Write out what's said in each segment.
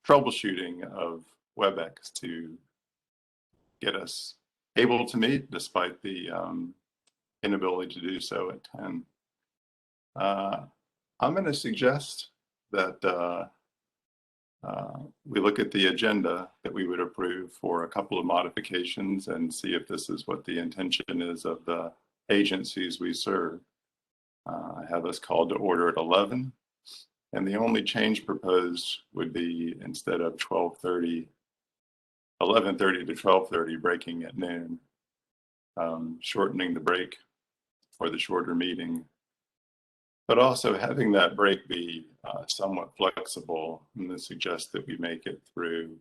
troubleshooting of WebEx to get us able to meet despite the inability to do so at 10. I'm going to suggest that we look at the agenda that we would approve for a couple of modifications and see if this is what the intention is of the agencies we serve. I have us called to order at 11, and the only change proposed would be instead of 11:30 to 12:30, breaking at noon, shortening the break for the shorter meeting, but also having that break be somewhat flexible. I'm going to suggest that we make it through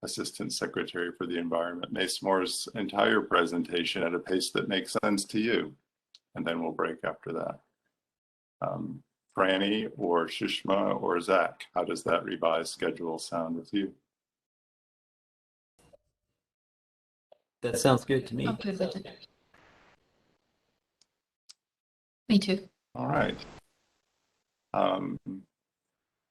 Assistant Secretary for the Environment Mace-Moore's entire presentation at a pace that makes sense to you, and then we'll break after that. Franny or Shushma or Zach, how does that revised schedule sound with you? That sounds good to me. Okay, with it. Me too. All right.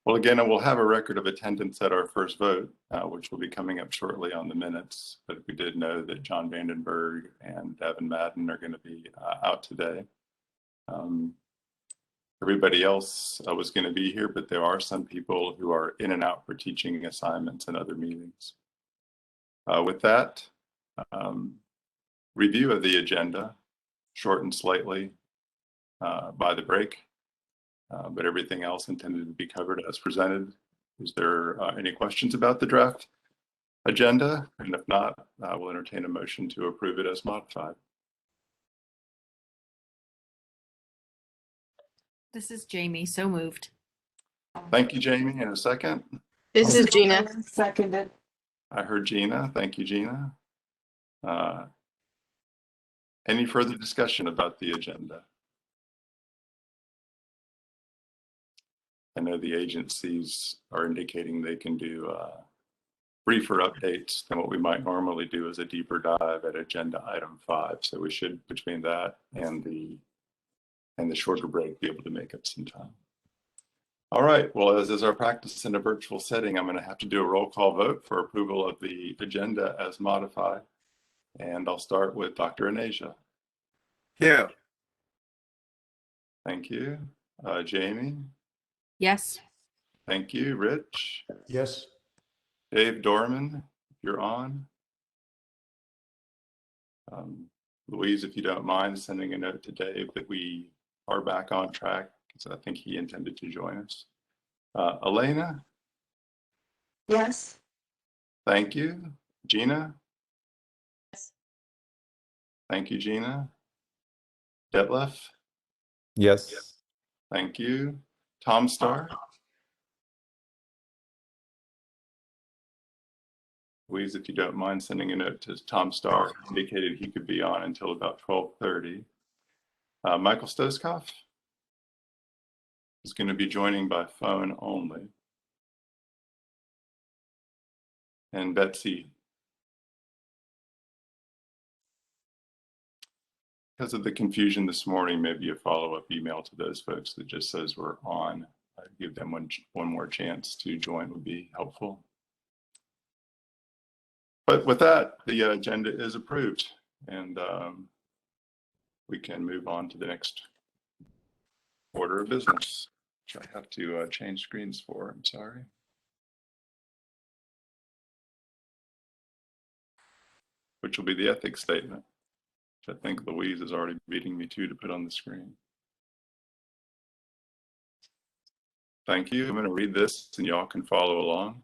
Well, again, we'll have a record of attendance at our first vote, which will be coming up shortly on the minutes. But we did know that John Vandenberg and Devin Madden are going to be out today. Everybody else was going to be here, but there are some people who are in and out for teaching assignments and other meetings. With that, review of the agenda, shortened slightly by the break. But everything else intended to be covered as presented. Is there any questions about the draft agenda? And if not, we'll entertain a motion to approve it as modified. This is Jamie, so moved. Thank you, Jamie. In a second. This is Gina. Seconded. I heard Gina. Thank you, Gina. Any further discussion about the agenda? I know the agencies are indicating they can do briefer updates than what we might normally do as a deeper dive at agenda item 5. So we should, between that and the shorter break, be able to make up some time. All right, well, as is our practice in a virtual setting, I'm going to have to do a roll call vote for approval of the agenda as modified. And I'll start with Dr. Anasia. Here. Thank you. Jamie? Yes. Thank you. Rich? Yes. Dave Dorman, you're on. Louise, if you don't mind sending a note to Dave that we are back on track, because I think he intended to join us. Elena? Yes. Thank you. Gina? Yes. Thank you, Gina. Detlef? Yes. Thank you. Tom Starr? Louise, if you don't mind sending a note to Tom Starr, indicated he could be on until about 12:30. Michael Stoskoff is going to be joining by phone only. And Betsy. Because of the confusion this morning, maybe a follow-up email to those folks that just says we're on. Give them one more chance to join would be helpful. But with that, the agenda is approved, and we can move on to the next order of business, which I have to change screens for. I'm sorry. Which will be the ethics statement, which I think Louise is already beating me to put on the screen. Thank you. I'm going to read this and y'all can follow along.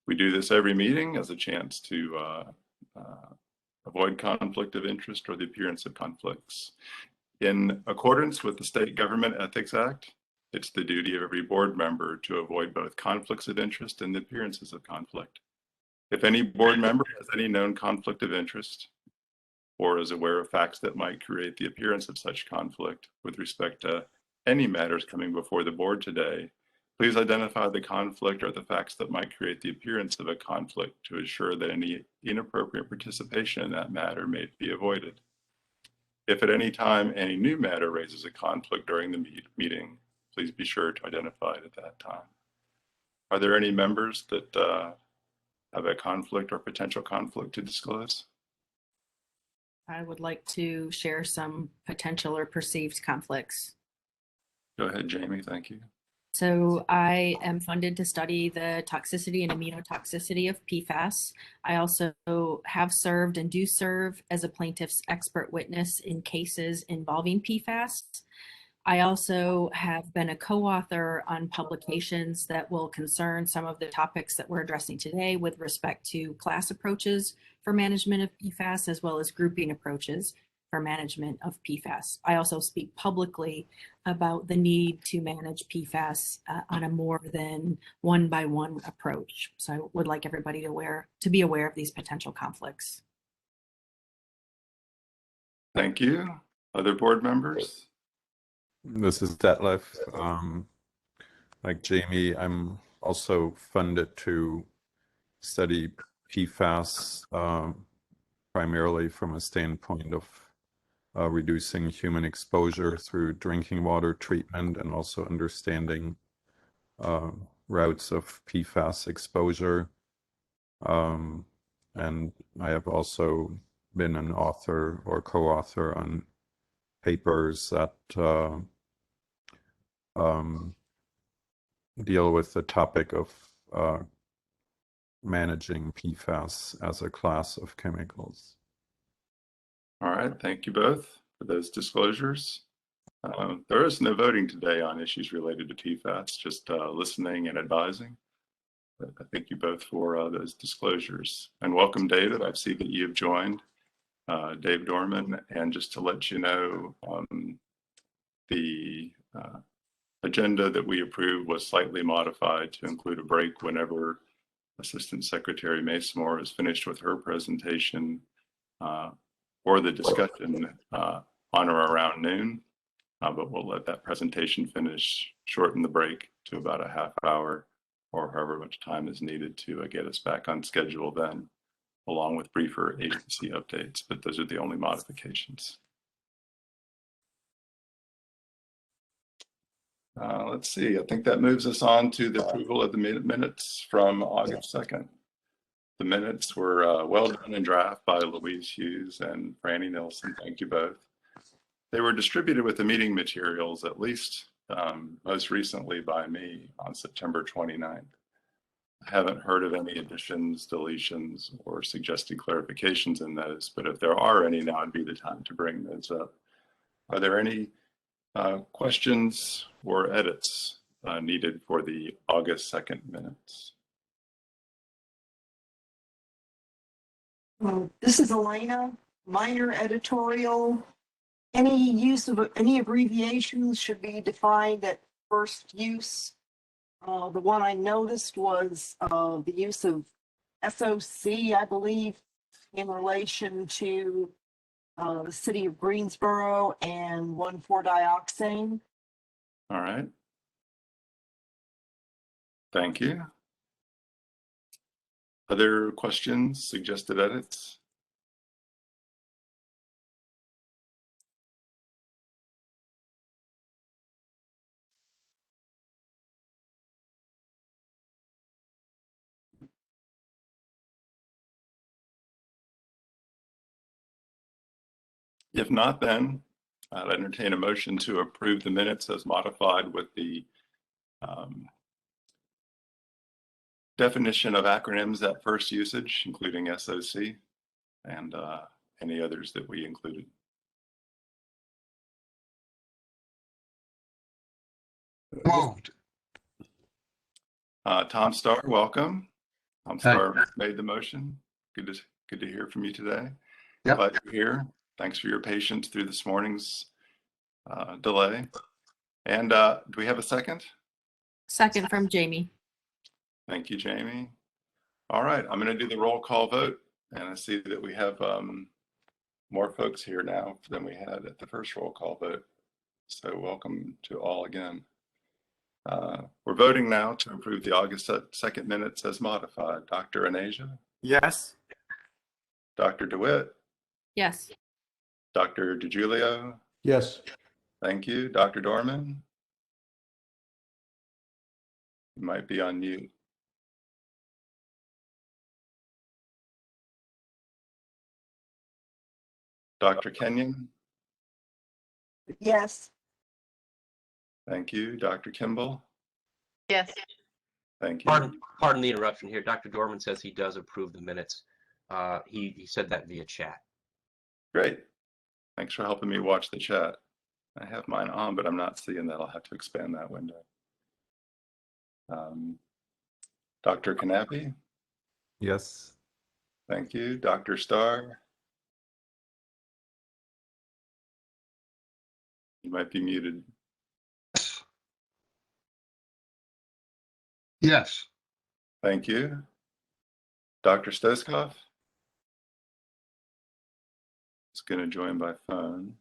We do this every meeting as a chance to avoid conflict of interest or the appearance of conflicts. In accordance with the State Government Ethics Act, it's the duty of every board member to avoid both conflicts of interest and the appearances of conflict. If any board member has any known conflict of interest or is aware of facts that might create the appearance of such conflict with respect to any matters coming before the board today, please identify the conflict or the facts that might create the appearance of a conflict to ensure that any inappropriate participation in that matter may be avoided. If at any time any new matter raises a conflict during the meeting, please be sure to identify it at that time. Are there any members that have a conflict or potential conflict to disclose? I would like to share some potential or perceived conflicts. Go ahead, Jamie. Thank you. So I am funded to study the toxicity and immunotoxicity of Pfas. I also have served and do serve as a plaintiff's expert witness in cases involving Pfas. I also have been a co-author on publications that will concern some of the topics that we're addressing today with respect to class approaches for management of PFAS, as well as grouping approaches for management of PFAS. I also speak publicly about the need to manage PFAS on a more than one-by-one approach. So I would like everybody to be aware of these potential conflicts. Thank you. Other board members? This is Detlef. Like Jamie, I'm also funded to study PFAS primarily from a standpoint of reducing human exposure through drinking water treatment and also understanding routes of PFAS exposure. And I have also been an author or co-author on papers that deal with the topic of managing PFAS as a class of chemicals. All right, thank you both for those disclosures. There is no voting today on issues related to PFAS, just listening and advising. But I thank you both for those disclosures. And welcome, David. I see that you have joined, Dave Dorman. And just to let you know, the agenda that we approved was slightly modified to include a break whenever Assistant Secretary Masemore is finished with her presentation or the discussion on or around noon. But we'll let that presentation finish, shorten the break to about a half hour or however much time is needed to get us back on schedule then, along with briefer agency updates. But those are the only modifications. Let's see, I think that moves us on to the approval of the minutes from August 2nd. The minutes were well done in draft by Louise Hughes and Franny Nilsson. Thank you both. They were distributed with the meeting materials, at least most recently by me on September 29th. I haven't heard of any additions, deletions, or suggested clarifications in those, but if there are any, now would be the time to bring those up. Are there any questions or edits needed for the August 2nd minutes? This is Elena, minor editorial. Any use of any abbreviations should be defined at first use. The one I noticed was the use of SOC, I believe, in relation to the city of Greensboro and 1,4-dioxane. All right. Thank you. Other questions, suggested edits? If not, then I'd entertain a motion to approve the minutes as modified with the definition of acronyms at first usage, including SOC and any others that we included. Moved. Tom Starr, welcome. Tom Starr made the motion. Good to hear from you today. Yep. Glad you're here. Thanks for your patience through this morning's delay. And do we have a second? Second from Jamie. Thank you, Jamie. All right, I'm going to do the roll call vote. And I see that we have more folks here now than we had at the first roll call vote. So welcome to all again. We're voting now to approve the August 2nd minutes as modified. Dr. Anasia? Yes. Dr. DeWitt? Yes. Dr. DiGiulio? Yes. Thank you. Dr. Dorman? You might be on mute. Dr. Kenyon, Yes. thank you. Dr. Kimball, Yes. thank you. Pardon the interruption here. Dr. Dorman says he does approve the minutes. He said that via chat. Great. Thanks for helping me watch the chat. I have mine on, but I'm not seeing that. I'll have to expand that window. Dr. Knappe, Yes. thank you. Dr. Starr, you might be muted. Yes. Thank you. Dr. Stoskopf is going to join by phone.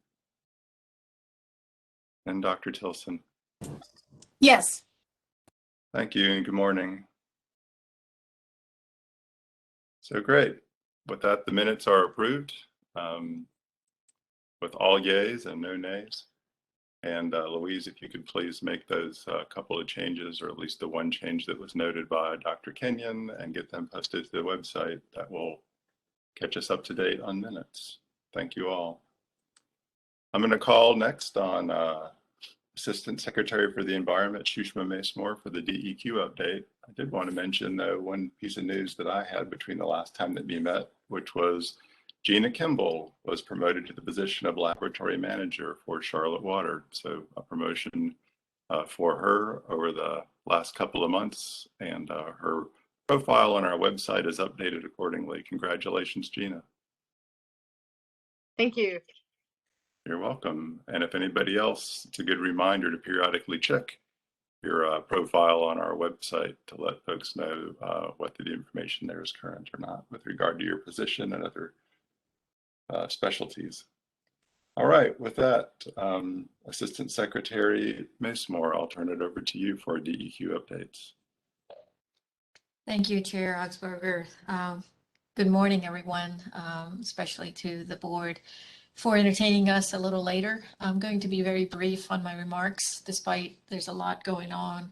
And Dr. Tilson. Yes. Thank you and good morning. So great. With that, the minutes are approved with all yays and no nays. And Louise, if you could please make those couple of changes, or at least the one change that was noted by Dr. Kenyon, and get them posted to the website, that will catch us up to date on minutes. Thank you all. I'm going to call next on Assistant Secretary for the Environment, Shushma Mace-Moore, for the DEQ update. I did want to mention, though, one piece of news that I had between the last time that we met, which was Gina Kimball was promoted to the position of Laboratory Manager for Charlotte Water. So a promotion for her over the last couple of months, and her profile on our website is updated accordingly. Congratulations, Gina. Thank you. You're welcome. And if anybody else, it's a good reminder to periodically check your profile on our website to let folks know whether the information there is current or not with regard to your position and other specialties. All right, with that, Assistant Secretary Mace-Moore, I'll turn it over to you for DEQ updates. Thank you, Chair Augsburger. Good morning, everyone, especially to the board for entertaining us a little later. I'm going to be very brief on my remarks, despite there's a lot going on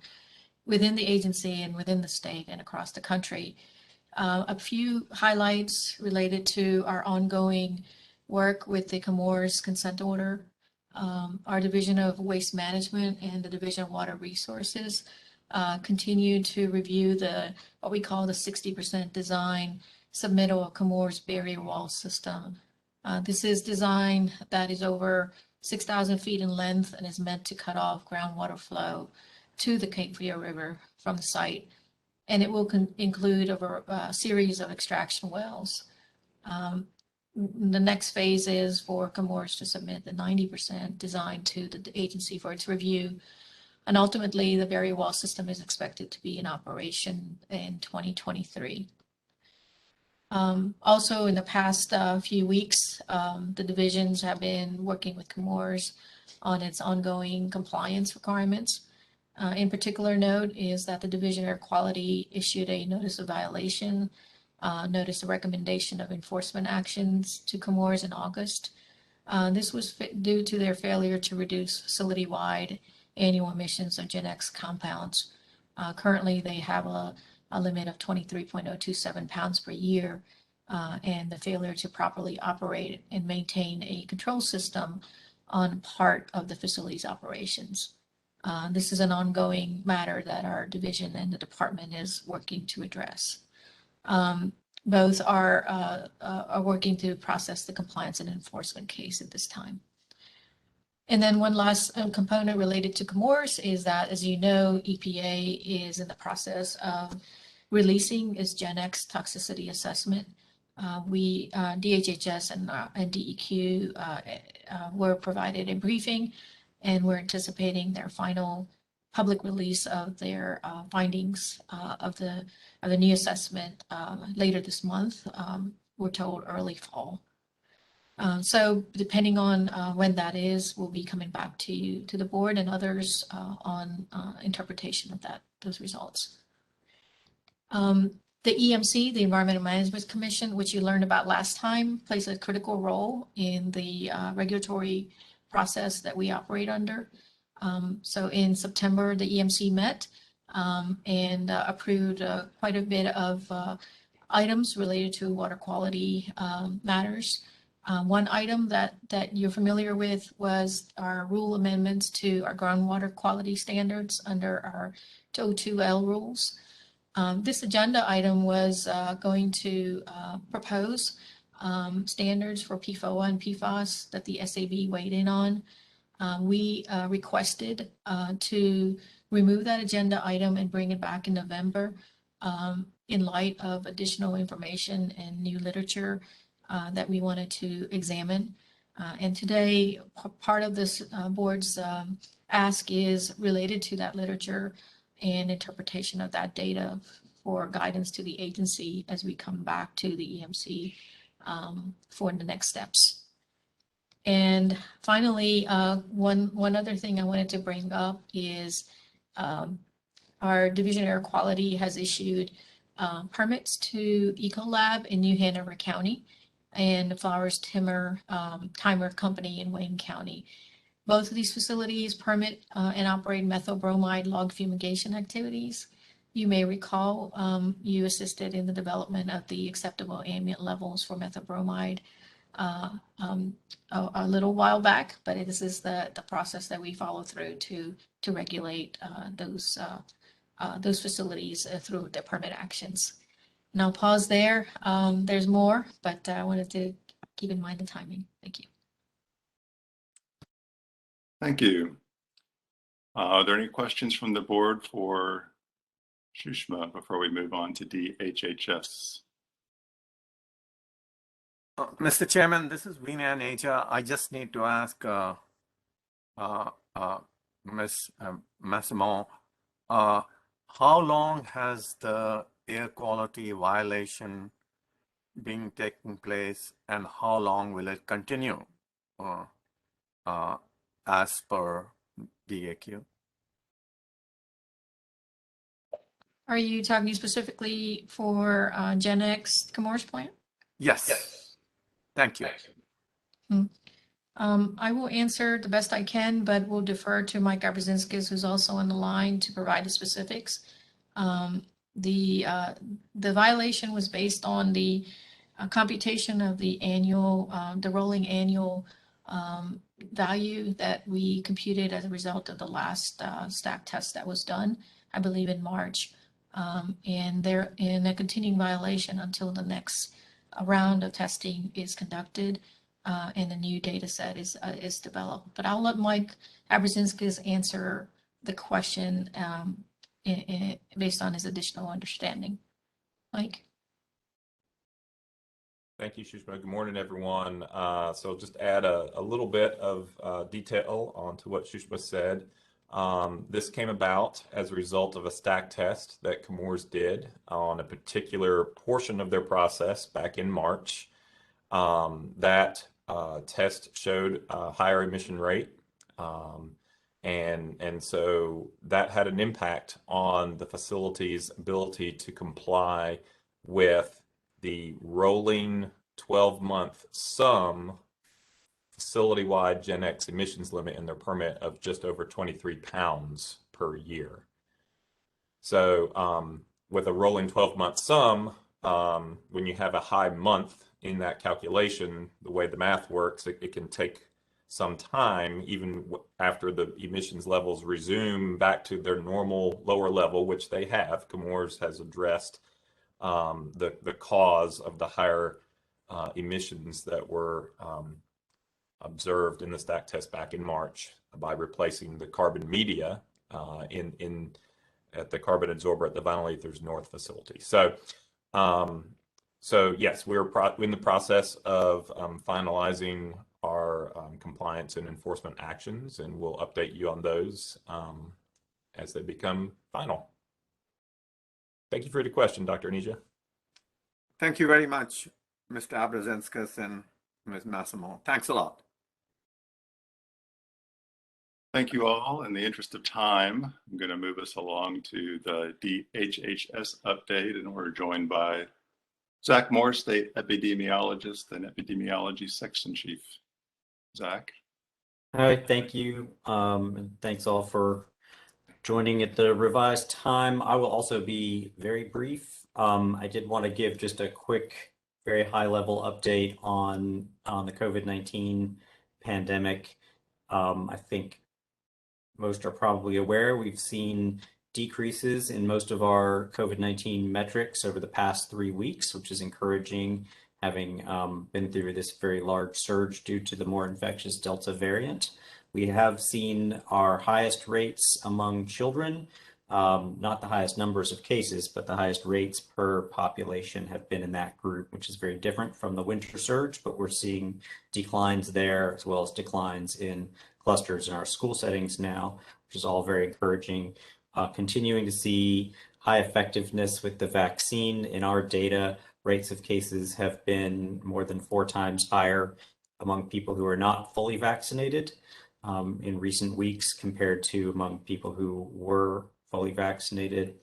within the agency and within the state and across the country. A few highlights related to our ongoing work with the Comores consent order, our Division of Waste Management and the Division of Water Resources continue to review what we call the 60% design submittal of Comores barrier wall system. This is design that is over 6,000 feet in length and is meant to cut off groundwater flow to the Cape Fear River from the site. And it will include a series of extraction wells. The next phase is for Comores to submit the 90% design to the agency for its review. And ultimately, the barrier wall system is expected to be in operation in 2023. Also, in the past few weeks, the divisions have been working with Comores on its ongoing compliance requirements. In particular note is that the Division of Air Quality issued a notice of violation, notice of recommendation of enforcement actions to Comores in August. This was due to their failure to reduce facility-wide annual emissions of Gen X compounds. Currently, they have a limit of 23.027 pounds per year, and the failure to properly operate and maintain a control system on part of the facility's operations. This is an ongoing matter that our division and the department is working to address. Both are working to process the compliance and enforcement case at this time. And then one last component related to Comores is that, as you know, EPA is in the process of releasing its Gen X toxicity assessment. DHHS and DEQ were provided a briefing, and we're anticipating their final public release of their findings of the new assessment later this month. We're told early fall. So depending on when that is, we'll be coming back to the board and others on interpretation of those results. The EMC, the Environmental Management Commission, which you learned about last time, plays a critical role in the regulatory process that we operate under. So in September, the EMC met and approved quite a bit of items related to water quality matters. One item that you're familiar with was our rule amendments to our groundwater quality standards under our O2L rules. This agenda item was going to propose standards for PFOA and Pfas that the SAB weighed in on. We requested to remove that agenda item and bring it back in November in light of additional information and new literature that we wanted to examine. And today, part of this board's ask is related to that literature and interpretation of that data for guidance to the agency as we come back to the EMC for the next steps. And finally, one other thing I wanted to bring up is our Division of Air Quality has issued permits to Ecolab in New Hanover County and Flowers Timer Company in Wayne County. Both of these facilities permit and operate methylbromide log fumigation activities. You may recall you assisted in the development of the acceptable ambient levels for methylbromide a little while back, but this is the process that we follow through to regulate those facilities through the permit actions. And I'll pause there. There's more, but I wanted to keep in mind the timing. Thank you. Thank you. Are there any questions from the board for Shushma before we move on to DHHS? Mr. Chairman, this is Veena Neja. I just need to ask Ms. Massimo, how long has the air quality violation been taking place, and how long will it continue as per DAQ? Are you talking specifically for Gen X Chemours plant? Yes. Thank you. I will answer the best I can, but we'll defer to Mike Abrazinskis, who's also on the line, to provide the specifics. The violation was based on the computation of the annual, the rolling annual value that we computed as a result of the last stack test that was done, I believe in March. And they're in a continuing violation until the next round of testing is conducted and the new data set is developed. But I'll let Mike Abrazinskis answer the question based on his additional understanding. Mike? Thank you, Shushma. Good morning, everyone. So just add a little bit of detail onto what Shushma said. This came about as a result of a stack test that Chemours did on a particular portion of their process back in March. That test showed a higher emission rate. And so that had an impact on the facility's ability to comply with the rolling 12-month sum facility-wide Gen X emissions limit in their permit of just over 23 pounds per year. So with a rolling 12-month sum, when you have a high month in that calculation, the way the math works, it can take some time, even after the emissions levels resume back to their normal lower level, which they have. Chemours has addressed the cause of the higher emissions that were observed in the stack test back in March by replacing the carbon media at the carbon absorber at the Vinyl Ethers North facility. So yes, we're in the process of finalizing our compliance and enforcement actions, and we'll update you on those as they become final. Thank you for your question, Dr. Neja. Thank you very much, Mr. Abrazinskis and Ms. Massimo. Thanks a lot. Thank you all. In the interest of time, I'm going to move us along to the DHHS update, and we're joined by Zach Moore, State Epidemiologist and Epidemiology Section Chief. Zach. All right, thank you. And thanks all for joining at the revised time. I will also be very brief. I did want to give just a quick, very high level update on the COVID-19 pandemic. I think most are probably aware we've seen decreases in most of our COVID-19 metrics over the past 3 weeks, which is encouraging, having been through this very large surge due to the more infectious Delta variant. We have seen our highest rates among children, not the highest numbers of cases, but the highest rates per population have been in that group, which is very different from the winter surge, but we're seeing declines there as well as declines in clusters in our school settings now, which is all very encouraging. Continuing to see high effectiveness with the vaccine. In our data, rates of cases have been more than 4 times higher among people who are not fully vaccinated in recent weeks compared to among people who were fully vaccinated.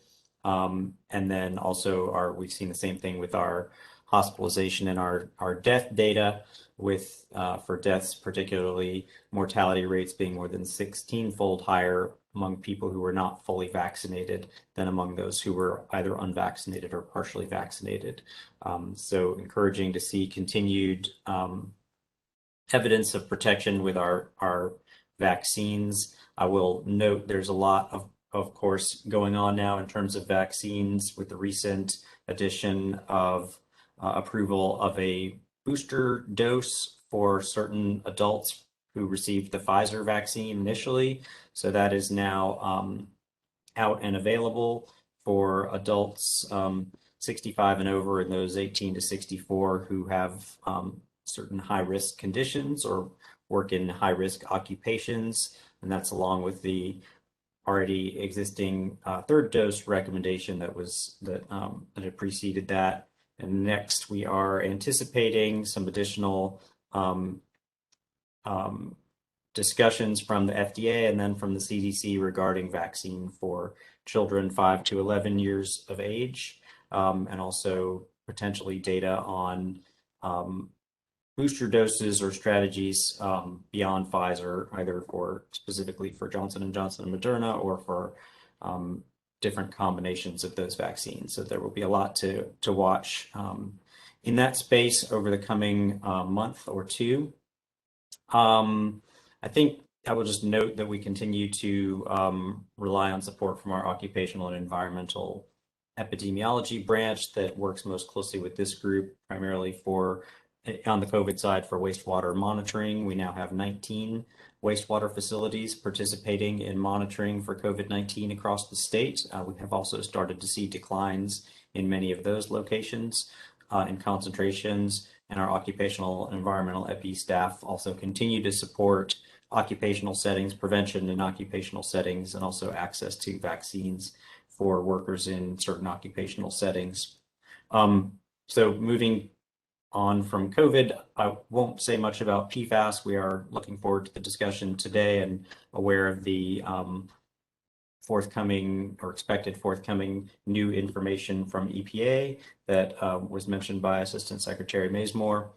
And then also we've seen the same thing with our hospitalization and our death data, with for deaths, particularly mortality rates being more than 16-fold higher among people who were not fully vaccinated than among those who were either unvaccinated or partially vaccinated. So encouraging to see continued evidence of protection with our vaccines. I will note there's a lot of course, going on now in terms of vaccines with the recent addition of approval of a booster dose for certain adults who received the Pfizer vaccine initially. So that is now out and available for adults 65 and over, and those 18 to 64 who have certain high-risk conditions or work in high-risk occupations. And that's along with the already existing third dose recommendation that had preceded that. And next, we are anticipating some additional discussions from the FDA and then from the CDC regarding vaccine for children 5 to 11 years of age, and also potentially data on booster doses or strategies beyond Pfizer, either specifically for Johnson & Johnson and Moderna, or for different combinations of those vaccines. So there will be a lot to watch in that space over the coming month or two. I think I will just note that we continue to rely on support from our occupational and environmental epidemiology branch that works most closely with this group, primarily on the COVID side for wastewater monitoring. We now have 19 wastewater facilities participating in monitoring for COVID-19 across the state. We have also started to see declines in many of those locations and concentrations, and our occupational and environmental epi staff also continue to support occupational settings, prevention in occupational settings, and also access to vaccines for workers in certain occupational settings. So moving on from COVID, I won't say much about Pfas. We are looking forward to the discussion today and aware of the forthcoming or expected forthcoming new information from EPA that was mentioned by Assistant Secretary Mazemore.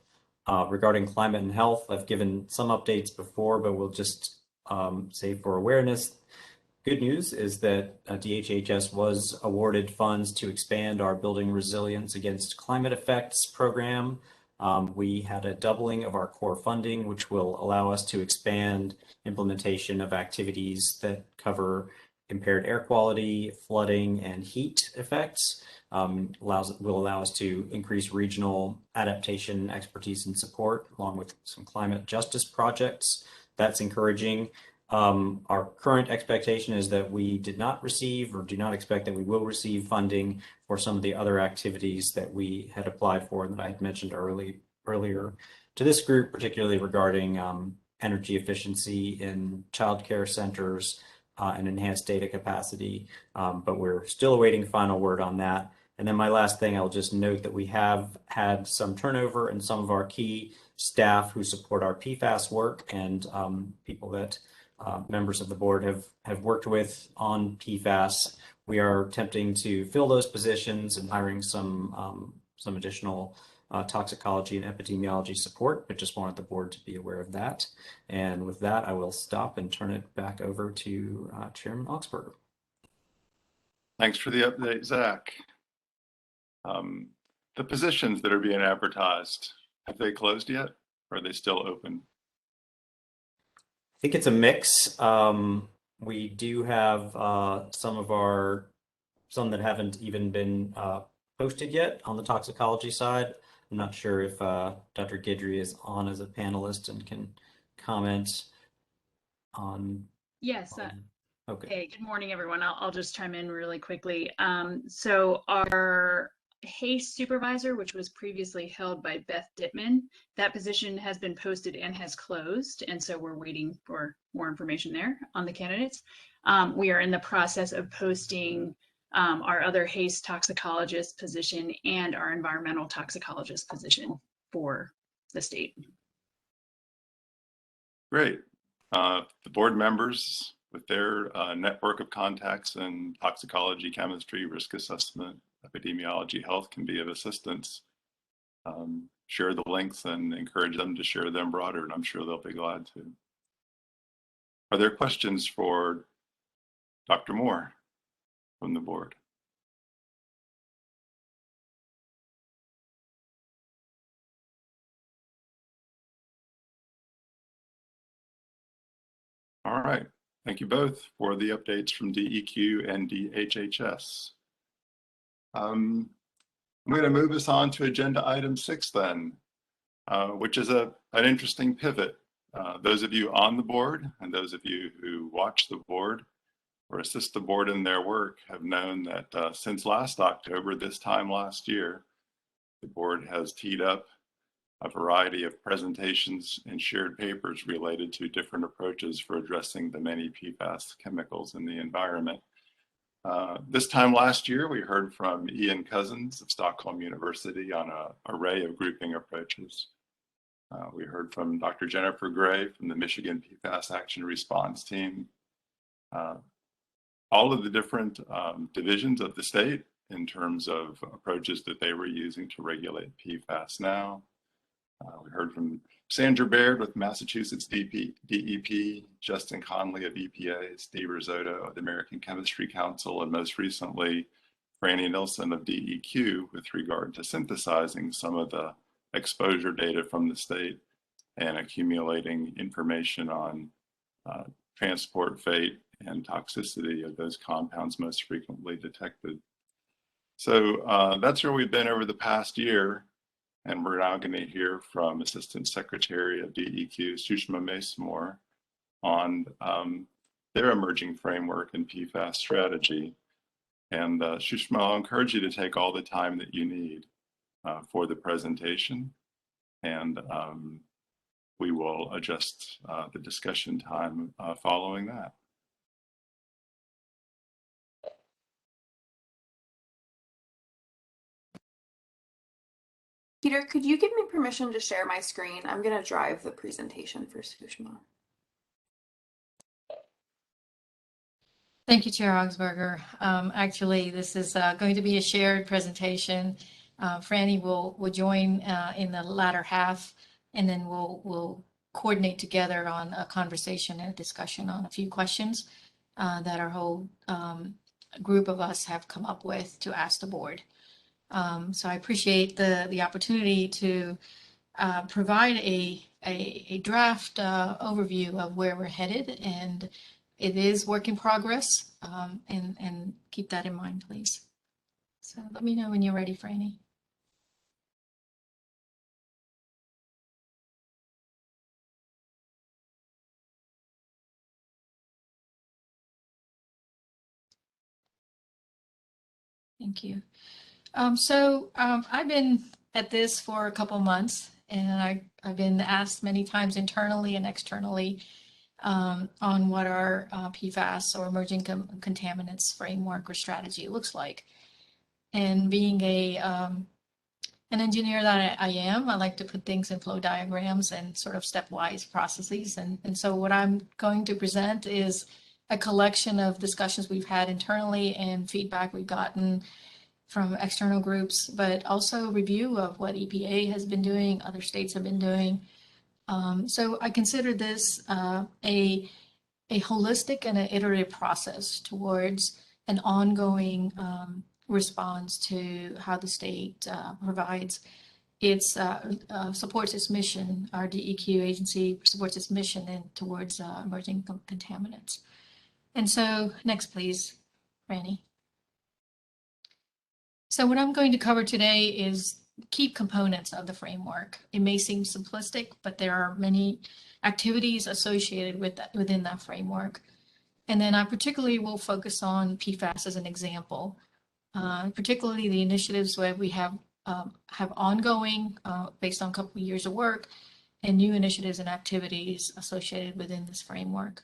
Regarding climate and health, I've given some updates before, but we'll just say for awareness, good news is that DHHS was awarded funds to expand our Building Resilience Against Climate Effects program. We had a doubling of our core funding, which will allow us to expand implementation of activities that cover impaired air quality, flooding, and heat effects. Will allow us to increase regional adaptation, expertise, and support, along with some climate justice projects. That's encouraging. Our current expectation is that we did not receive or do not expect that we will receive funding for some of the other activities that we had applied for and that I had mentioned earlier to this group, particularly regarding energy efficiency in childcare centers and enhanced data capacity. But we're still awaiting final word on that. And then my last thing, I'll just note that we have had some turnover in some of our key staff who support our Pfas work, and people that members of the board have worked with on Pfas. We are attempting to fill those positions and hiring some additional toxicology and epidemiology support, but just wanted the board to be aware of that. And with that, I will stop and turn it back over to Chairman Augsburger. Thanks for the update, Zach. The positions that are being advertised, have they closed yet? Or are they still open? I think it's a mix. We do have some that haven't even been posted yet on the toxicology side. I'm not sure if Dr. Guidry is on as a panelist and can comment on. Yes. Okay. Hey, good morning, everyone. I'll just chime in really quickly. So our HACE supervisor, which was previously held by Beth Dittman, that position has been posted and has closed. And so we're waiting for more information there on the candidates. We are in the process of posting our other HACE toxicologist position and our environmental toxicologist position for the state. Great. The board members with their network of contacts in toxicology, chemistry, risk assessment, epidemiology, health can be of assistance. Share the links and encourage them to share them broader, and I'm sure they'll be glad to. Are there questions for Dr. Moore from the board? All right. Thank you both for the updates from DEQ and DHHS. I'm going to move us on to agenda item 6 then, which is an interesting pivot. Those of you on the board and those of you who watch the board or assist the board in their work have known that since last October, this time last year, the board has teed up a variety of presentations and shared papers related to different approaches for addressing the many PFAS chemicals in the environment. This time last year, we heard from Ian Cousins of Stockholm University on an array of grouping approaches. We heard from Dr. Jennifer Gray from the Michigan PFAS Action Response Team. All of the different divisions of the state in terms of approaches that they were using to regulate PFAS now. We heard from Sandra Baird with Massachusetts DEP, Justin Conley of EPA, Steve Risotto of the American Chemistry Council, and most recently, Franny Nilsson of DEQ with regard to synthesizing some of the exposure data from the state and accumulating information on transport fate and toxicity of those compounds most frequently detected. So that's where we've been over the past year. And we're now going to hear from Assistant Secretary of DEQ, Sushma Masemore, on their emerging framework and PFAS strategy. And Sushma, I'll encourage you to take all the time that you need for the presentation. And we will adjust the discussion time following that. Peter, could you give me permission to share my screen? I'm going to drive the presentation for Sushma. Thank you, Chair Augsburger. Actually, this is going to be a shared presentation. Franny will join in the latter half, and then we'll coordinate together on a conversation and a discussion on a few questions that our whole group of us have come up with to ask the board. So I appreciate the opportunity to provide a draft overview of where we're headed, and it is work in progress, and keep that in mind, please. So let me know when you're ready, Franny. Thank you. I've been at this for a couple months, and I've been asked many times internally and externally on what our PFAS or emerging contaminants framework or strategy looks like. And being an engineer that I am, I like to put things in flow diagrams and sort of stepwise processes. And so what I'm going to present is a collection of discussions we've had internally and feedback we've gotten from external groups, but also review of what EPA has been doing, other states have been doing. So I consider this a holistic and an iterative process towards an ongoing response to how the state provides its supports its mission. Our DEQ agency supports its mission in towards emerging contaminants. And so next, please, Franny. So what I'm going to cover today is key components of the framework. It may seem simplistic, but there are many activities associated with that within that framework. And then I particularly will focus on PFAS as an example, particularly the initiatives where we have ongoing based on a couple of years of work and new initiatives and activities associated within this framework.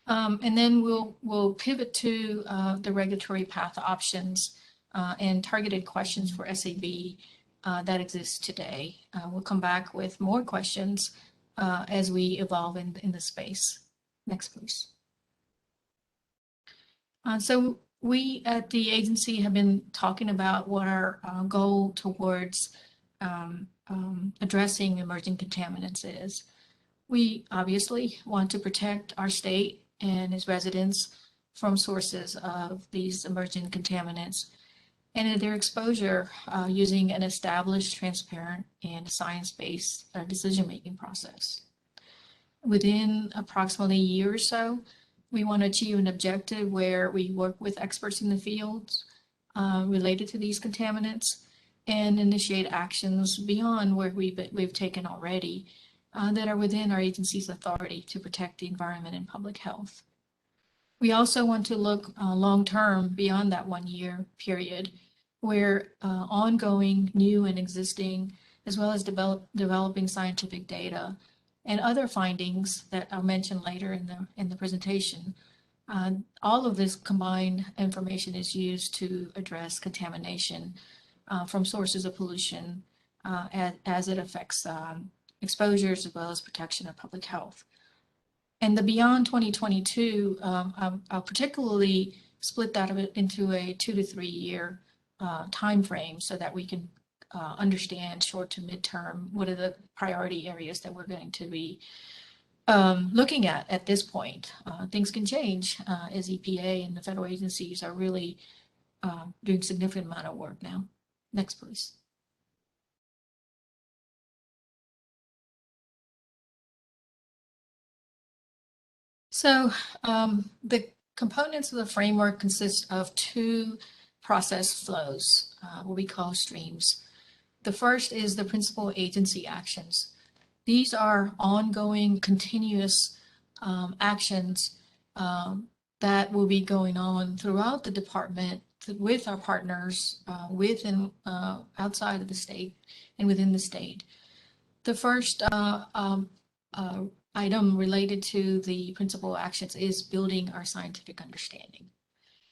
And then we'll pivot to the regulatory path options and targeted questions for SAB that exist today. We'll come back with more questions as we evolve in the space. Next, please. So we at the agency have been talking about what our goal towards addressing emerging contaminants is. We obviously want to protect our state and its residents from sources of these emerging contaminants and their exposure using an established, transparent, and science-based decision-making process. Within approximately a year or so, we want to achieve an objective where we work with experts in the fields related to these contaminants and initiate actions beyond where we've taken already that are within our agency's authority to protect the environment and public health. We also want to look long-term beyond that 1 year period where ongoing, new and existing, as well as developing scientific data and other findings that I'll mention later in the presentation. All of this combined information is used to address contamination from sources of pollution as it affects exposures as well as protection of public health. And the beyond 2022, I'll particularly split that into a 2 to 3 year time frame so that we can understand short to midterm what are the priority areas that we're going to be looking at this point. Things can change as EPA and the federal agencies are really doing significant amount of work now. Next, please. So the components of the framework consist of 2 process flows, what we call streams. The first is the principal agency actions. These are ongoing, continuous actions that will be going on throughout the department with our partners within outside of the state and within the state. The first item related to the principal actions is building our scientific understanding.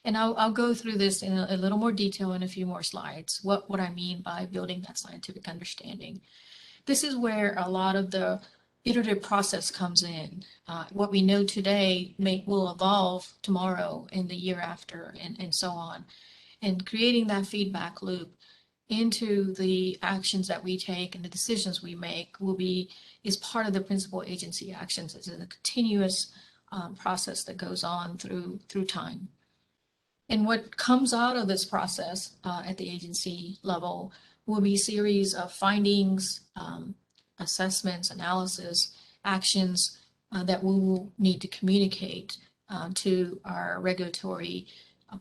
And I'll go through this in a little more detail in a few more slides, what I mean by building that scientific understanding. This is where a lot of the iterative process comes in. What we know today will evolve tomorrow and the year after and so on. And creating that feedback loop into the actions that we take and the decisions we make is part of the principal agency actions. It's a continuous process that goes on through time. And what comes out of this process at the agency level will be a series of findings, assessments, analysis, actions that we will need to communicate to our regulatory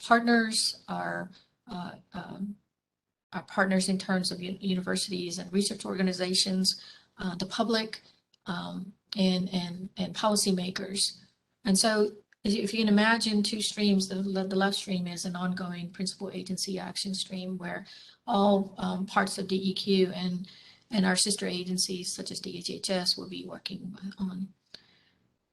partners, our partners in terms of universities and research organizations, the public, and policymakers. And so if you can imagine 2 streams, the left stream is an ongoing principal agency action stream where all parts of DEQ and our sister agencies such as DHHS will be working on.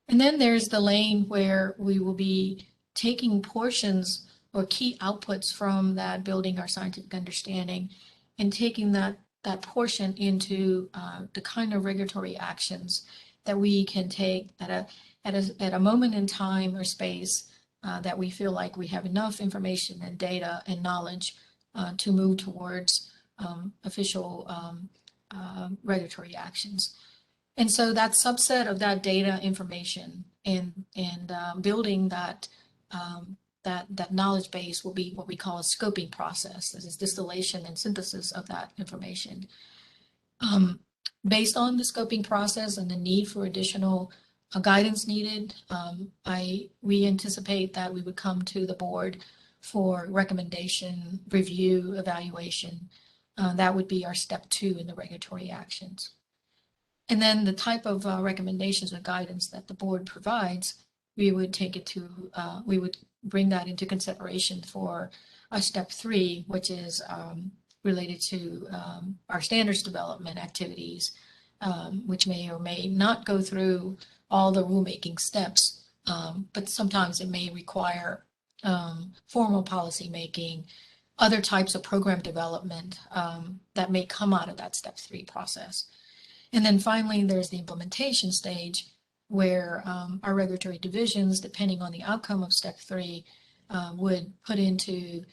And then there's the lane where we will be taking portions or key outputs from that building our scientific understanding and taking that portion into the kind of regulatory actions that we can take at a moment in time or space that we feel like we have enough information and data and knowledge to move towards official regulatory actions. And so that subset of that data information and building that that knowledge base will be what we call a scoping process. This is distillation and synthesis of that information. Based on the scoping process and the need for additional guidance needed, we anticipate that we would come to the board for recommendation, review, evaluation. That would be our step 2 in the regulatory actions. And then the type of recommendations and guidance that the board provides, we would take it to, we would bring that into consideration for step 3, which is related to our standards development activities, which may or may not go through all the rulemaking steps, but sometimes it may require formal policy making, other types of program development that may come out of that step 3 process. And then finally, there's the implementation stage where our regulatory divisions, depending on the outcome of step 3, would put into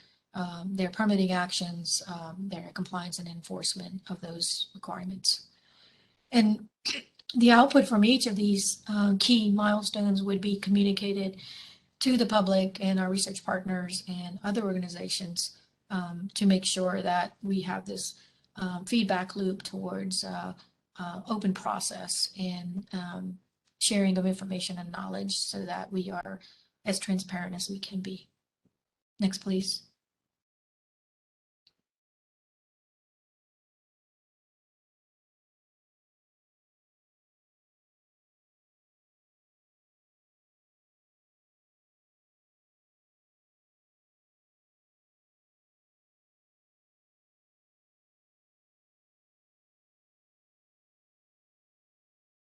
their permitting actions, their compliance and enforcement of those requirements. And the output from each of these key milestones would be communicated to the public and our research partners and other organizations to make sure that we have this feedback loop towards open process and sharing of information and knowledge so that we are as transparent as we can be. Next, please.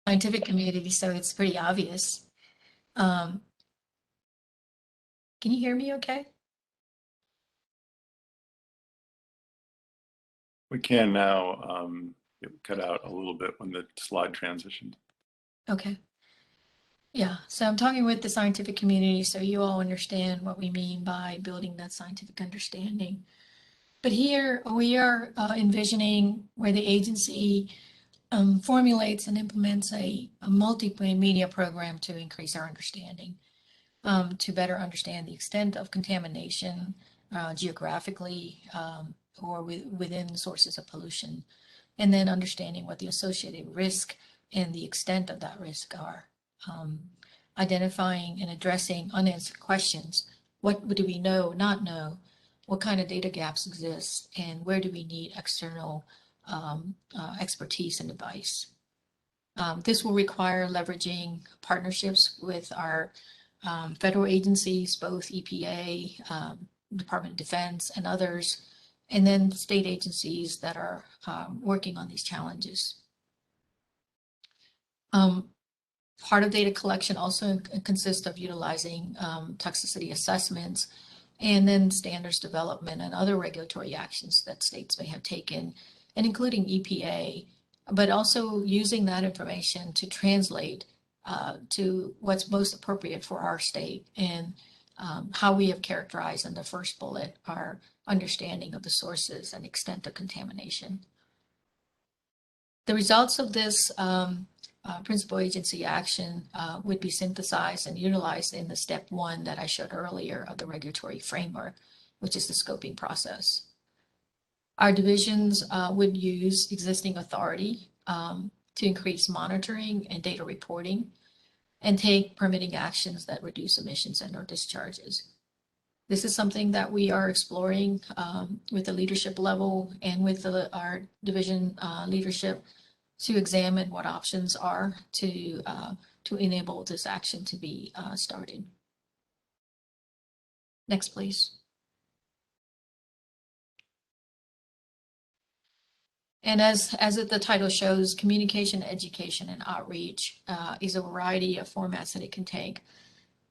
Scientific community, so it's pretty obvious. Can you hear me okay? We can now. It cut out a little bit when the slide transitioned. Okay. Yeah, so I'm talking with the scientific community so you all understand what we mean by building that scientific understanding. But here we are envisioning where the agency formulates and implements a multimedia program to increase our understanding, to better understand the extent of contamination geographically or within sources of pollution, and then understanding what the associated risk and the extent of that risk are. Identifying and addressing unanswered questions. What do we know, not know? What kind of data gaps exist? And where do we need external expertise and advice? This will require leveraging partnerships with our federal agencies, both EPA, Department of Defense, and others, and then state agencies that are working on these challenges. Part of data collection also consists of utilizing toxicity assessments and then standards development and other regulatory actions that states may have taken, and including EPA, but also using that information to translate to what's most appropriate for our state and how we have characterized in the first bullet our understanding of the sources and extent of contamination. The results of this principal agency action would be synthesized and utilized in the step 1 that I showed earlier of the regulatory framework, which is the scoping process. Our divisions would use existing authority to increase monitoring and data reporting and take permitting actions that reduce emissions and or discharges. This is something that we are exploring with the leadership level and with our division leadership to examine what options are to enable this action to be started. Next, please. And as the title shows, communication, education, and outreach is a variety of formats that it can take.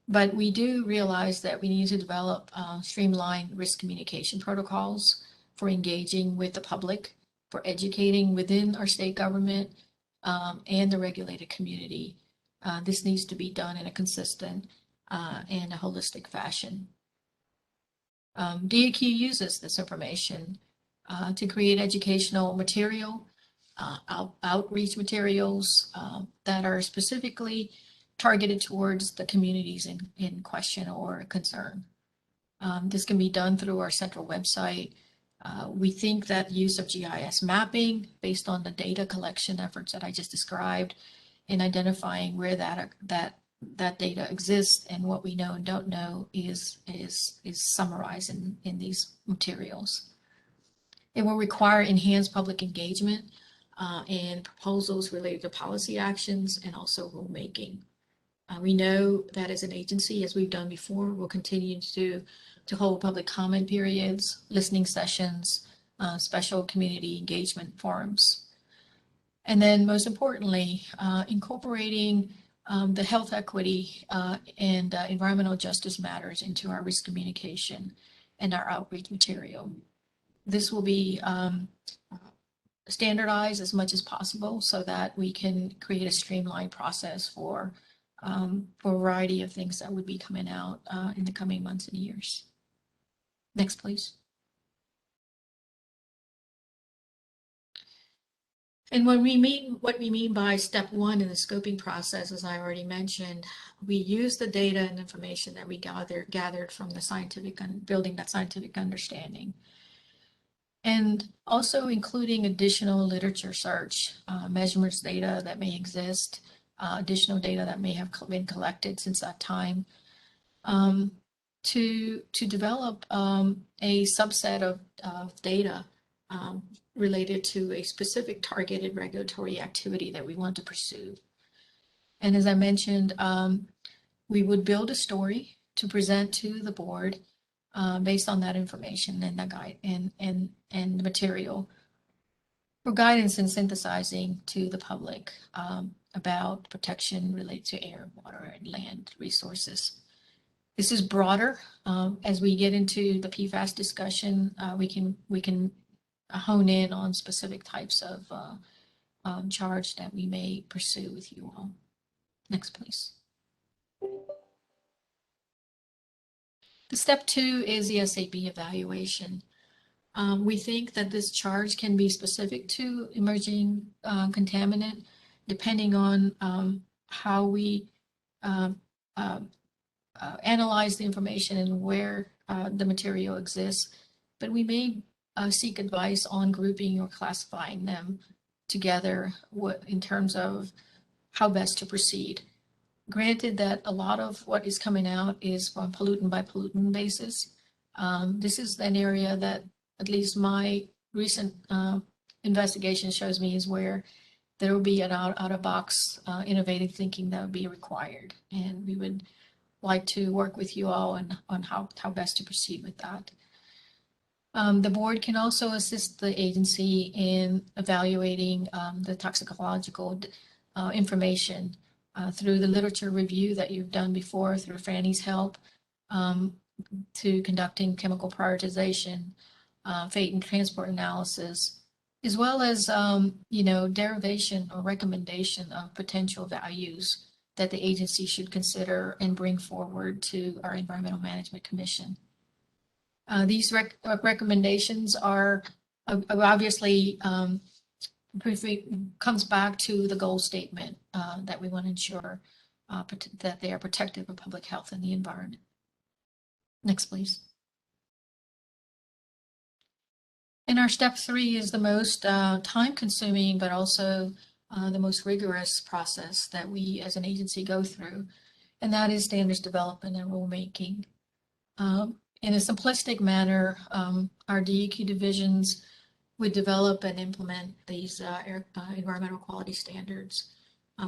But we do realize that we need to develop streamlined risk communication protocols for engaging with the public, for educating within our state government and the regulated community. This needs to be done in a consistent and a holistic fashion. DEQ uses this information to create educational material, outreach materials that are specifically targeted towards the communities in question or concern. This can be done through our central website. We think that use of GIS mapping based on the data collection efforts that I just described in identifying where that data exists and what we know and don't know is summarized in these materials. It will require enhanced public engagement and proposals related to policy actions and also rulemaking. We know that as an agency, as we've done before, we'll continue to hold public comment periods, listening sessions, special community engagement forums. And then most importantly, incorporating the health equity and environmental justice matters into our risk communication and our outreach material. This will be standardized as much as possible so that we can create a streamlined process for a variety of things that would be coming out in the coming months and years. Next, please. And what we mean by step one in the scoping process, as I already mentioned, we use the data and information that we gathered from the scientific building that scientific understanding. And also including additional literature search, measurements data that may exist, additional data that may have been collected since that time, to develop a subset of data related to a specific targeted regulatory activity that we want to pursue. And as I mentioned, we would build a story to present to the board based on that information and the guide and the material for guidance and synthesizing to the public about protection related to air, water, and land resources. This is broader. As we get into the PFAS discussion, we can hone in on specific types of charge that we may pursue with you all. Next, please. The step two is the SSAB evaluation. We think that this charge can be specific to emerging contaminant, depending on how we analyze the information and where the material exists. But we may seek advice on grouping or classifying them together in terms of how best to proceed. Granted that a lot of what is coming out is on pollutant by pollutant basis. This is an area that at least my recent investigation shows me is where there will be an out-of-box innovative thinking that would be required. And we would like to work with you all on how best to proceed with that. The board can also assist the agency in evaluating the toxicological information through the literature review that you've done before, through Franny's help, to conducting chemical prioritization, fate and transport analysis, as well as derivation or recommendation of potential values that the agency should consider and bring forward to our Environmental Management Commission. These recommendations are obviously comes back to the goal statement that we want to ensure that they are protective of public health and the environment. Next, please. And our step three is the most time-consuming, but also the most rigorous process that we as an agency go through, and that is standards development and rulemaking. In a simplistic manner, our DEQ divisions would develop and implement these environmental quality standards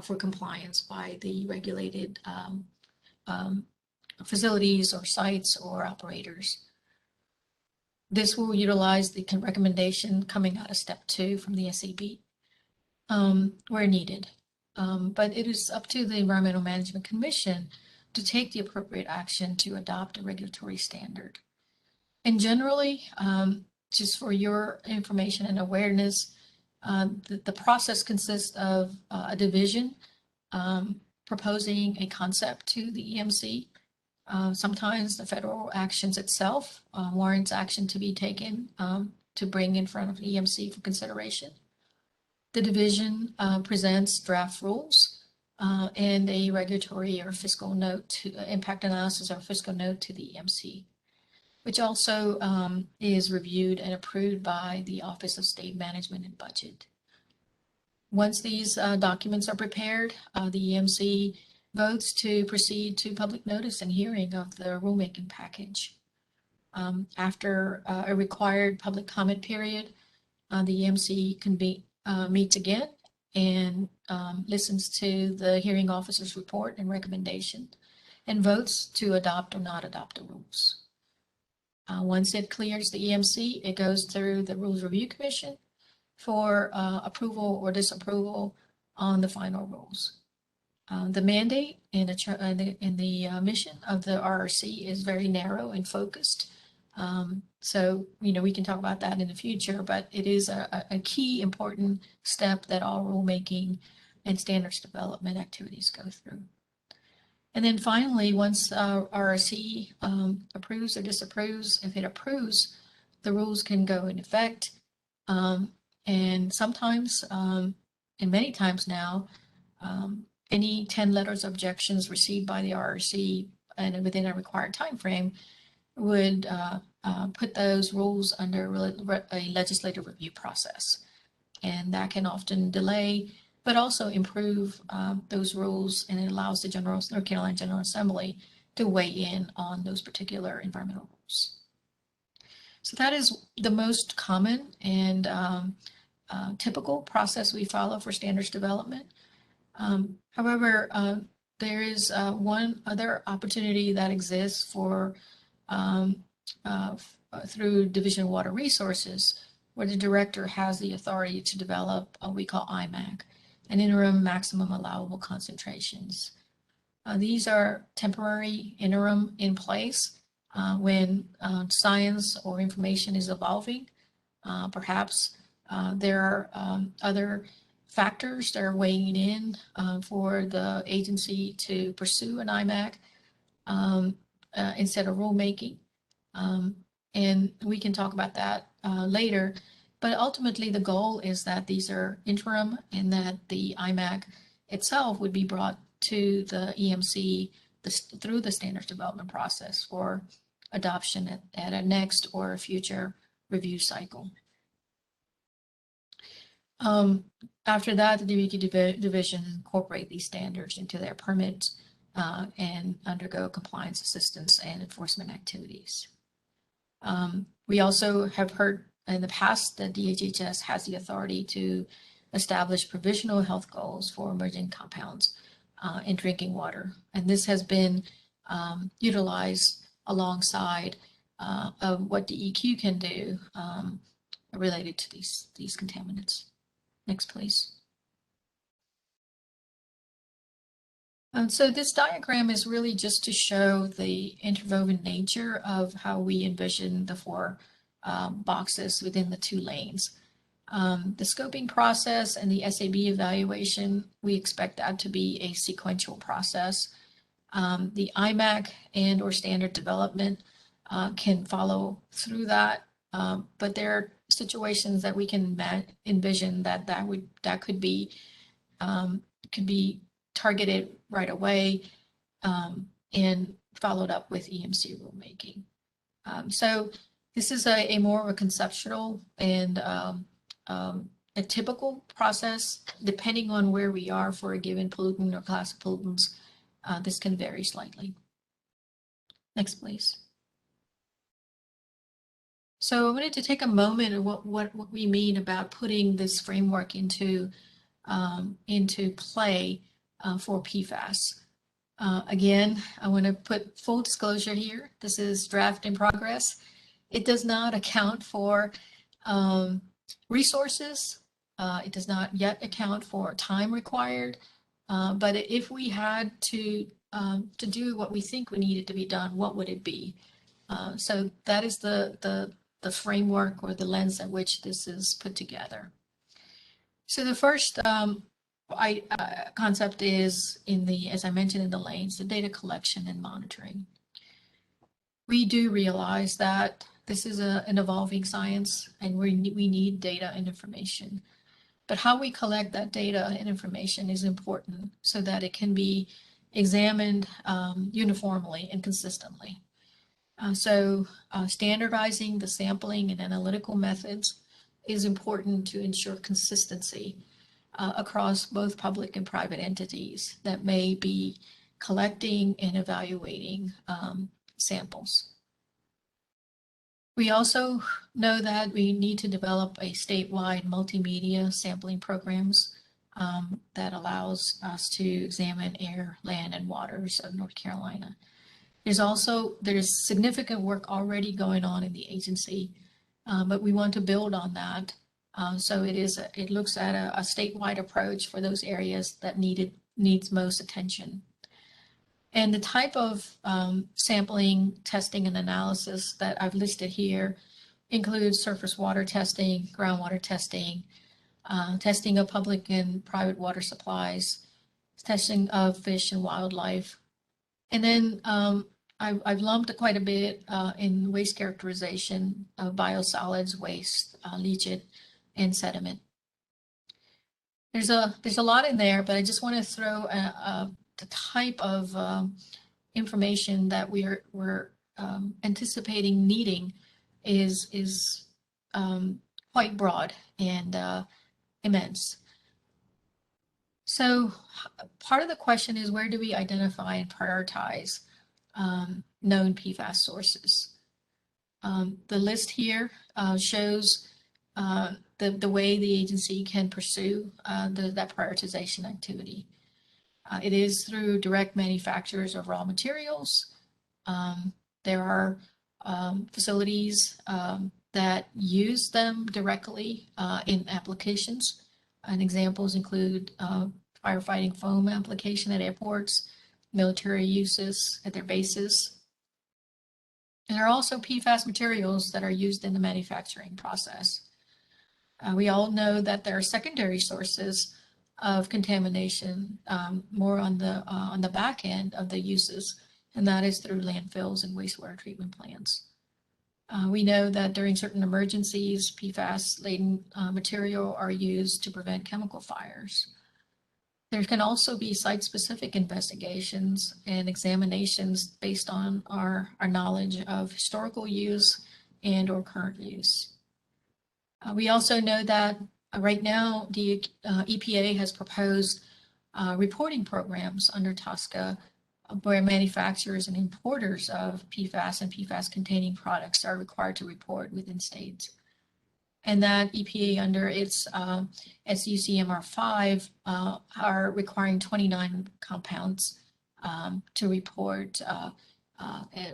for compliance by the regulated facilities or sites or operators. This will utilize the recommendation coming out of step two from the SSAB where needed. But it is up to the Environmental Management Commission to take the appropriate action to adopt a regulatory standard. And generally, just for your information and awareness, the process consists of a division proposing a concept to the EMC. Sometimes the federal actions itself warrants action to be taken to bring in front of the EMC for consideration. The division presents draft rules and a regulatory or fiscal note to impact analysis or fiscal note to the EMC. which also is reviewed and approved by the Office of State Management and Budget. Once these documents are prepared, the EMC votes to proceed to public notice and hearing of the rulemaking package. After a required public comment period, the EMC meets again and listens to the hearing officer's report and recommendation and votes to adopt or not adopt the rules. Once it clears the EMC, it goes through the Rules Review Commission for approval or disapproval on the final rules. The mandate and the mission of the RRC is very narrow and focused. So, we can talk about that in the future, but it is a key important step that all rulemaking and standards development activities go through. And then finally, once RRC approves or disapproves, if it approves, the rules can go in effect. And sometimes, and many times now, any 10 letters of objections received by the RRC and within a required time frame would put those rules under a legislative review process. And that can often delay, but also improve those rules, and it allows the North Carolina General Assembly to weigh in on those particular environmental rules. So that is the most common and typical process we follow for standards development. However, there is one other opportunity that exists for through Division of Water Resources, where the director has the authority to develop what we call IMAC, an interim maximum allowable concentrations. These are temporary interim in place when science or information is evolving. Perhaps there are other factors that are weighing in for the agency to pursue an IMAC instead of rulemaking. And we can talk about that later, but ultimately the goal is that these are interim and that the IMAC itself would be brought to the EMC through the standards development process for adoption at a next or a future review cycle. After that, the DEQ division incorporate these standards into their permits and undergo compliance assistance and enforcement activities. We also have heard in the past that DHHS has the authority to establish provisional health goals for emerging compounds in drinking water. And this has been utilized alongside of what DEQ can do related to these contaminants. Next, please. So this diagram is really just to show the interwoven nature of how we envision the four boxes within the two lanes. The scoping process and the SAB evaluation, we expect that to be a sequential process. The IMAC and or standard development can follow through that, but there are situations that we can envision that could be targeted right away and followed up with EMC rulemaking. So this is a more of a conceptual and a typical process. Depending on where we are for a given pollutant or class of pollutants, this can vary slightly. Next, please. So I wanted to take a moment of what we mean about putting this framework into play for PFAS. Again, I want to put full disclosure here. This is draft in progress. It does not account for resources. It does not yet account for time required. But if we had to do what we think we needed to be done, what would it be? So that is the framework or the lens at which this is put together. So the first concept is as I mentioned in the lanes, the data collection and monitoring. We do realize that this is an evolving science and we need data and information. But how we collect that data and information is important so that it can be examined uniformly and consistently. Standardizing the sampling and analytical methods is important to ensure consistency across both public and private entities that may be collecting and evaluating samples. We also know that we need to develop a statewide multimedia sampling programs that allows us to examine air, land, and waters of North Carolina. There's significant work already going on in the agency, but we want to build on that. It looks at a statewide approach for those areas that needs most attention. And the type of sampling, testing, and analysis that I've listed here includes surface water testing, groundwater testing, testing of public and private water supplies, testing of fish and wildlife. And then I've lumped quite a bit in waste characterization of biosolids, waste, leachate, and sediment. There's a lot in there, but I just want to throw the type of information that we're anticipating needing is quite broad and immense. So part of the question is, where do we identify and prioritize known PFAS sources? The list here shows the way the agency can pursue that prioritization activity. It is through direct manufacturers of raw materials. There are facilities that use them directly in applications. And examples include firefighting foam application at airports, military uses at their bases. And there are also PFAS materials that are used in the manufacturing process. We all know that there are secondary sources of contamination more on the back end of the uses, and that is through landfills and wastewater treatment plants. We know that during certain emergencies, PFAS-laden material are used to prevent chemical fires. There can also be site-specific investigations and examinations based on our knowledge of historical use and or current use. We also know that right now the EPA has proposed reporting programs under TSCA where manufacturers and importers of PFAS and PFAS-containing products are required to report within states. And that EPA under its SUCMR 5 are requiring 29 compounds to report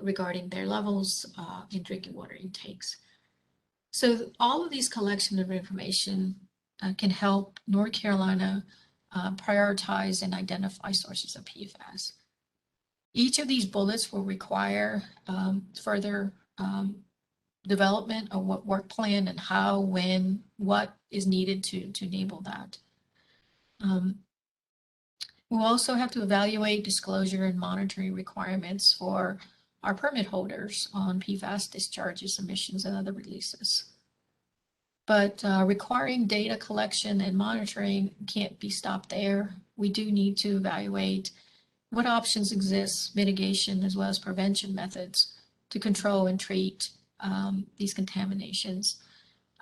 regarding their levels in drinking water intakes. So all of these collection of information can help North Carolina prioritize and identify sources of PFAS. Each of these bullets will require further development of what work plan and how, when, what is needed to enable that. We'll also have to evaluate disclosure and monitoring requirements for our permit holders on PFAS discharges, emissions, and other releases. But requiring data collection and monitoring can't be stopped there. We do need to evaluate what options exist, mitigation as well as prevention methods to control and treat these contaminations.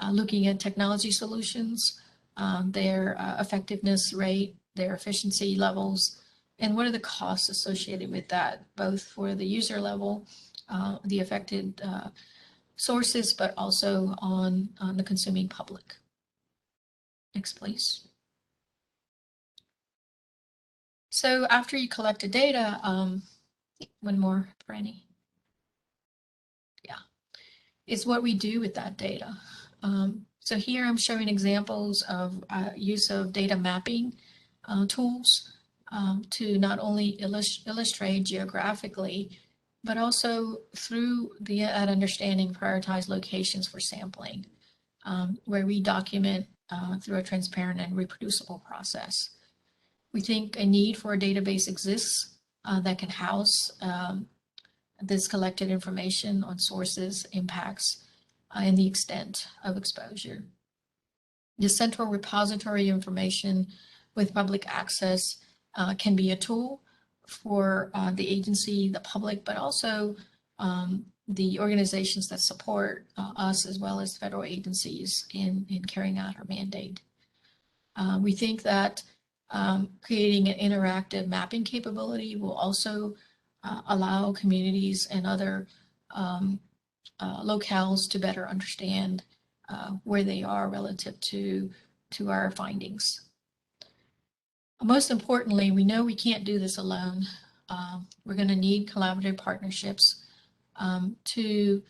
Looking at technology solutions, their effectiveness rate, their efficiency levels, and what are the costs associated with that, both for the user level, the affected sources, but also on the consuming public. Next, please. So after you collect the data, one more, Franny. Yeah, it's what we do with that data. So here I'm showing examples of use of data mapping tools to not illustrate geographically, but also through that understanding, prioritize locations for sampling, where we document through a transparent and reproducible process. We think a need for a database exists that can house this collected information on sources, impacts, and the extent of exposure. The central repository information with public access can be a tool for the agency, the public, but also the organizations that support us as well as federal agencies in carrying out our mandate. We think that creating an interactive mapping capability will also allow communities and other locales to better understand where they are relative to our findings. Most importantly, we know we can't do this alone. We're going to need collaborative partnerships to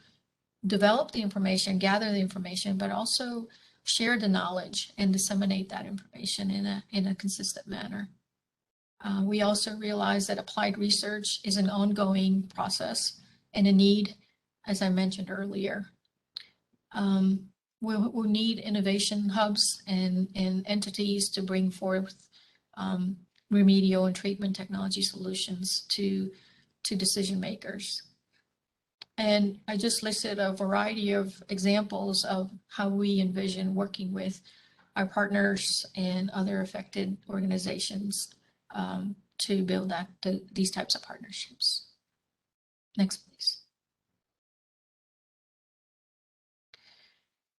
develop the information, gather the information, but also share the knowledge and disseminate that information in a consistent manner. We also realize that applied research is an ongoing process and a need, as I mentioned earlier. We'll need innovation hubs and entities to bring forth remedial and treatment technology solutions to decision makers. And I just listed a variety of examples of how we envision working with our partners and other affected organizations to build these types of partnerships. Next, please.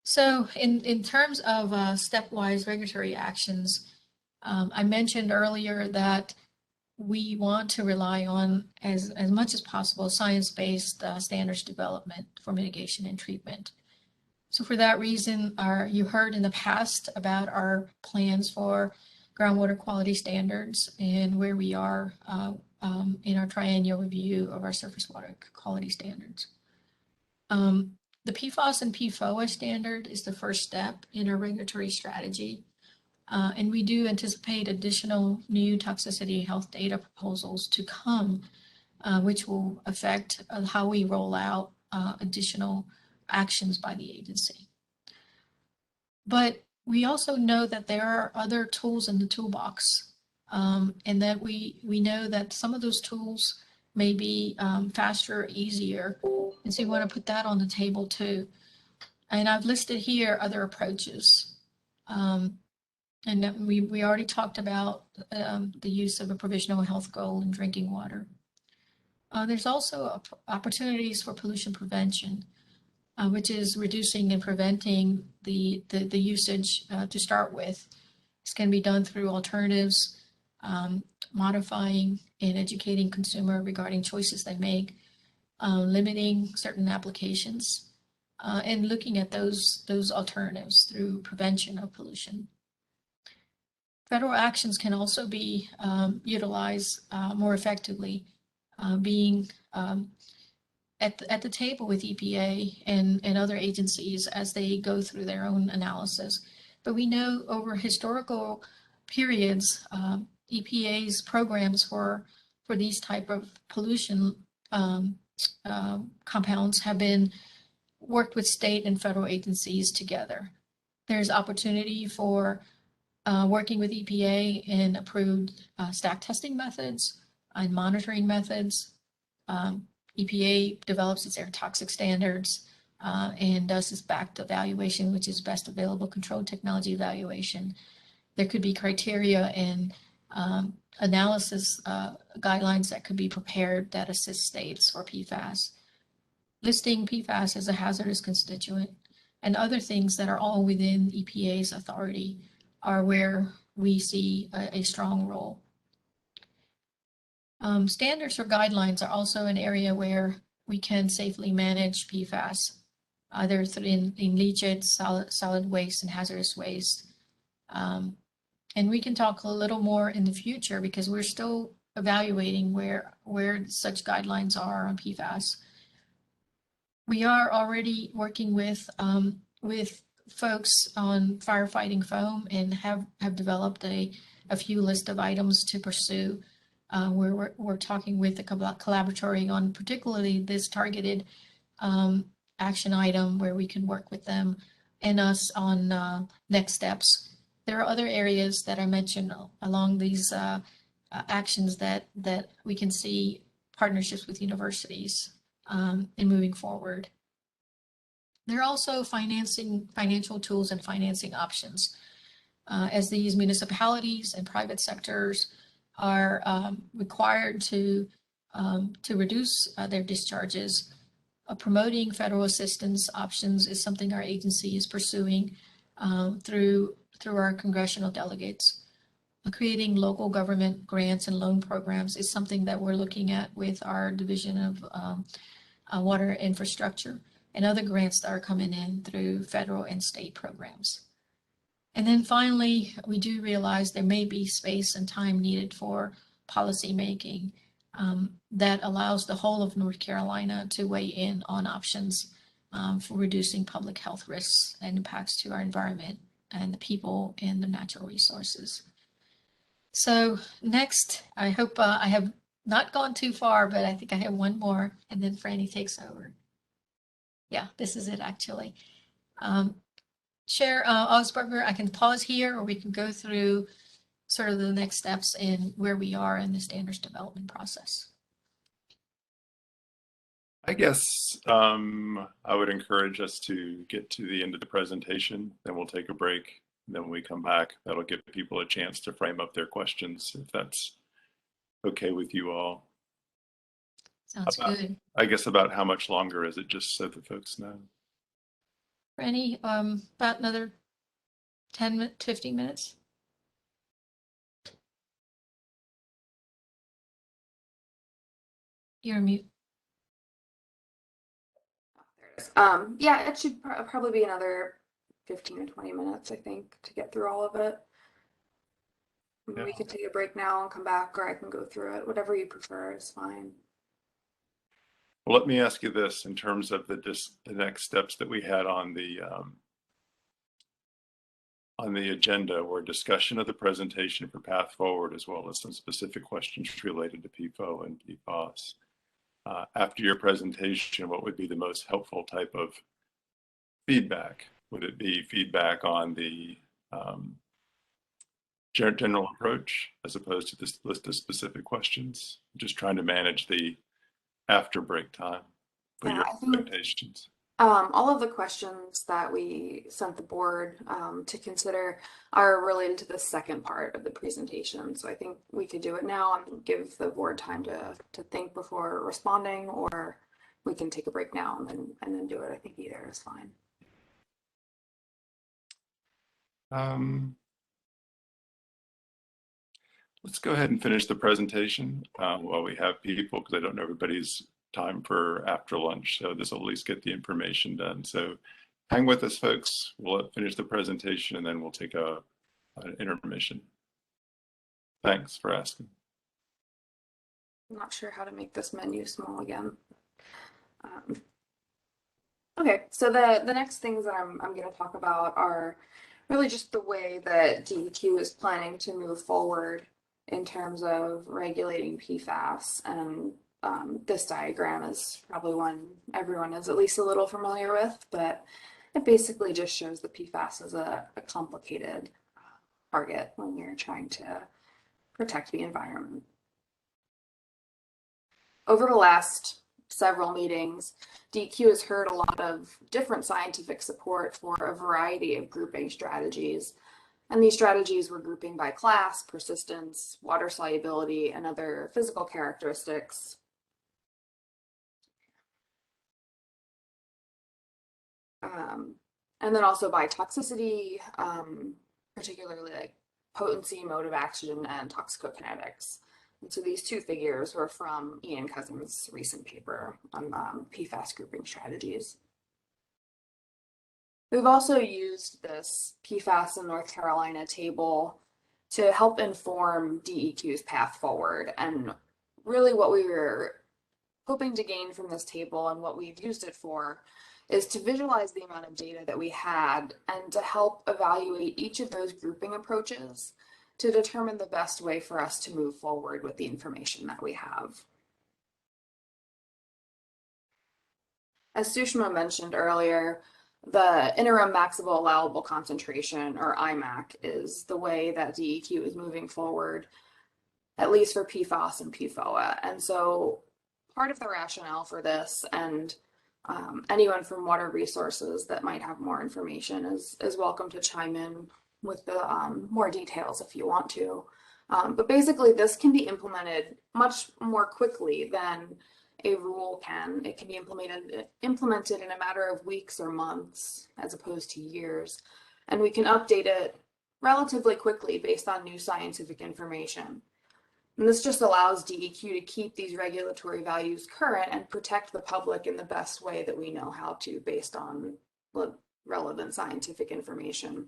So in terms of stepwise regulatory actions, I mentioned earlier that we want to rely on, as much as possible, science-based standards development for mitigation and treatment. So for that reason, you heard in the past about our plans for groundwater quality standards and where we are in our triennial review of our surface water quality standards. The Pfas and PFOA standard is the first step in our regulatory strategy. And we do anticipate additional new toxicity health data proposals to come, which will affect how we roll out additional actions by the agency. But we also know that there are other tools in the toolbox, and that we know that some of those tools may be faster, easier. And so we want to put that on the table too. And I've listed here other approaches. And we already talked about the use of a provisional health goal in drinking water. There's also opportunities for pollution prevention, which is reducing and preventing the usage to start with. This can be done through alternatives, modifying and educating consumer regarding choices they make, limiting certain applications, and looking at those alternatives through prevention of pollution. Federal actions can also be utilized more effectively, being at the table with EPA and other agencies as they go through their own analysis. But we know over historical periods, EPA's programs for these type of pollution compounds have been worked with state and federal agencies together. There's opportunity for working with EPA in approved stack testing methods and monitoring methods. EPA develops its air toxic standards and does its BACT evaluation, which is best available control technology evaluation. There could be criteria and analysis guidelines that could be prepared that assist states for PFAS. Listing PFAS as a hazardous constituent and other things that are all within EPA's authority are where we see a strong role. Standards or guidelines are also an area where we can safely manage PFAS, either in leachate, solid waste, and hazardous waste. And we can talk a little more in the future because we're still evaluating where such guidelines are on PFAS. We are already working with folks on firefighting foam and have developed a few list of items to pursue. Where we're talking with the collaboratory on particularly this targeted action item where we can work with them and us on next steps. There are other areas that I mentioned along these actions that we can see partnerships with universities in moving forward. There are also financial tools and financing options as these municipalities and private sectors are required to reduce their discharges. promoting federal assistance options is something our agency is pursuing through our congressional delegates. Creating local government grants and loan programs is something that we're looking at with our Division of Water Infrastructure and other grants that are coming in through federal and state programs. And then finally, we do realize there may be space and time needed for policy making that allows the whole of North Carolina to weigh in on options for reducing public health risks and impacts to our environment and the people and the natural resources. So next, I hope I have not gone too far, but I think I have one more, and then Franny takes over. Yeah, this is it actually. Chair Augsburger, I can pause here, or we can go through sort of the next steps in where we are in the standards development process. I guess I would encourage us to get to the end of the presentation, then we'll take a break. Then when we come back, that'll give people a chance to frame up their questions, if that's okay with you all. Sounds good. I guess about how much longer is it, just so that folks know? Franny, about another 10, 15 minutes. You're on mute. Yeah, it should probably be another 15 to 20 minutes, I think, to get through all of it. Yeah. We could take a break now and come back, or I can go through it. Whatever you prefer is fine. Well, let me ask you this in terms of the next steps that we had on the agenda, were discussion of the presentation for path forward, as well as some specific questions related to PFO and Pfafs. After your presentation, what would be the most helpful type of feedback? Would it be feedback on the general approach as opposed to this list of specific questions? Just trying to manage the after break time for your expectations. All of the questions that we sent the board to consider are related to the second part of the presentation. So I think we could do it now and give the board time to think before responding, or we can take a break now and then do it. I think either is fine. Let's go ahead and finish the presentation while we have people, because I don't know everybody's time for after lunch. So this will at least get the information done. So hang with us, folks. We'll finish the presentation and then we'll take an intermission. Thanks for asking. I'm not sure how to make this menu small again. Okay, so the next things that I'm going to talk about are really just the way that DEQ is planning to move forward in terms of regulating PFAS. And this diagram is probably one everyone is at least a little familiar with, but it basically just shows the PFAS as a complicated target when you're trying to protect the environment. Over the last several meetings, DEQ has heard a lot of different scientific support for a variety of grouping strategies. And these strategies were grouping by class, persistence, water solubility, and other physical characteristics. And then also by toxicity, particularly like potency, mode of action, and toxicokinetics. And so these two figures were from Ian Cousins' recent paper on PFAS grouping strategies. We've also used this PFAS in North Carolina table to help inform DEQ's path forward. And really what we were hoping to gain from this table and what we've used it for is to visualize the amount of data that we had and to help evaluate each of those grouping approaches to determine the best way for us to move forward with the information that we have. As Sushma mentioned earlier, the interim maximum allowable concentration, or IMAC, is the way that DEQ is moving forward, at least for PFAS and PFOA. And so part of the rationale for this, and anyone from Water Resources that might have more information is welcome to chime in with the more details if you want to. But basically this can be implemented much more quickly than a rule can. It can be implemented in a matter of weeks or months as opposed to years. And we can update it relatively quickly based on new scientific information. And this just allows DEQ to keep these regulatory values current and protect the public in the best way that we know how to based on relevant scientific information.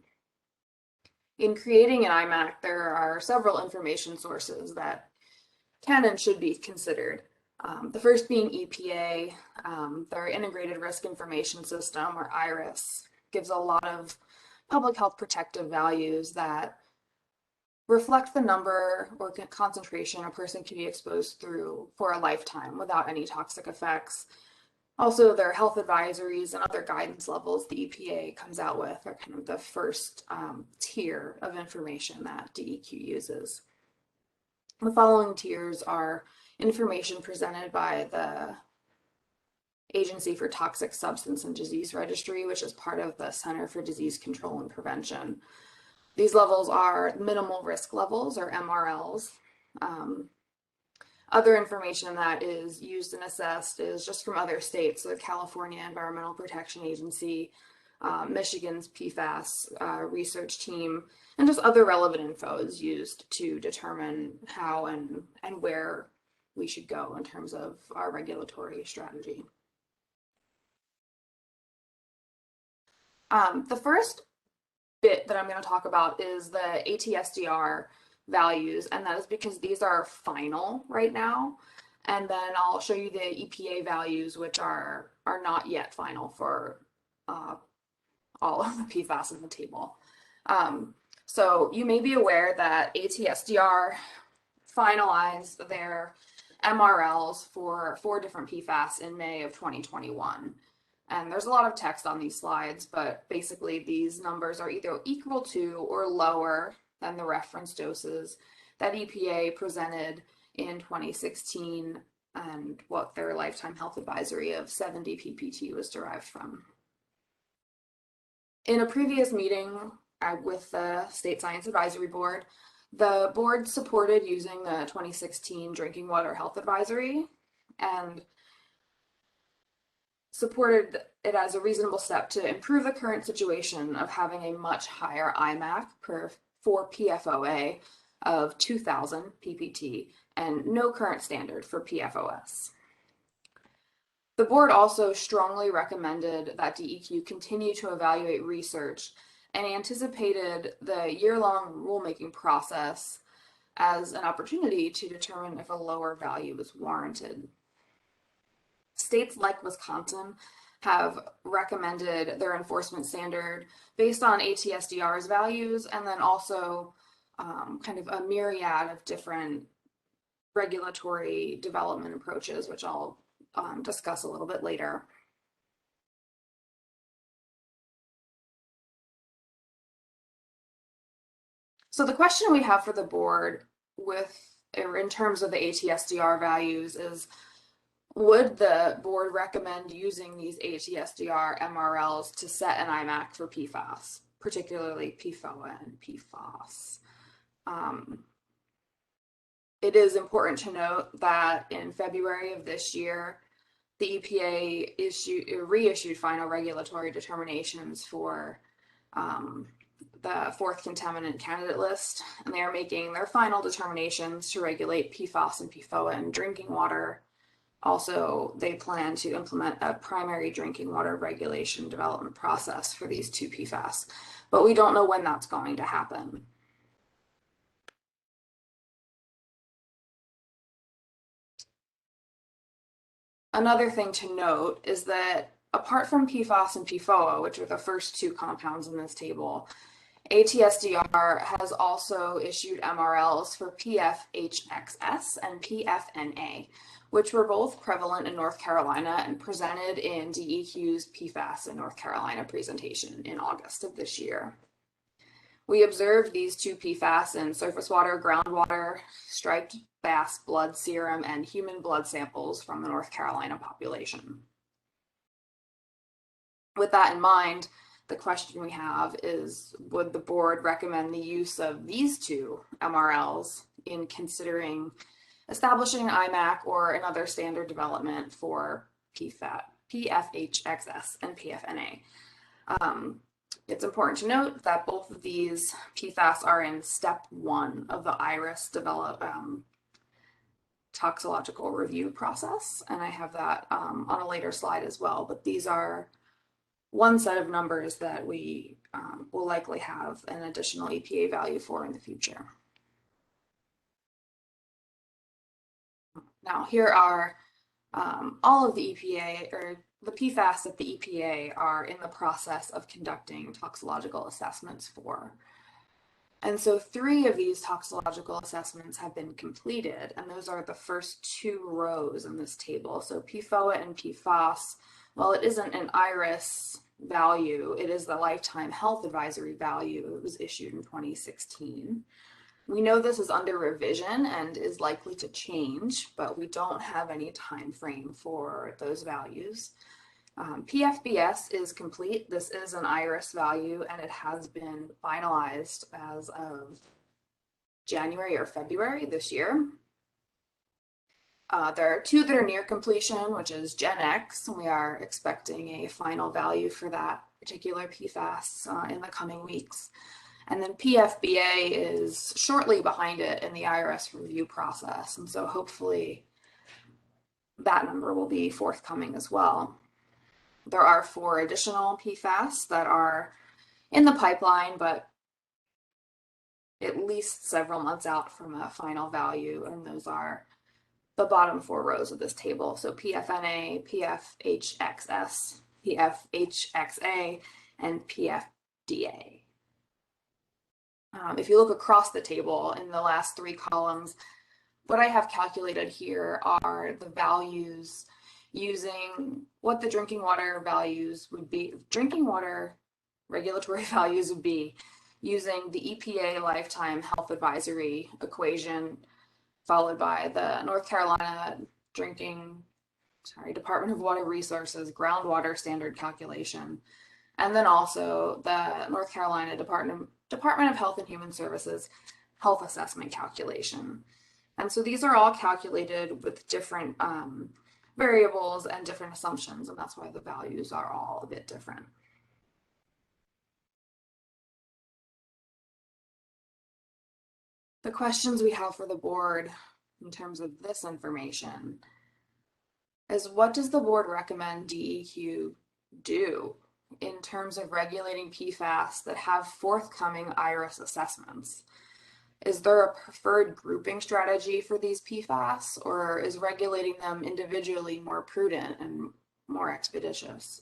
In creating an IMAC, there are several information sources that can and should be considered. The first being EPA, their Integrated Risk Information System, or IRIS, gives a lot of public health protective values that reflect the number or concentration a person can be exposed through for a lifetime without any toxic effects. Also, their health advisories and other guidance levels the EPA comes out with are kind of the first tier of information that DEQ uses. The following tiers are information presented by the Agency for Toxic Substance and Disease Registry, which is part of the Center for Disease Control and Prevention. These levels are minimal risk levels, or MRLs. Other information that is used and assessed is just from other states, so the California Environmental Protection Agency, Michigan's Pfafs research team, and just other relevant info is used to determine how and where we should go in terms of our regulatory strategy. The first bit that I'm going to talk about is the Atsdr values, and that is because these are final right now. And then I'll show you the EPA values, which are not yet final for all of the PFAS in the table. So you may be aware that Atsdr finalized their MRLs for 4 different PFAS in May of 2021. And there's a lot of text on these slides, but basically these numbers are either equal to or lower than the reference doses that EPA presented in 2016 and what their lifetime health advisory of 70 PPT was derived from. In a previous meeting with the State Science Advisory Board, the board supported using the 2016 Drinking Water Health Advisory and supported it as a reasonable step to improve the current situation of having a much higher IMAC for PFOA of 2,000 PPT and no current standard for PFOS. The board also strongly recommended that DEQ continue to evaluate research and anticipated the year-long rulemaking process as an opportunity to determine if a lower value is warranted. States like Wisconsin have recommended their enforcement standard based on Atsdr's values, and then also kind of a myriad of different regulatory development approaches, which I'll discuss a little bit later. So the question we have for the board in terms of the Atsdr values is, would the board recommend using these Atsdr MRLs to set an IMAC for PFAS, particularly PFOA and PFAS? It is important to note that in February of this year, the EPA reissued final regulatory determinations for the 4th contaminant candidate list, and they are making their final determinations to regulate PFAS and PFOA in drinking water. Also, they plan to implement a primary drinking water regulation development process for these 2 PFAS, but we don't know when that's going to happen. Another thing to note is that apart from PFAS and PFOA, which are the first 2 compounds in this table, Atsdr has also issued MRLs for PFHXS and PFNA, which were both prevalent in North Carolina and presented in DEQ's PFAS in North Carolina presentation in August of this year. We observed these 2 PFAS in surface water, groundwater, striped bass blood serum, and human blood samples from the North Carolina population. With that in mind, the question we have is, would the board recommend the use of these 2 MRLs in considering establishing an IMAC or another standard development for PFHXS and PFNA. It's important to note that both of these PFAS are in step 1 of the IRIS toxicological review process, and I have that on a later slide as well, but these are one set of numbers that we will likely have an additional EPA value for in the future. Now, here are all of the EPA, or the PFAS that the EPA are in the process of conducting toxicological assessments for. And so 3 of these toxicological assessments have been completed, and those are the first 2 rows in this table. So PFOA and PFAS, while it isn't an IRIS value, it is the Lifetime Health Advisory value. It was issued in 2016. We know this is under revision and is likely to change, but we don't have any time frame for those values. PFBS is complete. This is an IRIS value, and it has been finalized as of January or February this year. There are 2 that are near completion, which is Gen X, and we are expecting a final value for that particular PFAS in the coming weeks. And then PFBA is shortly behind it in the IRS review process. And so hopefully that number will be forthcoming as well. There are 4 additional PFAS that are in the pipeline, but at least several months out from a final value. And those are the bottom 4 rows of this table. So PFNA, PFHXS, PFHXA, and PFDA. If you look across the table in the last 3 columns, what I have calculated here are the values using what the drinking water values would be, drinking water regulatory values would be using the EPA Lifetime Health Advisory equation, followed by the North Carolina Department of Water Resources groundwater standard calculation, and then also the North Carolina Department of Health and Human Services health assessment calculation. And so these are all calculated with different variables and different assumptions, and that's why the values are all a bit different. The questions we have for the board in terms of this information is, what does the board recommend DEQ do in terms of regulating PFAS that have forthcoming IRIS assessments? Is there a preferred grouping strategy for these PFAS, or is regulating them individually more prudent and more expeditious?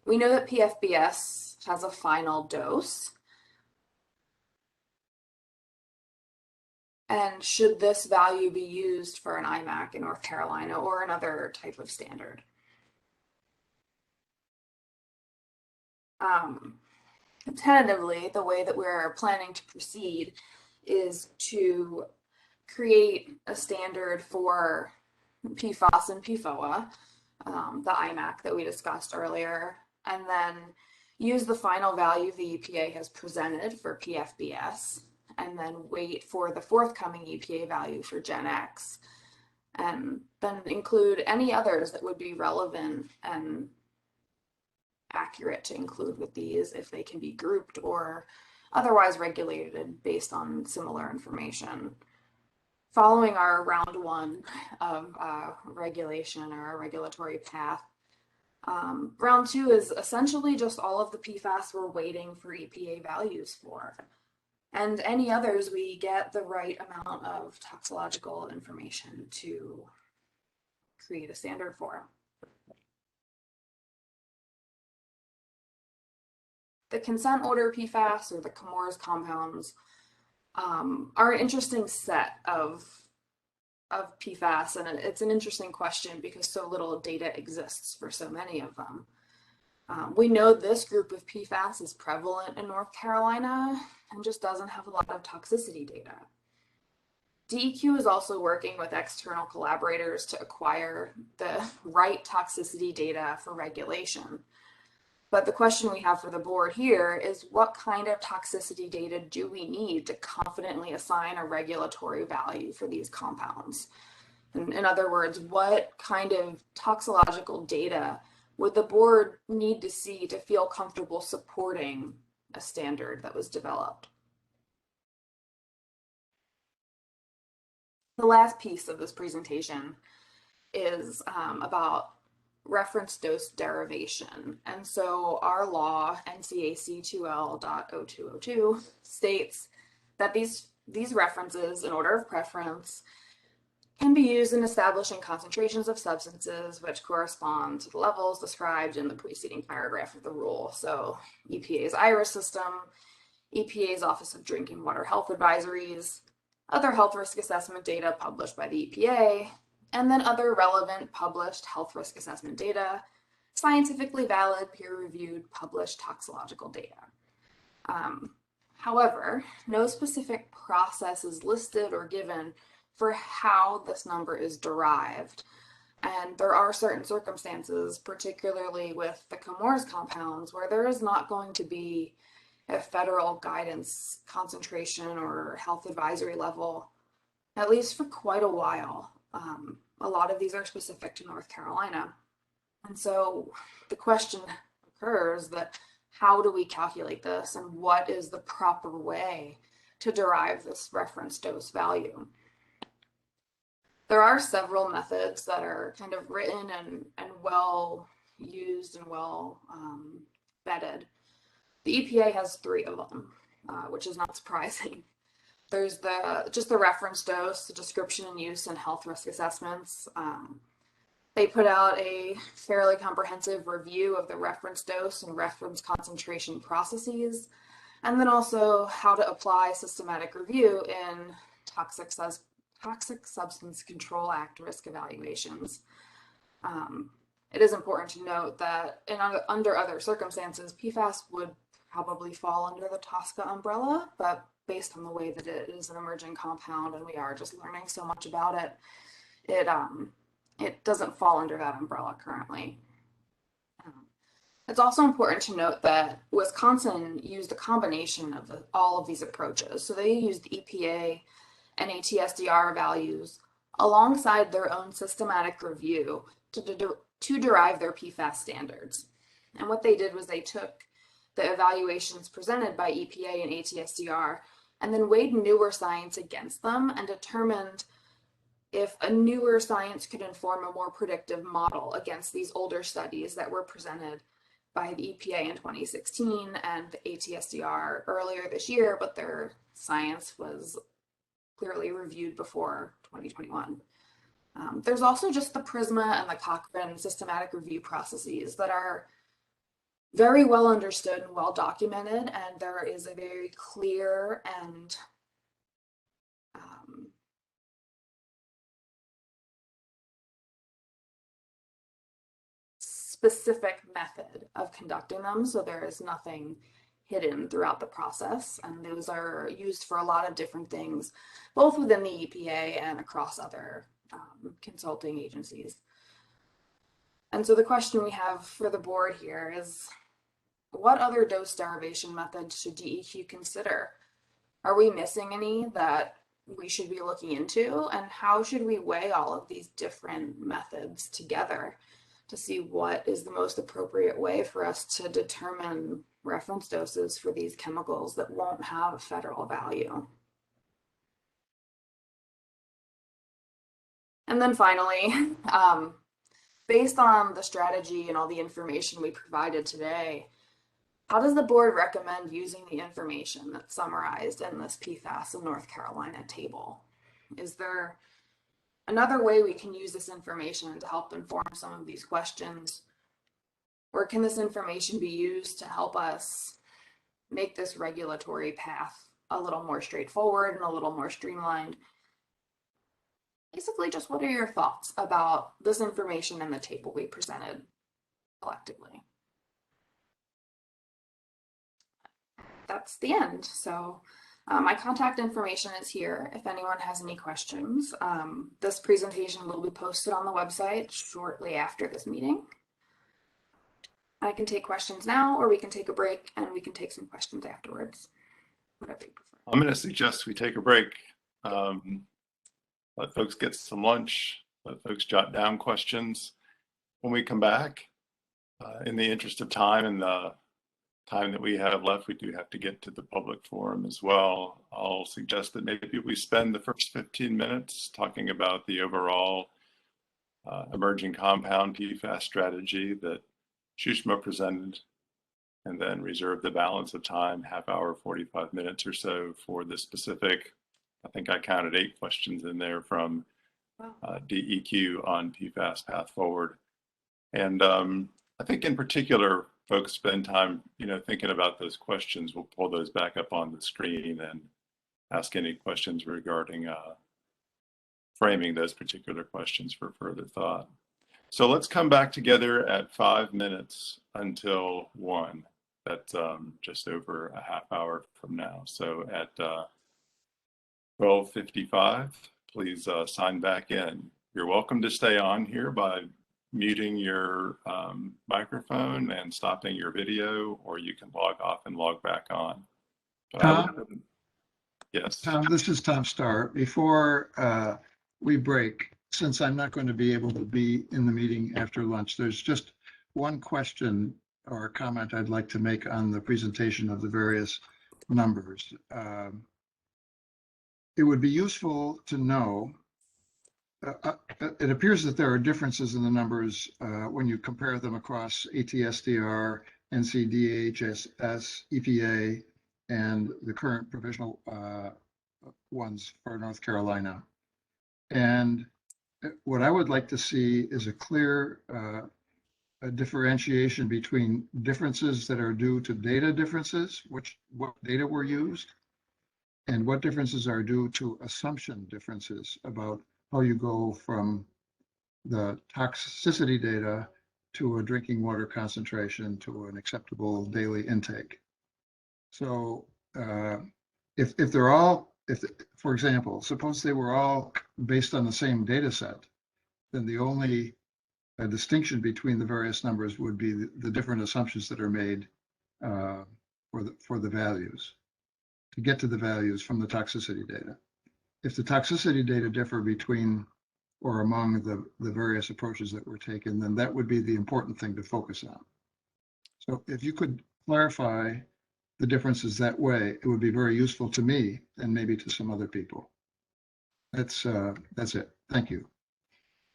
We know that PFBS has a final dose. And should this value be used for an IMAC in North Carolina or another type of standard? Tentatively, the way that we're planning to proceed is to create a standard for PFAS and PFOA, the IMAC that we discussed earlier, and then use the final value the EPA has presented for PFBS, and then wait for the forthcoming EPA value for Gen X, and then include any others that would be relevant and accurate to include with these if they can be grouped or otherwise regulated based on similar information. Following our round 1 of regulation or a regulatory path, round 2 is essentially just all of the PFAS we're waiting for EPA values for. And any others we get the right amount of toxicological information to create a standard for. The consent order PFAS, or the Camorra's compounds, are an interesting set of PFAS, and it's an interesting question because so little data exists for so many of them. We know this group of PFAS is prevalent in North Carolina and just doesn't have a lot of toxicity data. DEQ is also working with external collaborators to acquire the right toxicity data for regulation. But the question we have for the board here is, what kind of toxicity data do we need to confidently assign a regulatory value for these compounds? In other words, what kind of toxicological data would the board need to see to feel comfortable supporting a standard that was developed? The last piece of this presentation is about reference dose derivation. And so our law, NCAC 2L.0202, states that these references in order of preference can be used in establishing concentrations of substances which correspond to the levels described in the preceding paragraph of the rule. So EPA's IRIS system, EPA's Office of Drinking Water Health Advisories, other health risk assessment data published by the EPA, and then other relevant published health risk assessment data, scientifically valid, peer-reviewed, published toxicological data. However, no specific process is listed or given for how this number is derived. And there are certain circumstances, particularly with the Chemours compounds, where there is not going to be a federal guidance concentration or health advisory level, at least for quite a while. A lot of these are specific to North Carolina. And so the question occurs that how do we calculate this, and what is the proper way to derive this reference dose value? There are several methods that are kind of written and well used and well vetted. The EPA has 3 of them, which is not surprising. There's just the reference dose, the description and use, and health risk assessments. They put out a fairly comprehensive review of the reference dose and reference concentration processes, and then also how to apply systematic review in Toxic Substance Control Act risk evaluations. It is important to note that under other circumstances, Pfafs would probably fall under the TSCA umbrella, but based on the way that it is an emerging compound and we are just learning so much about it, it doesn't fall under that umbrella currently. It's also important to note that Wisconsin used a combination of all of these approaches. So they used EPA and Atsdr values alongside their own systematic review to derive their Pfafs standards. And what they did was they took the evaluations presented by EPA and Atsdr and then weighed newer science against them and determined if a newer science could inform a more predictive model against these older studies that were presented by the EPA in 2016 and the Atsdr earlier this year, but their science was clearly reviewed before 2021. There's also just the PRISMA and the Cochrane systematic review processes that are very well understood and well documented, and there is a very clear and specific method of conducting them, so there is nothing hidden throughout the process, and those are used for a lot of different things, both within the EPA and across other consulting agencies. And so the question we have for the board here is, what other dose derivation methods should DEQ consider? Are we missing any that we should be looking into? And how should we weigh all of these different methods together to see what is the most appropriate way for us to determine reference doses for these chemicals that won't have a federal value? And then finally, based on the strategy and all the information we provided today, how does the board recommend using the information that's summarized in this Pfafs in North Carolina table? Is there another way we can use this information to help inform some of these questions? Or can this information be used to help us make this regulatory path a little more straightforward and a little more streamlined? Basically, just what are your thoughts about this information and the table we presented collectively? That's the end. So my contact information is here if anyone has any questions. This presentation will be posted on the website shortly after this meeting. I can take questions now, or we can take a break and we can take some questions afterwards. Whatever you prefer. I'm going to suggest we take a break. Let folks get some lunch. Let folks jot down questions. When we come back, in the interest of time and the time that we have left, we do have to get to the public forum as well. I'll suggest that maybe we spend the first 15 minutes talking about the overall emerging compound PFAS strategy that Shushma presented, and then reserve the balance of time, half hour, 45 minutes or so, for the specific, I think I counted 8 questions in there from DEQ on PFAS path forward. And I think in particular, folks spend time, thinking about those questions. We'll pull those back up on the screen and ask any questions regarding framing those particular questions for further thought. So let's come back together at 5 minutes until 1. That's just over a half hour from now. So at 12:55, please sign back in. You're welcome to stay on here by muting your microphone and stopping your video, or you can log off and log back on. But Tom? Yes. Tom, this is Tom Starr. Before we break, since I'm not going to be able to be in the meeting after lunch, there's just one question or comment I'd like to make on the presentation of the various numbers. It would be useful to know, it appears that there are differences in the numbers when you compare them across ATSDR, NCDHS, EPA, and the current provisional ones for North Carolina. And what I would like to see is a clear a differentiation between differences that are due to data differences, what data were used, and what differences are due to assumption differences about how you go from the toxicity data to a drinking water concentration to an acceptable daily intake. So if they're all, for example, suppose they were all based on the same data set, then the only distinction between the various numbers would be the different assumptions that are made for the values, to get to the values from the toxicity data. If the toxicity data differ between or among the various approaches that were taken, then that would be the important thing to focus on. So if you could clarify the differences that way, it would be very useful to me and maybe to some other people. That's it. Thank you.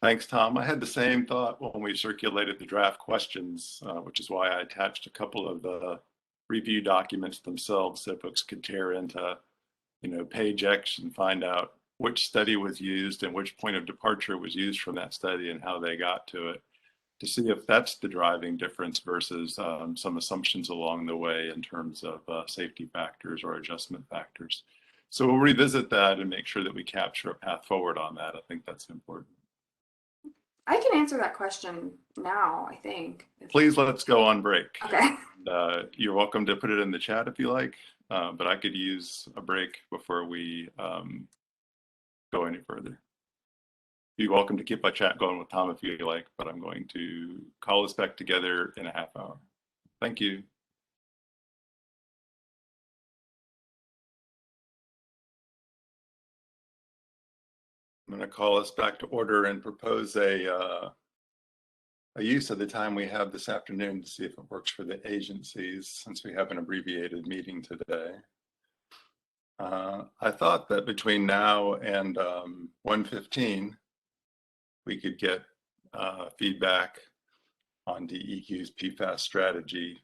Thanks, Tom. I had the same thought when we circulated the draft questions, which is why I attached a couple of the review documents themselves so folks could tear into, page X and find out which study was used and which point of departure was used from that study and how they got to it, to see if that's the driving difference versus some assumptions along the way in terms of safety factors or adjustment factors. So we'll revisit that and make sure that we capture a path forward on that. I think that's important. I can answer that question now, I think. Please let's go on break. Okay. You're welcome to put it in the chat if you like, but I could use a break before we go any further. You're welcome to keep my chat going with Tom if you like, but I'm going to call us back together in a half hour. Thank you. I'm going to call us back to order and propose a use of the time we have this afternoon to see if it works for the agencies, since we have an abbreviated meeting today. I thought that between now and 1:15, we could get feedback on DEQ's PFAS strategy,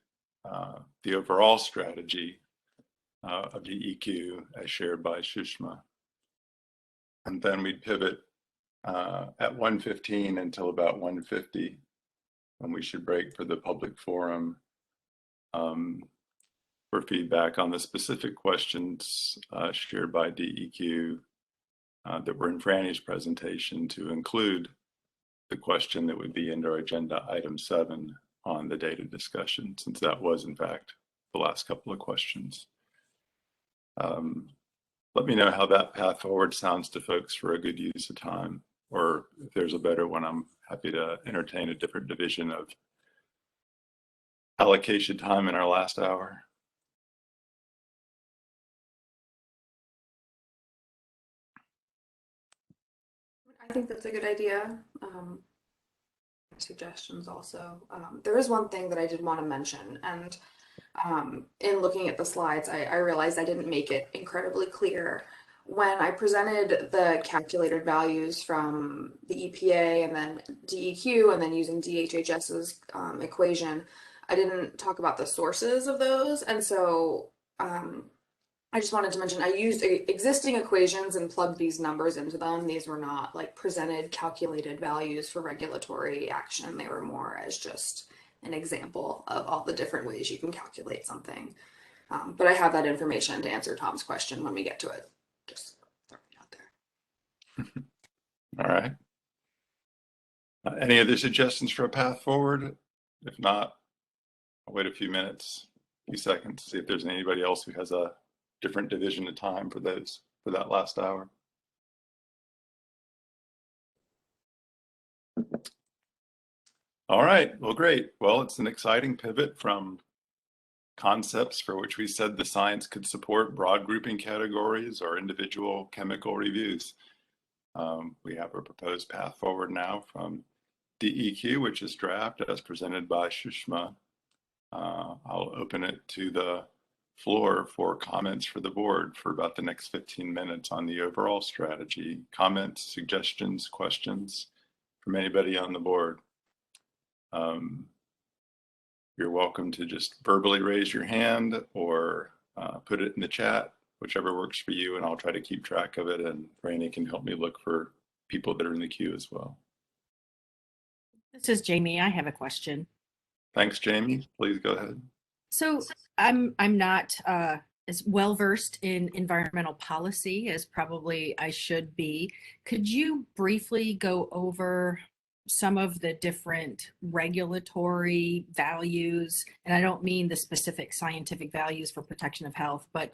the overall strategy of DEQ as shared by Shushma. And then we'd pivot at 1:15 until about 1:50, when we should break for the public forum for feedback on the specific questions shared by DEQ that were in Franny's presentation, to include the question that would be under agenda item 7 on the data discussion, since that was in fact the last couple of questions. Let me know how that path forward sounds to folks for a good use of time, or if there's a better one, I'm happy to entertain a different division of allocation time in our last hour. I think that's a good idea. Suggestions also. There is one thing that I did want to mention, and in looking at the slides, I realized I didn't make it incredibly clear. When I presented the calculated values from the EPA and then DEQ and then using DHHS's equation, I didn't talk about the sources of those. And so I just wanted to mention I used existing equations and plugged these numbers into them. These were not like presented calculated values for regulatory action. They were more as just an example of all the different ways you can calculate something. But I have that information to answer Tom's question when we get to it. Just throwing it out there. All right. Any other suggestions for a path forward? If not, I'll wait a few minutes, a few seconds to see if there's anybody else who has a different division of time for that last hour. All right, well, great. Well, it's an exciting pivot from concepts for which we said the science could support broad grouping categories or individual chemical reviews. We have a proposed path forward now from DEQ, which is draft as presented by Sushma. I'll open it to the floor for comments for the board for about the next 15 minutes on the overall strategy. Comments, suggestions, questions from anybody on the board. You're welcome to just verbally raise your hand or put it in the chat, whichever works for you, and I'll try to keep track of it, and Rainey can help me look for people that are in the queue as well. This is Jamie. I have a question. Thanks, Jamie. Please go ahead. So I'm not as well versed in environmental policy as probably I should be. Could you briefly go over some of the different regulatory values? And I don't mean the specific scientific values for protection of health, but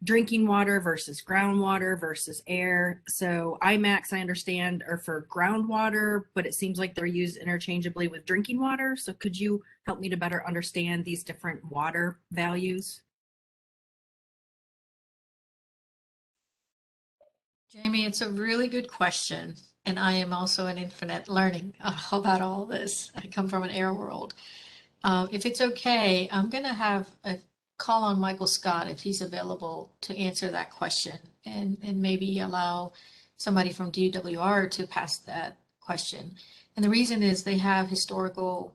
drinking water versus groundwater versus air. So IMAX, I understand, are for groundwater, but it seems like they're used interchangeably with drinking water. So could you help me to better understand these different water values? Jamie, it's a really good question. And I am also an infinite learning about all this. I come from an air world. If it's okay, I'm going to have a call on Michael Scott if he's available to answer that question and maybe allow somebody from DWR to pass that question. And the reason is they have historical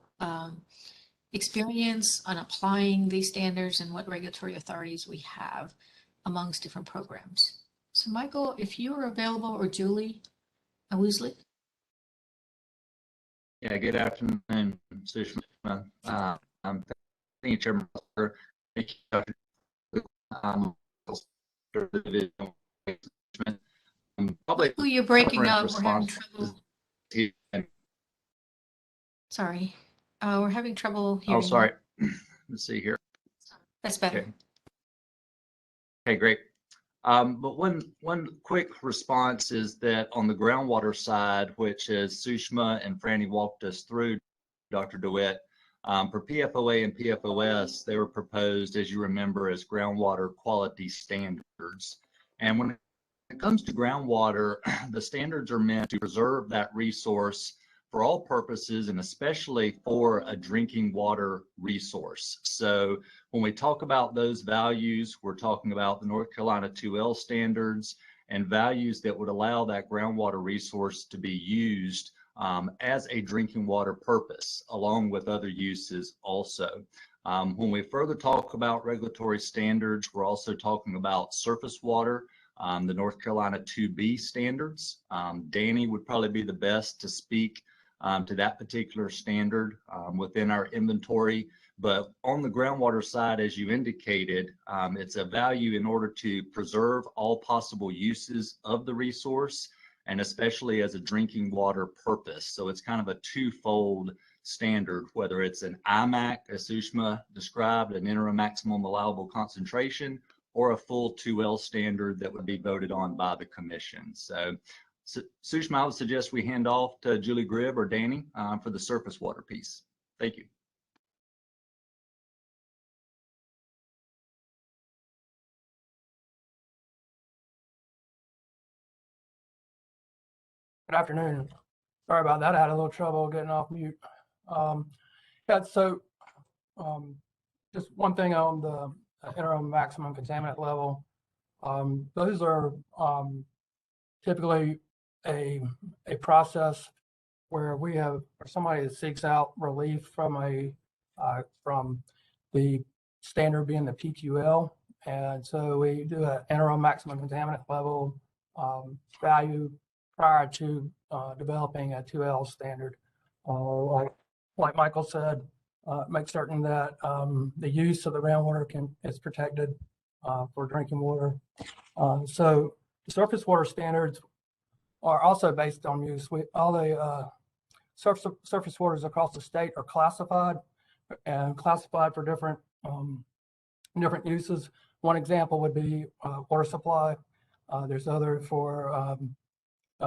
experience on applying these standards and what regulatory authorities we have amongst different programs. So Michael, if you are available, or Julie Woosley. Yeah, good afternoon, Sushma. I'm thank you, Chairman. Probably you're breaking up. We're having trouble. Sorry, we're having trouble hearing. Oh, sorry. Let's see here. That's better. Okay, great. But one quick response is that on the groundwater side, which as Sushma and Franny walked us through, Dr. DeWitt, for PFOA and PFOS, they were proposed, as you remember, as groundwater quality standards. And when it comes to groundwater, the standards are meant to preserve that resource for all purposes, and especially for a drinking water resource. So when we talk about those values, we're talking about the North Carolina 2L standards and values that would allow that groundwater resource to be used as a drinking water purpose, along with other uses also. When we further talk about regulatory standards, we're also talking about surface water, the North Carolina 2B standards. Danny would probably be the best to speak to that particular standard within our inventory. But on the groundwater side, as you indicated, it's a value in order to preserve all possible uses of the resource, and especially as a drinking water purpose. So it's kind of a twofold standard, whether it's an IMAC, as Sushma described, an interim maximum allowable concentration, or a full 2L standard that would be voted on by the commission. So Sushma, I would suggest we hand off to Julie Gribb or Danny for the surface water piece. Thank you. Good afternoon. Sorry about that. I had a little trouble getting off mute. Yeah, so just one thing on the interim maximum contaminant level. Those are typically a process where we have, or somebody that seeks out relief from from the standard being the PQL. And so we do an interim maximum contaminant level value prior to developing a 2L standard. Like Michael said, make certain that the use of the groundwater is protected for drinking water. So the surface water standards are also based on use. All the surface waters across the state are classified for different different uses. One example would be water supply. There's other for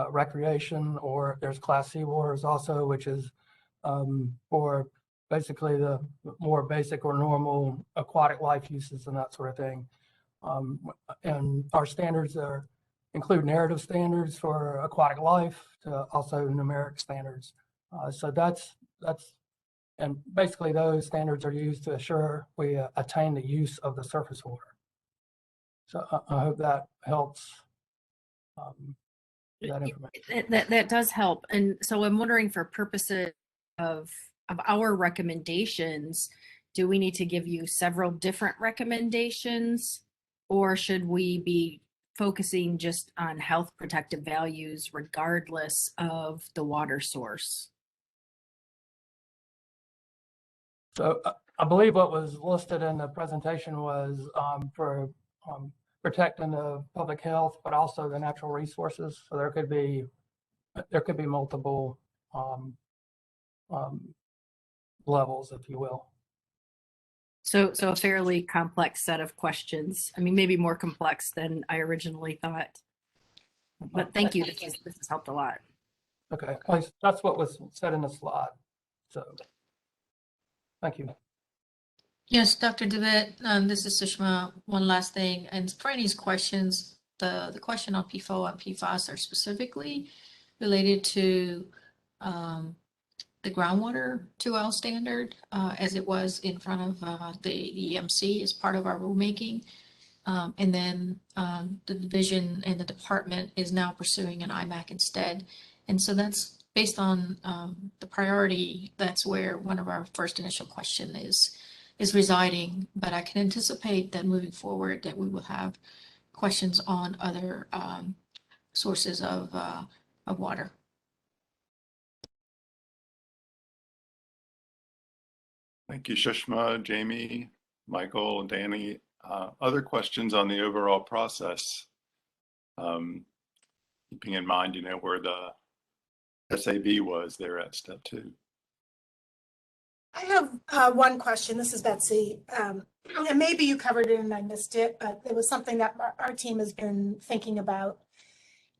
recreation, or there's Class C waters also, which is for basically the more basic or normal aquatic life uses and that sort of thing. And our standards include narrative standards for aquatic life, to also numeric standards. So that's and basically those standards are used to assure we attain the use of the surface water. So I hope that helps. That information. That does help. And so I'm wondering, for purposes of our recommendations, do we need to give you several different recommendations, or should we be focusing just on health protective values regardless of the water source? So I believe what was listed in the presentation was for protecting the public health, but also the natural resources. So there could be multiple levels, if you will. So a fairly complex set of questions. I mean, maybe more complex than I originally thought. But thank you. This has helped a lot. Okay, at least that's what was said in the slide. So thank you. Yes, Dr. DeWitt, this is Sushma. One last thing, and for any questions, the question on PFOA and Pfas are specifically related to the groundwater 2L standard, as it was in front of the EMC as part of our rulemaking. And then the division and the department is now pursuing an IMAC instead. And so that's based on the priority. That's where one of our first initial question is residing. But I can anticipate that moving forward that we will have questions on other sources of water. Thank you, Sushma, Jamie, Michael, Danny. Other questions on the overall process? Keeping in mind, where the SAB was there at step 2. I have one question. This is Betsy. And maybe you covered it and I missed it, but it was something that our team has been thinking about,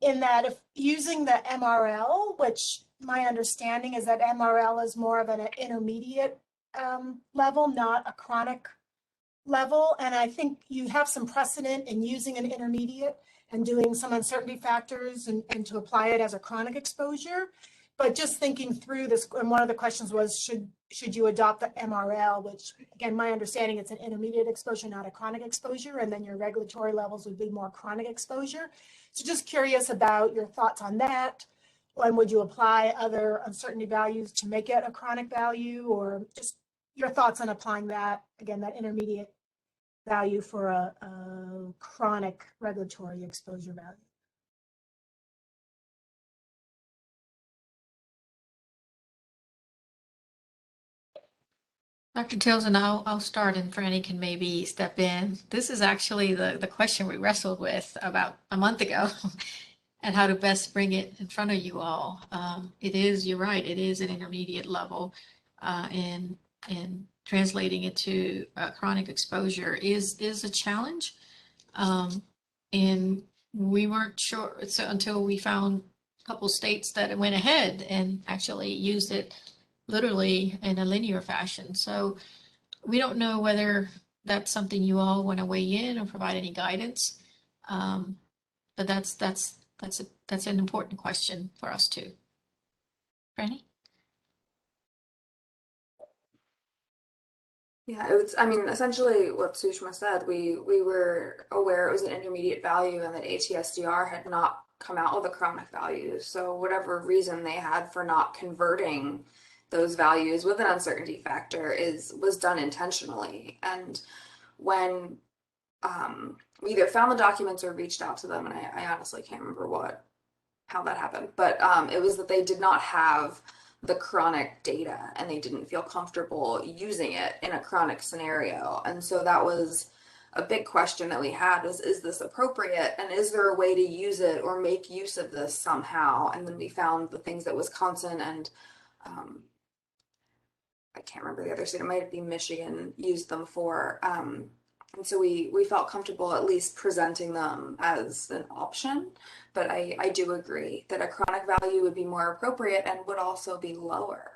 in that if using the MRL, which my understanding is that MRL is more of an intermediate level, not a chronic level. And I think you have some precedent in using an intermediate and doing some uncertainty factors and to apply it as a chronic exposure. But just thinking through this, and one of the questions was, should you adopt the MRL, which again, my understanding, it's an intermediate exposure, not a chronic exposure, and then your regulatory levels would be more chronic exposure. So just curious about your thoughts on that. When would you apply other uncertainty values to make it a chronic value, or just your thoughts on applying that, again, that intermediate value for a chronic regulatory exposure value? Dr. Tilson, I'll start and Franny can maybe step in. This is actually the question we wrestled with about a month ago and how to best bring it in front of you all. It is, you're right, it is an intermediate level, and translating it to chronic exposure is a challenge. And we weren't sure until we found a couple states that went ahead and actually used it literally in a linear fashion. So we don't know whether that's something you all want to weigh in or provide any guidance. But that's that's an important question for us too. Franny? Yeah, it was, I mean, essentially what Sushma said, we were aware it was an intermediate value and that ATSDR had not come out with a chronic value. So whatever reason they had for not converting those values with an uncertainty factor was done intentionally. And when we either found the documents or reached out to them, and I honestly can't remember how that happened, but it was that they did not have the chronic data and they didn't feel comfortable using it in a chronic scenario. And so that was a big question that we had was, is this appropriate? And is there a way to use it or make use of this somehow? And then we found the things that Wisconsin and I can't remember the other state, it might be Michigan, used them for. And so we felt comfortable at least presenting them as an option. But I do agree that a chronic value would be more appropriate and would also be lower.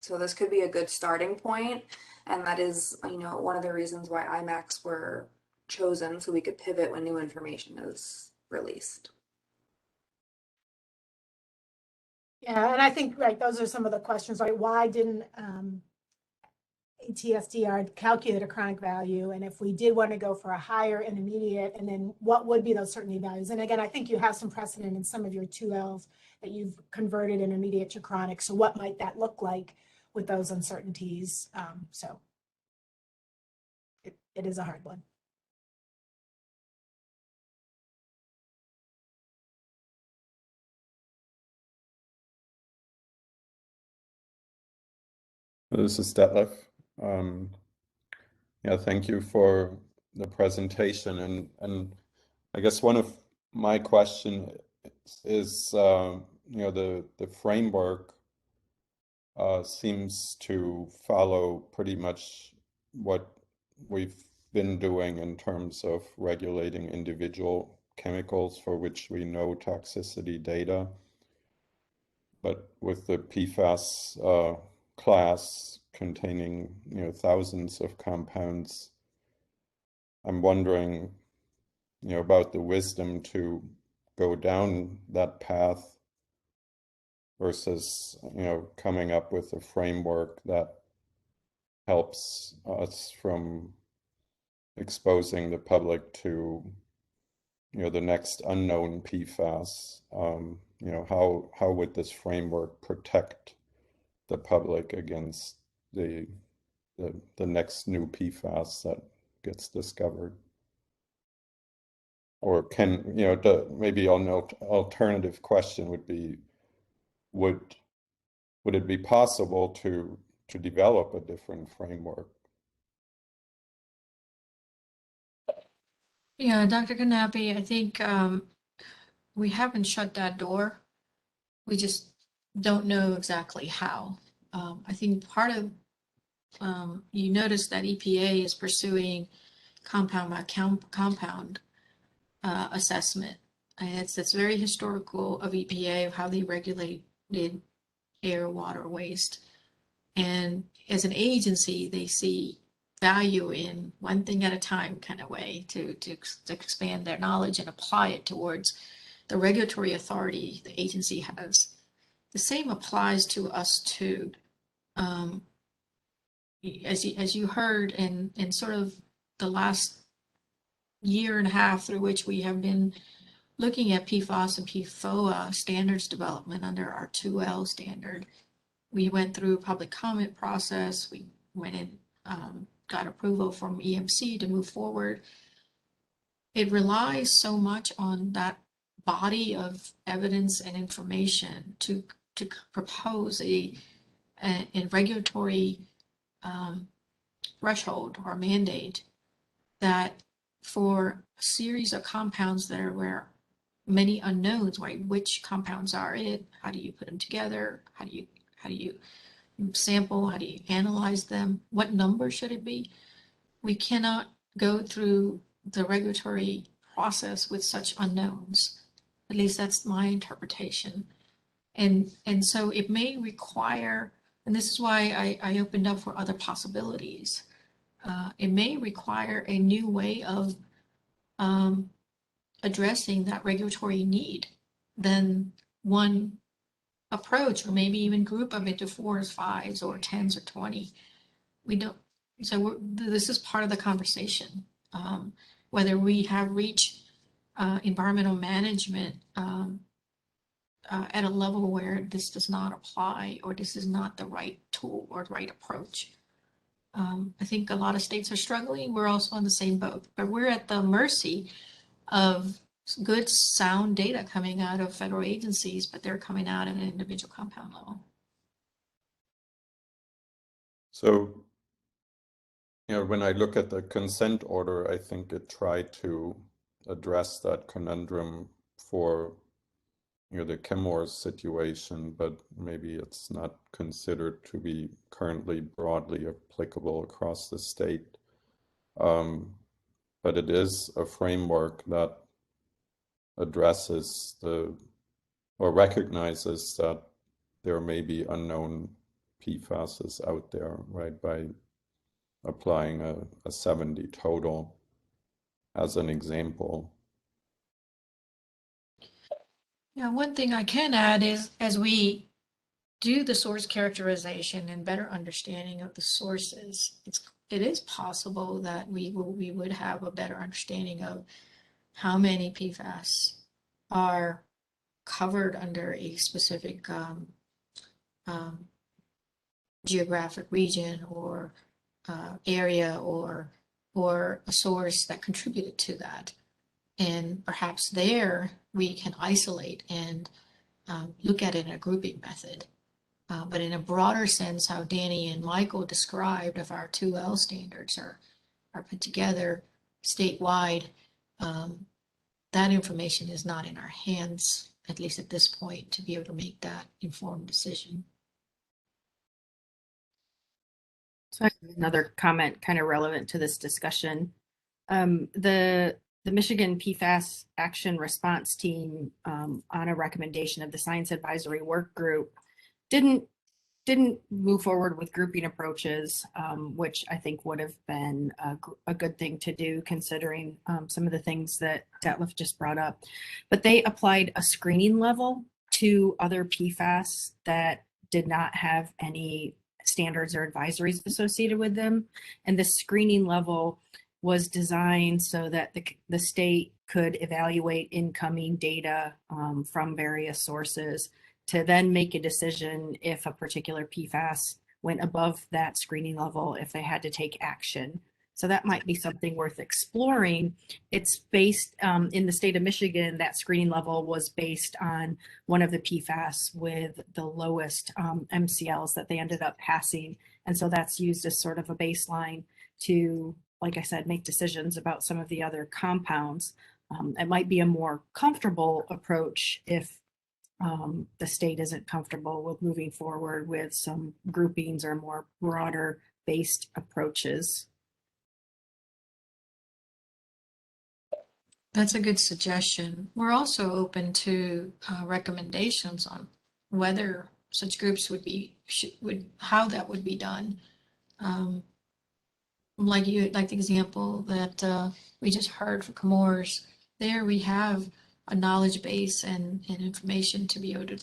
So this could be a good starting point, and that is, one of the reasons why IMAX were chosen, so we could pivot when new information is released. Yeah, and I think, right, those are some of the questions, right? Why didn't ATSDR calculate a chronic value? And if we did want to go for a higher intermediate, and then what would be those certainty values? And again, I think you have some precedent in some of your 2Ls that you've converted intermediate to chronic. So what might that look like with those uncertainties? So it is a hard one. This is Detlef. Yeah, thank you for the presentation. And I guess one of my question is, the framework seems to follow pretty much what we've been doing in terms of regulating individual chemicals for which we know toxicity data. But with the PFAS class containing thousands of compounds, I'm wondering about the wisdom to go down that path versus coming up with a framework that helps us from exposing the public to the next unknown PFAS. How would this framework protect the public against the next new PFAS that gets discovered? Or can, maybe an alternative question would be, would it be possible to develop a different framework? Yeah, Dr. Knappe, I think we haven't shut that door. We just don't know exactly how. I think part of, you notice that EPA is pursuing compound by compound assessment. And it's very historical of EPA, of how they regulated air, water, waste. And as an agency, they see value in one thing at a time kind of way to expand their knowledge and apply it towards the regulatory authority the agency has. The same applies to us too. As you heard in sort of the last year and a half through which we have been looking at PFAS and PFOA standards development under our 2L standard, we went through a public comment process. We went and got approval from EMC to move forward. It relies so much on that body of evidence and information to propose a regulatory threshold or mandate that for a series of compounds that are where many unknowns, right? Which compounds are it? How do you put them together? How do you sample? How do you analyze them? What number should it be? We cannot go through the regulatory process with such unknowns. At least that's my interpretation. And so it may require, and this is why I opened up for other possibilities. It may require a new way of addressing that regulatory need then one approach, or maybe even group them into 4s, 5s, or 10s, or 20. We don't, so this is part of the conversation. Whether we have reached environmental management at a level where this does not apply, or this is not the right tool or right approach. I think a lot of states are struggling. We're also on the same boat, but we're at the mercy of good sound data coming out of federal agencies, but they're coming out at an individual compound level. So, when I look at the consent order, I think it tried to address that conundrum for the Chemours situation, but maybe it's not considered to be currently broadly applicable across the state. But it is a framework that addresses or recognizes that there may be unknown PFASs out there, right, by applying a 70 total as an example. Yeah, one thing I can add is, as we do the source characterization and better understanding of the sources, it is possible that we would have a better understanding of how many PFAS are covered under a specific geographic region or area, or a source that contributed to that. And perhaps there we can isolate and look at it in a grouping method. But in a broader sense, how Danny and Michael described, if our 2L standards are put together statewide, that information is not in our hands, at least at this point, to be able to make that informed decision. So I have another comment kind of relevant to this discussion. The Michigan PFAS Action Response Team, on a recommendation of the Science Advisory Work Group, didn't move forward with grouping approaches, which I think would have been a good thing to do, considering some of the things that Detlef just brought up. But they applied a screening level to other PFAS that did not have any standards or advisories associated with them. And the screening level was designed so that the state could evaluate incoming data from various sources to then make a decision if a particular PFAS went above that screening level, if they had to take action. So that might be something worth exploring. It's based in the state of Michigan, that screening level was based on one of the PFAS with the lowest MCLs that they ended up passing. And so that's used as sort of a baseline to, like I said, make decisions about some of the other compounds. It might be a more comfortable approach if the state isn't comfortable with moving forward with some groupings or more broader based approaches. That's a good suggestion. We're also open to recommendations on whether such groups how that would be done. Like the example that we just heard for Chemours, there we have a knowledge base and information to be able to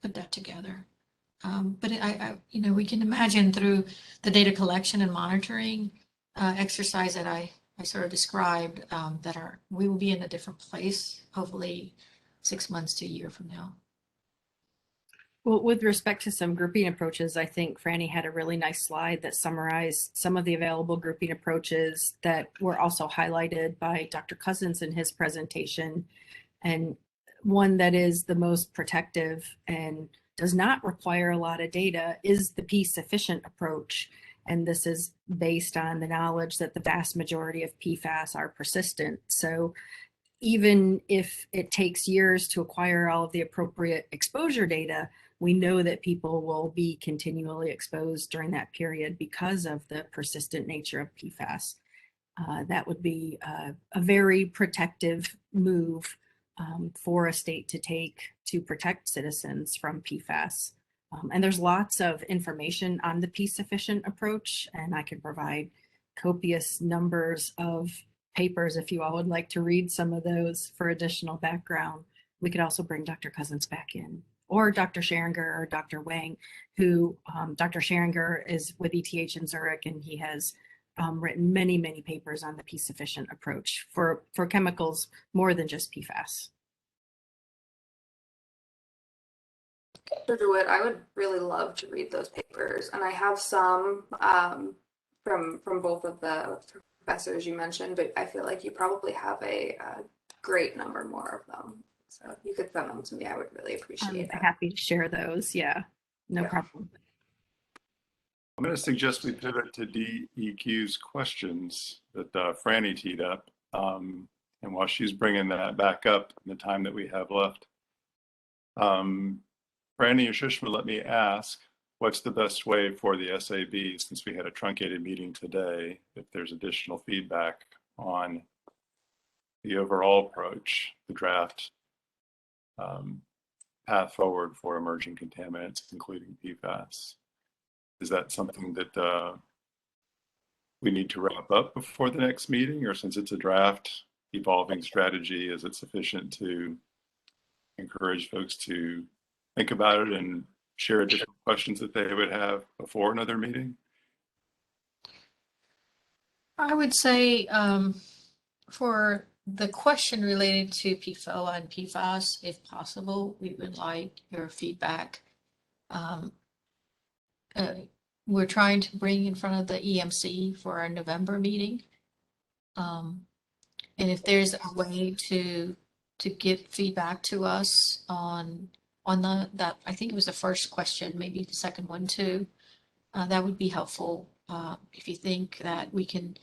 put that together. But we can imagine through the data collection and monitoring exercise that I sort of described, we will be in a different place, hopefully 6 months to a year from now. Well, with respect to some grouping approaches, I think Franny had a really nice slide that summarized some of the available grouping approaches that were also highlighted by Dr. Cousins in his presentation. And one that is the most protective and does not require a lot of data is the P-sufficient approach. And this is based on the knowledge that the vast majority of PFAS are persistent. So even if it takes years to acquire all of the appropriate exposure data, we know that people will be continually exposed during that period because of the persistent nature of PFAS. That would be a very protective move for a state to take to protect citizens from PFAS. And there's lots of information on the P-sufficient approach, and I can provide copious numbers of papers if you all would like to read some of those for additional background. We could also bring Dr. Cousins back in, or Dr. Scheringer or Dr. Wang, who Dr. Scheringer is with ETH in Zurich, and he has written many, many papers on the P-sufficient approach for chemicals more than just PFAS. Dr. DeWitt, I would really love to read those papers, and I have some from both of the professors you mentioned, but I feel like you probably have a great number more of them. So if you could send them to me, I would really appreciate I'm it. happy to share those. Yeah, no problem. I'm going to suggest we pivot to DEQ's questions that Franny teed up. And while she's bringing that back up in the time that we have left, Franny or Shushma, let me ask, what's the best way for the SAB, since we had a truncated meeting today, if there's additional feedback on the overall approach, the draft path forward for emerging contaminants, including PFAS? Is that something that we need to wrap up before the next meeting, or since it's a draft evolving strategy, is it sufficient to encourage folks to think about it and share additional questions that they would have before another meeting? I would say for the question related to PFOA and PFAS, if possible, we would like your feedback. We're trying to bring in front of the EMC for our November meeting. And if there's a way to get feedback to us on that, I think it was the first question, maybe the second one too, that would be helpful. If you think that we can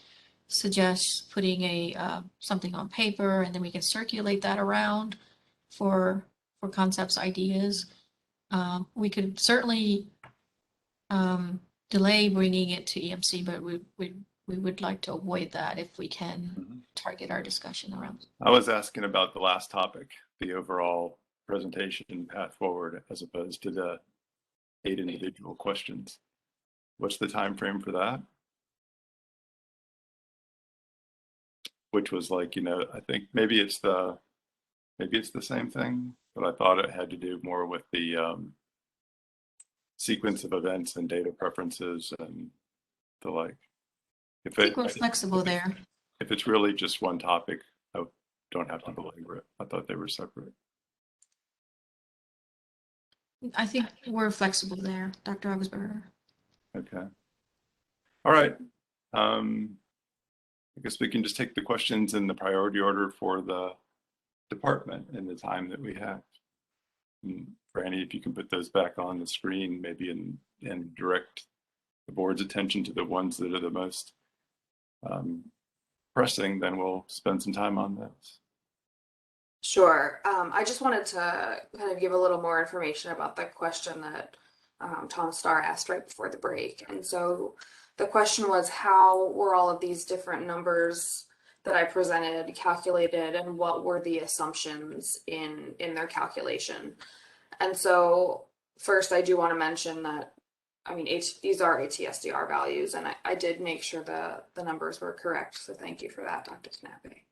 suggest putting something on paper, and then we can circulate that around for concepts, ideas. We could certainly delay bringing it to EMC, but we would like to avoid that if we can target our discussion around. I was asking about the last topic, the overall presentation path forward, as opposed to the 8 individual questions. What's the time frame for that? Which was like, I think maybe it's the same thing, but I thought it had to do more with the sequence of events and data preferences and the like. I think we're flexible there. If it's really just one topic, I don't have to belabor it. I thought they were separate. I think we're flexible there, Dr. Augsburger. Okay. All right. I guess we can just take the questions in the priority order for the department in the time that we have. And Franny, if you can put those back on the screen, maybe and direct the board's attention to the ones that are the most pressing, then we'll spend some time on this. Sure. I just wanted to kind of give a little more information about the question that Tom Starr asked right before the break. And so the question was, how were all of these different numbers that I presented calculated, and what were the assumptions in their calculation? And so first, I do want to mention that, I mean, these are Atsdr values, and I did make sure the numbers were correct. So thank you for that, Dr. Snappy.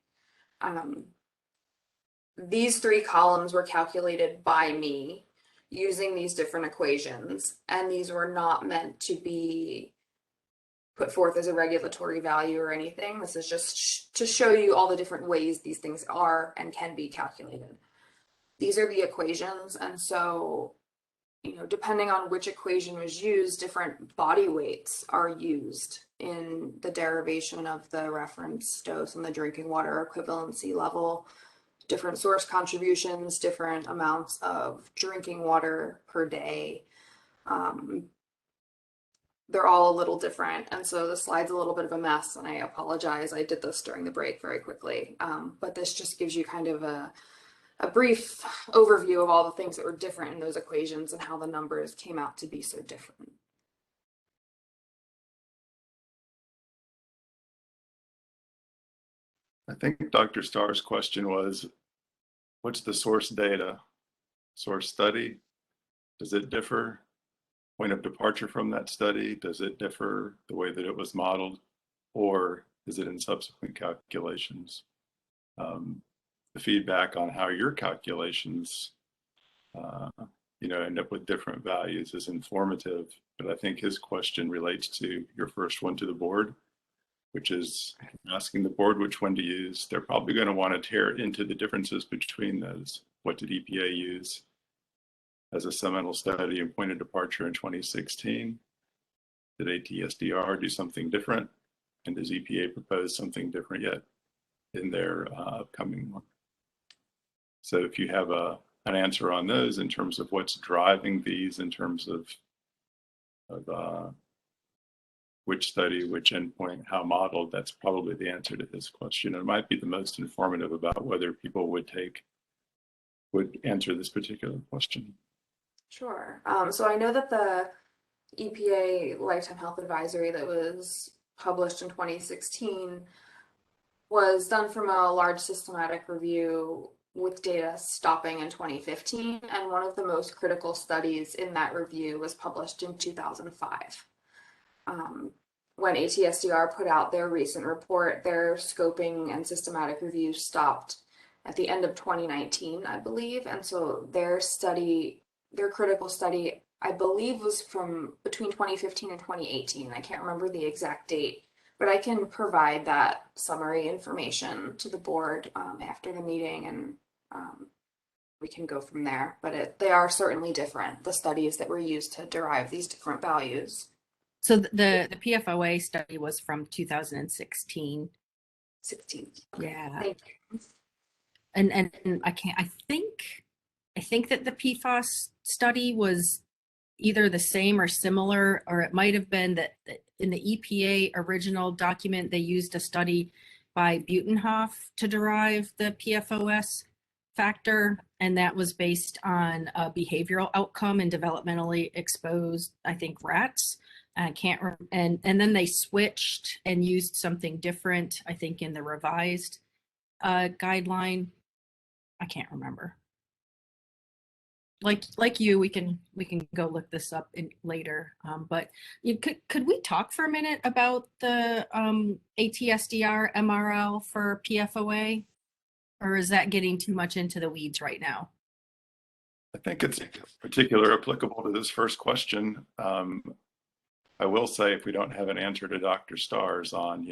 These 3 columns were calculated by me using these different equations, and these were not meant to be put forth as a regulatory value or anything. This is just to show you all the different ways these things are and can be calculated. These are the equations, and so, depending on which equation was used, different body weights are used in the derivation of the reference dose and the drinking water equivalency level. Different source contributions, different amounts of drinking water per day. They're all a little different, and so the slide's a little bit of a mess, and I apologize. I did this during the break very quickly, but this just gives you kind of a brief overview of all the things that were different in those equations and how the numbers came out to be so different. I think Dr. Starr's question was, what's the source data, source study? Does it differ? Point of departure from that study? Does it differ the way that it was modeled, or is it in subsequent calculations? the feedback on how your calculations, end up with different values is informative. But I think his question relates to your first one to the board, which is asking the board which one to use. They're probably going to want to tear into the differences between those. What did EPA use as a seminal study and point of departure in 2016? Did ATSDR do something different? And does EPA propose something different yet in their upcoming one? So if you have an answer on those in terms of what's driving these, in terms of which study, which endpoint, how modeled, that's probably the answer to this question. It might be the most informative about whether people would answer this particular question. Sure. So I know that the EPA Lifetime Health Advisory that was published in 2016 was done from a large systematic review with data stopping in 2015. And one of the most critical studies in that review was published in 2005. When ATSDR put out their recent report, their scoping and systematic review stopped at the end of 2019, I believe. And so their critical study, I believe, was from between 2015 and 2018. I can't remember the exact date, but I can provide that summary information to the board after the meeting, and we can go from there. But they are certainly different, the studies that were used to derive these different values. So the PFOA study was from 2016. 16. Yeah. Thank you. And I think that the PFAS study was either the same or similar, or it might have been that in the EPA original document, they used a study by Butenhoff to derive the PFOS factor. And that was based on a behavioral outcome in developmentally exposed, I think, rats. I can't remember. And then they switched and used something different, I think, in the revised guideline. I can't remember. Like you, we can go look this up later. But could we talk for a minute about the ATSDR MRL for PFOA, or is that getting too much into the weeds right now? I think it's particularly applicable to this first question. I will say, if we don't have an answer to Dr. Stars on,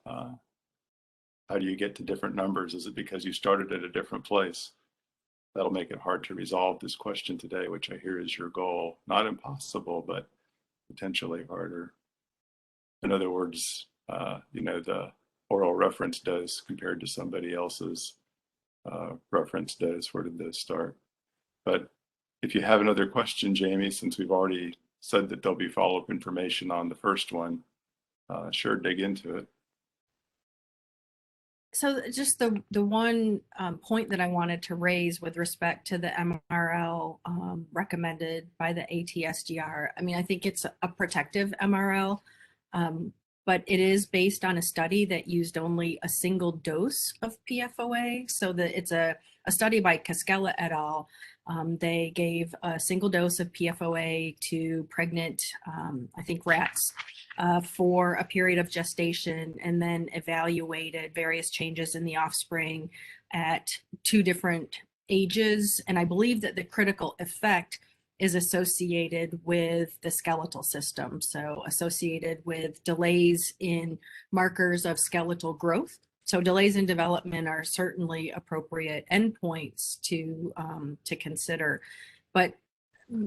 how do you get to different numbers? Is it because you started at a different place? That'll make it hard to resolve this question today, which I hear is your goal. Not impossible, but potentially harder. In other words, the oral reference dose compared to somebody else's reference dose, where did those start? But if you have another question, Jamie, since we've already said that there'll be follow-up information on the first one, sure, dig into it. So just the one point that I wanted to raise with respect to the MRL recommended by the ATSDR, I mean, I think it's a protective MRL, but it is based on a study that used only a single dose of PFOA. So that it's a study by Cascella et al. They gave a single dose of PFOA to pregnant, I think, rats for a period of gestation, and then evaluated various changes in the offspring at 2 different ages. And I believe that the critical effect is associated with the skeletal system, so associated with delays in markers of skeletal growth. So delays in development are certainly appropriate endpoints to consider. But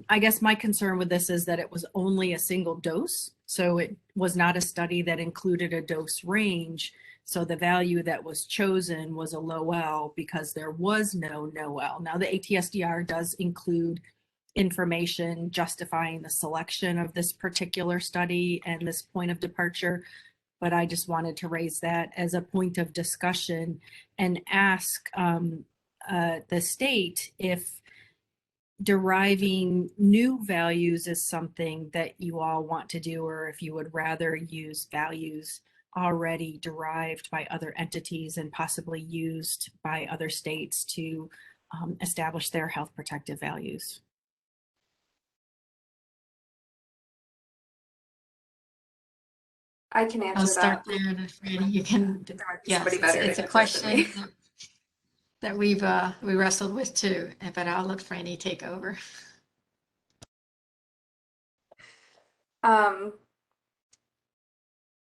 I guess my concern with this is that it was only a single dose. So it was not a study that included a dose range. So the value that was chosen was a low L because there was no L. Now the ATSDR does include information justifying the selection of this particular study and this point of departure. But I just wanted to raise that as a point of discussion and ask the state if deriving new values is something that you all want to do, or if you would rather use values already derived by other entities and possibly used by other states to establish their health protective values. I can answer I'll start that. there, and if Randy, you can. There might be Yes, somebody better it's to a answer than me. question that we wrestled with too, but I'll let Franny take over.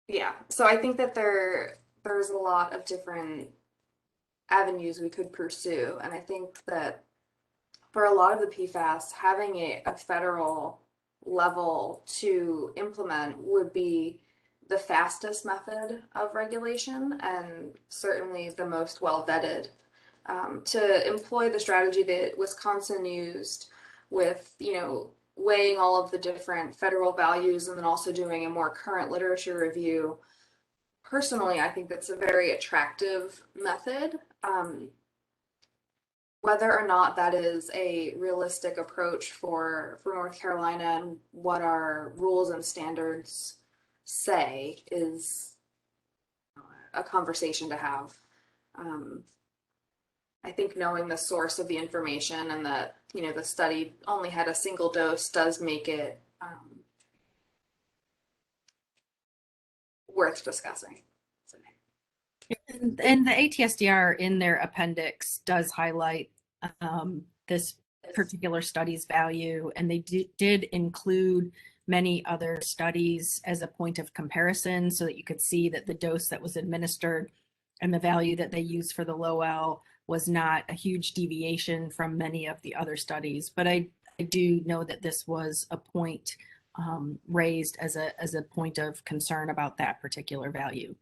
Yeah, so I think that there's a lot of different avenues we could pursue, and I think that for a lot of the PFAS, having a federal level to implement would be the fastest method of regulation and certainly the most well vetted. To employ the strategy that Wisconsin used with, weighing all of the different federal values and then also doing a more current literature review. Personally, I think that's a very attractive method. Whether or not that is a realistic approach for North Carolina and what our rules and standards say is a conversation to have. I think knowing the source of the information and that, the study only had a single dose does make it worth discussing. And the ATSDR in their appendix does highlight this particular study's value, and they did include many other studies as a point of comparison so that you could see that the dose that was administered and the value that they used for the low L was not a huge deviation from many of the other studies. But I do know that this was a point raised as a point of concern about that particular value.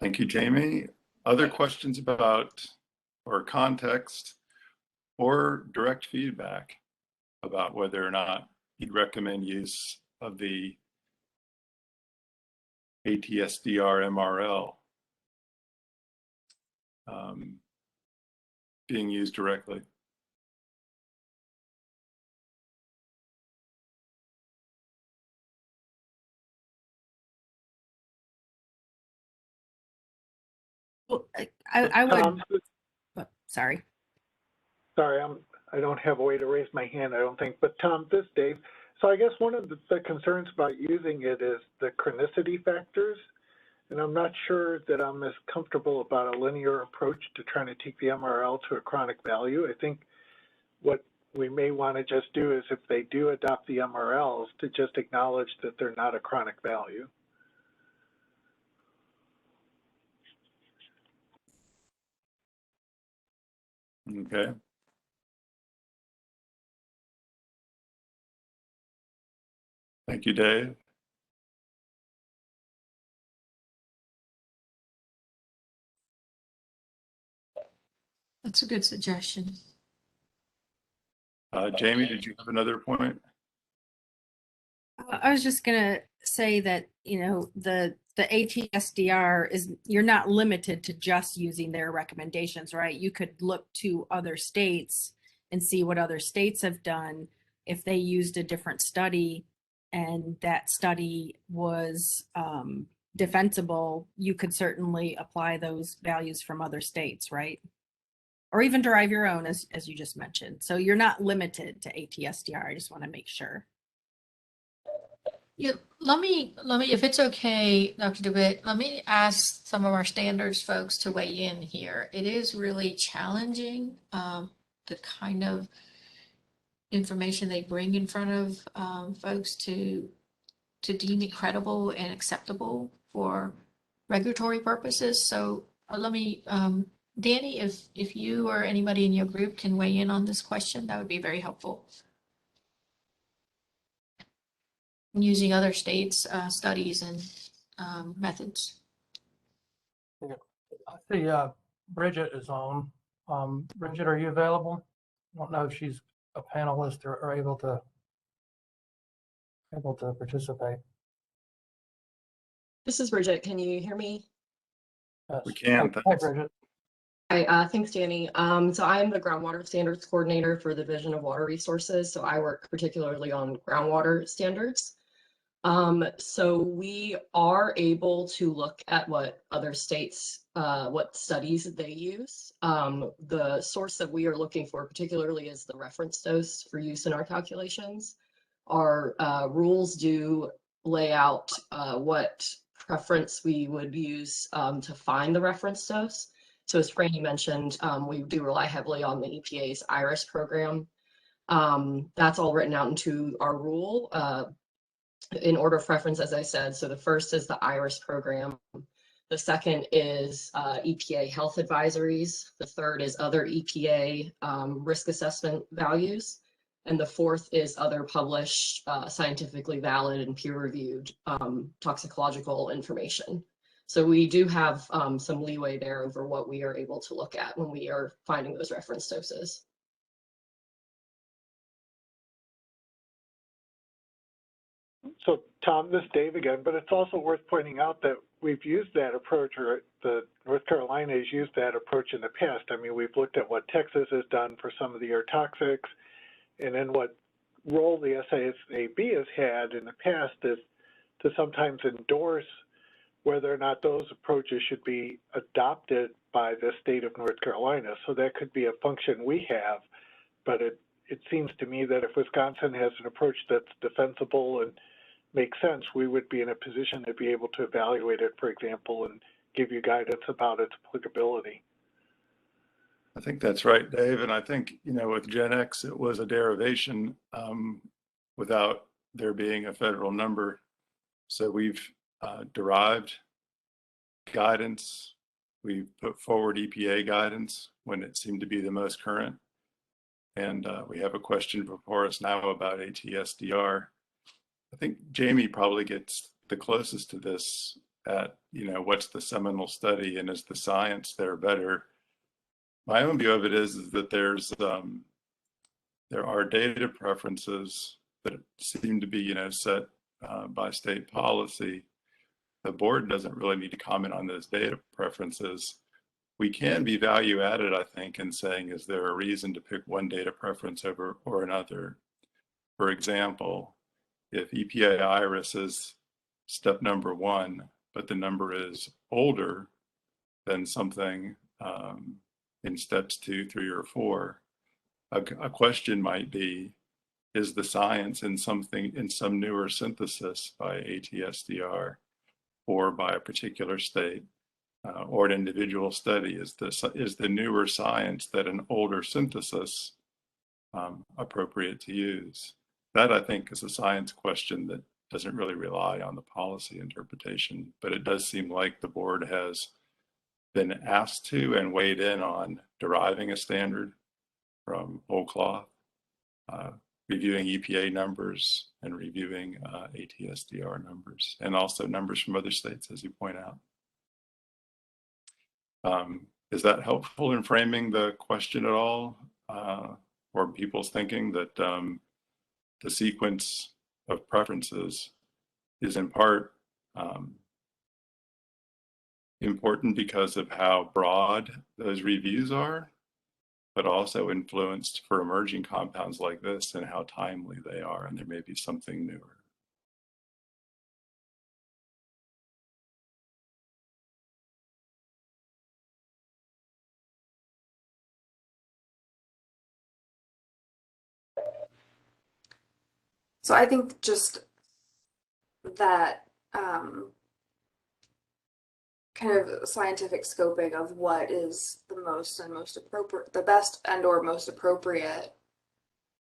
Thank you, Jamie. Other questions about or context or direct feedback about whether or not you'd recommend use of the ATSDR MRL being used directly? Well, I would. Sorry. Sorry, I don't have a way to raise my hand, I don't think. But Tom, this is Dave. So I guess one of the concerns about using it is the chronicity factors. And I'm not sure that I'm as comfortable about a linear approach to trying to take the MRL to a chronic value. I think what we may want to just do is if they do adopt the MRLs to just acknowledge that they're not a chronic value. Okay. Thank you, Dave. That's a good suggestion. Jamie, did you have another point? I was just gonna say that, the ATSDR is, you're not limited to just using their recommendations, right? You could look to other states and see what other states have done. If they used a different study and that study was defensible, you could certainly apply those values from other states, right? Or even derive your own, as you just mentioned. So you're not limited to ATSDR. I just want to make sure. Yeah, let me, if it's okay, Dr. DeWitt, let me ask some of our standards folks to weigh in here. It is really challenging, the kind of information they bring in front of folks to deem it credible and acceptable for regulatory purposes. So let me, Danny, if you or anybody in your group can weigh in on this question, that would be very helpful. Using other states' studies and methods. Yeah. I see Bridget is on. Bridget, are you available? I don't know if she's a panelist or able to participate. This is Bridget. Can you hear me? Yes. We can. Hi, Bridget. Hi, thanks, Danny. So I am the Groundwater Standards Coordinator for the Division of Water Resources. So I work particularly on groundwater standards. So we are able to look at what other states, what studies they use. The source that we are looking for particularly is the reference dose for use in our calculations. Our rules do lay out what preference we would use to find the reference dose. So as Franny mentioned, we do rely heavily on the EPA's IRIS program. That's all written out into our rule in order of preference, as I said. So the first is the IRIS program. The second is EPA health advisories. The third is other EPA risk assessment values. And the fourth is other published, scientifically valid and peer-reviewed toxicological information. So we do have some leeway there over what we are able to look at when we are finding those reference doses. So Tom, this is Dave again, but it's also worth pointing out that we've used that approach, or the North Carolina has used that approach in the past. I mean, we've looked at what Texas has done for some of the air toxics, and then what role the SSAB has had in the past is to sometimes endorse whether or not those approaches should be adopted by the state of North Carolina. So that could be a function we have, but it seems to me that if Wisconsin has an approach that's defensible and makes sense, we would be in a position to be able to evaluate it, for example, and give you guidance about its applicability. I think that's right, Dave. And I think, you know, with Gen X, it was a derivation without there being a federal number. So we've derived guidance. We put forward EPA guidance when it seemed to be the most current. And we have a question before us now about ATSDR. I think Jamie probably gets the closest to this at, you know, what's the seminal study and is the science there better? My own view of it is that there are data preferences that seem to be, you know, set by state policy. The board doesn't really need to comment on those data preferences. We can be value added, I think, in saying, is there a reason to pick one data preference over or another? For example, if EPA IRIS is step number one, but the number is older than something in steps 2, 3, or 4, a question might be, is the science in something in some newer synthesis by ATSDR or by a particular state or an individual study, is the newer science that an older synthesis appropriate to use? That, I think, is a science question that doesn't really rely on the policy interpretation, but it does seem like the board has been asked to and weighed in on deriving a standard from whole cloth, reviewing EPA numbers and reviewing ATSDR numbers, and also numbers from other states, as you point out. Is that helpful in framing the question at all, or people's thinking that the sequence of preferences is in part important because of how broad those reviews are, but also influenced for emerging compounds like this and how timely they are, and there may be something newer. So I think just that kind of scientific scoping of what is the most appropriate, the best and or most appropriate,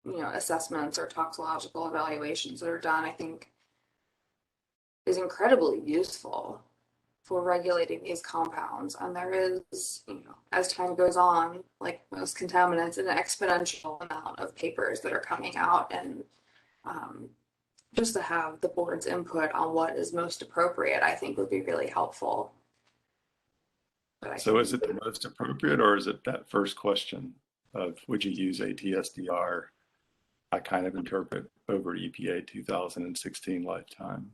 you know, assessments or toxicological evaluations that are done, I think is incredibly useful for regulating these compounds. And there is, you know, as time goes on, like most contaminants, an exponential amount of papers that are coming out, and just to have the board's input on what is most appropriate, I think would be really helpful. So is it the most appropriate, or is it that first question of would you use ATSDR? I kind of interpret over EPA 2016 lifetime.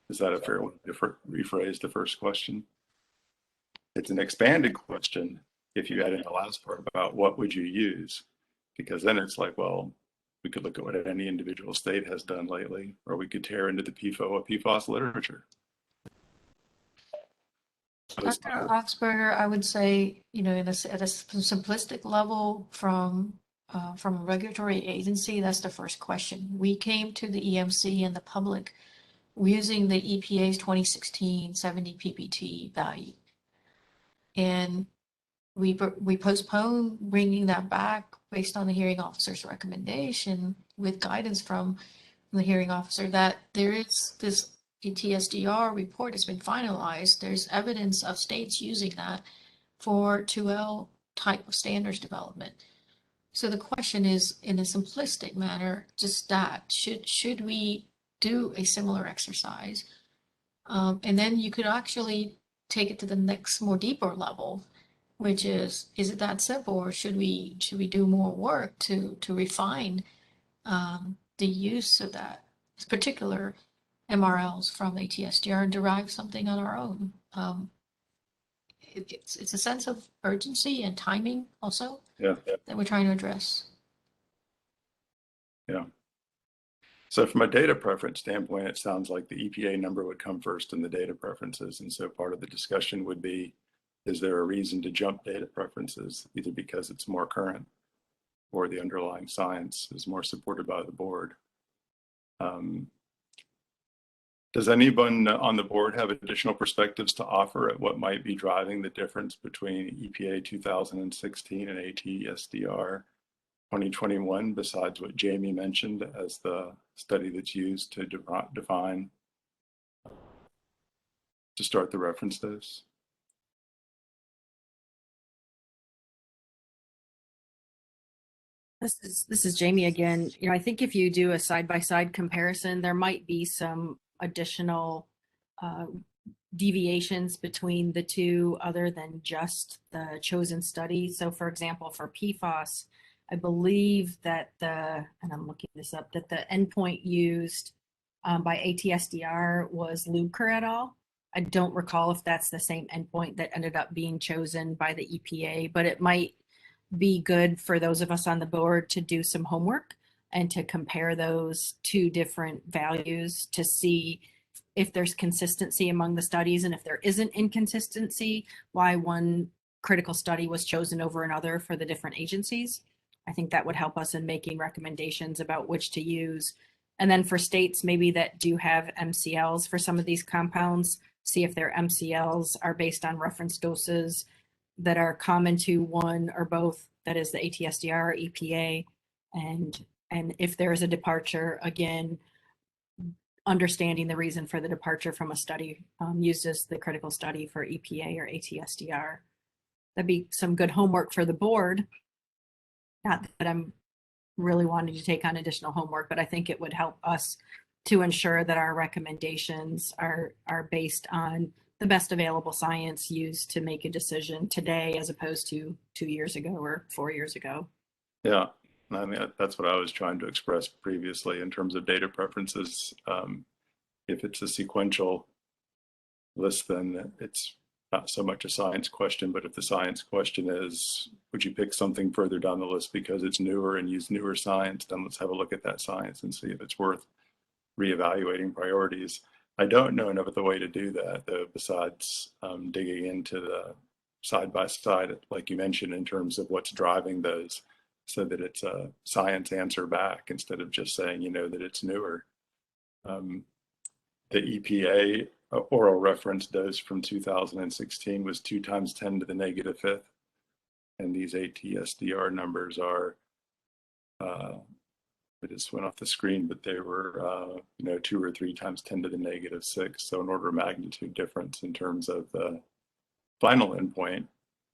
Is that a fair way to rephrase the first question? It's an expanded question if you add in the last part about what would you use, because then it's like, well, we could look at what any individual state has done lately, or we could tear into the PFAS literature. Dr. Oxberger, I would say, you know, at a simplistic level from a regulatory agency, that's the first question. We came to the EMC and the public we're using the EPA's 2016 70 PPT value. And we postponed bringing that back based on the hearing officer's recommendation with guidance from the hearing officer that there is this TSDR report has been finalized. There's evidence of states using that for 2L type of standards development. So the question is, in a simplistic manner, just that, should we do a similar exercise? And then you could actually take it to the next more deeper level, which is it that simple, or should we do more work to refine the use of that particular MRLs from ATSDR and derive something on our own? It's a sense of urgency and timing also that we're trying to address. Yeah. So from a data preference standpoint, it sounds like the EPA number would come first in the data preferences. And so part of the discussion would be, is there a reason to jump data preferences, either because it's more current or the underlying science is more supported by the board? Does anyone on the board have additional perspectives to offer at what might be driving the difference between EPA 2016 and ATSDR 2021, besides what Jamie mentioned as the study that's used to define, to start the reference dose? This is Jamie again. You know, I think if you do a side-by-side comparison, there might be some additional deviations between the two other than just the chosen study. So for example, for Pfafs, I believe that and I'm looking this up, that the endpoint used by ATSDR was Luebker et al. I don't recall if that's the same endpoint that ended up being chosen by the EPA, but it might be good for those of us on the board to do some homework and to compare those two different values to see if there's consistency among the studies, and if there isn't inconsistency, why one critical study was chosen over another for the different agencies. I think that would help us in making recommendations about which to use. And then for states maybe that do have MCLs for some of these compounds, see if their MCLs are based on reference doses that are common to one or both, that is the ATSDR or EPA. And if there is a departure, again, understanding the reason for the departure from a study used as the critical study for EPA or ATSDR. That'd be some good homework for the board. Not that I'm really wanting to take on additional homework, but I think it would help us to ensure that our recommendations are based on the best available science used to make a decision today as opposed to 2 years ago or 4 years ago. Yeah, I mean, that's what I was trying to express previously in terms of data preferences. If it's a sequential list, then it's not so much a science question, but if the science question is, would you pick something further down the list because it's newer and use newer science, then let's have a look at that science and see if it's worth reevaluating priorities. I don't know enough of the way to do that, though, besides digging into the side-by-side, like you mentioned, in terms of what's driving those, so that it's a science answer back instead of just saying, that it's newer. The EPA oral reference dose from 2016 was 2 × 10⁻⁵. And these ATSDR numbers are, I just went off the screen, but they were, 2 or 3 × 10⁻⁶. So an order of magnitude difference in terms of the final endpoint.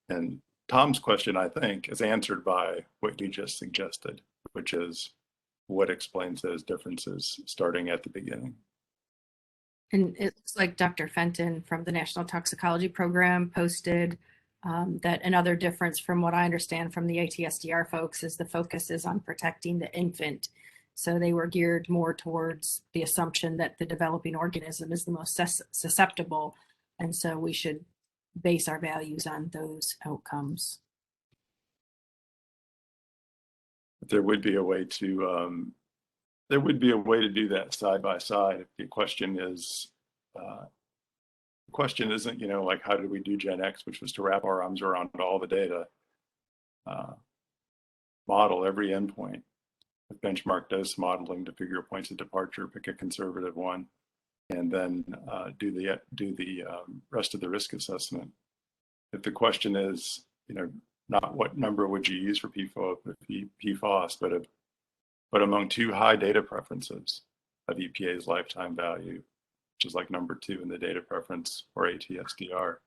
And Tom's question, I think, is answered by what you just suggested, which is what explains those differences starting at the beginning. And it looks like Dr. Fenton from the National Toxicology Program posted that another difference from what I understand from the ATSDR folks is the focus is on protecting the infant. So they were geared more towards the assumption that the developing organism is the most susceptible. And so we should base our values on those outcomes. There would be a way to do that side by side. If the question is, the question isn't, like, how did we do Gen X, which was to wrap our arms around all the data, model every endpoint, benchmark dose modeling to figure points of departure, pick a conservative one, and then do the rest of the risk assessment. If the question is, not what number would you use for PFAS, but among two high data preferences of EPA's lifetime value, which is like number 2 in the data preference or ATSDR,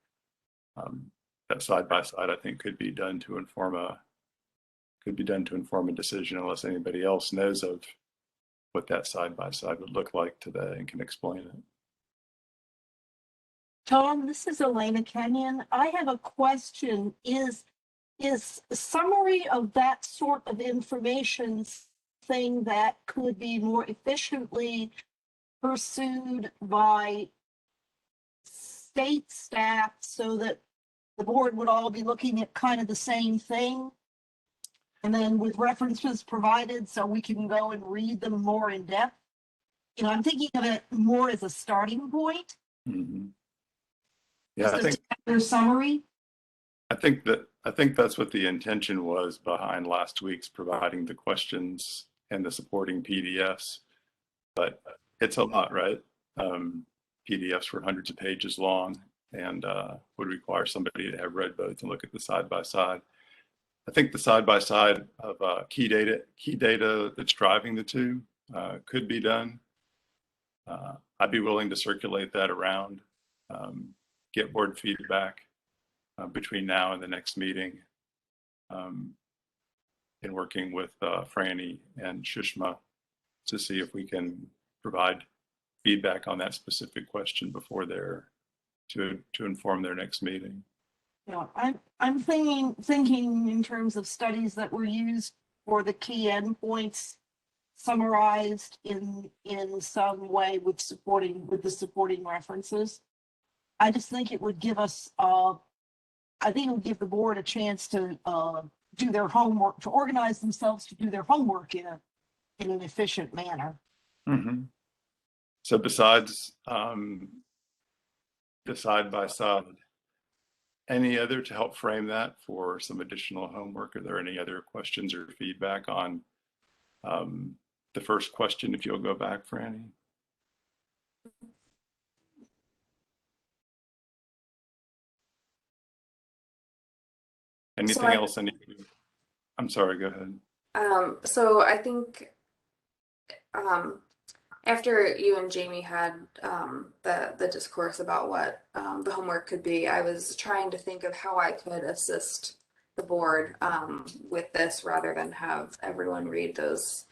that side by side I think could be done to inform a decision, unless anybody else knows of what that side by side would look like today and can explain it. Tom, this is Elena Kenyon. I have a question. Is a summary of that sort of information thing that could be more efficiently pursued by state staff so that the board would all be looking at kind of the same thing? And then with references provided so we can go and read them more in depth? I'm thinking of it more as a starting point. Mm-hmm. Yeah, I think their summary. I think that's what the intention was behind last week's providing the questions and the supporting PDFs. But it's a lot, right? PDFs were hundreds of pages long and would require somebody to have read both and look at the side by side. I think the side by side of key data that's driving the two could be done. I'd be willing to circulate that around, get board feedback between now and the next meeting, in working with Franny and Shushma to see if we can provide feedback on that specific question before to inform their next meeting. I'm thinking in terms of studies that were used for the key endpoints summarized in some way with the supporting references. I just think it would give us I think it would give the board a chance to do their homework, to organize themselves to do their homework in an efficient manner. Mm-hmm. So besides the side by side, any other to help frame that for some additional homework? Are there any other questions or feedback on the first question, if you'll go back, Franny? Anything else? I'm sorry, go ahead. So I think after you and Jamie had the discourse about what the homework could be, I was trying to think of how I could assist the board with this rather than have everyone read those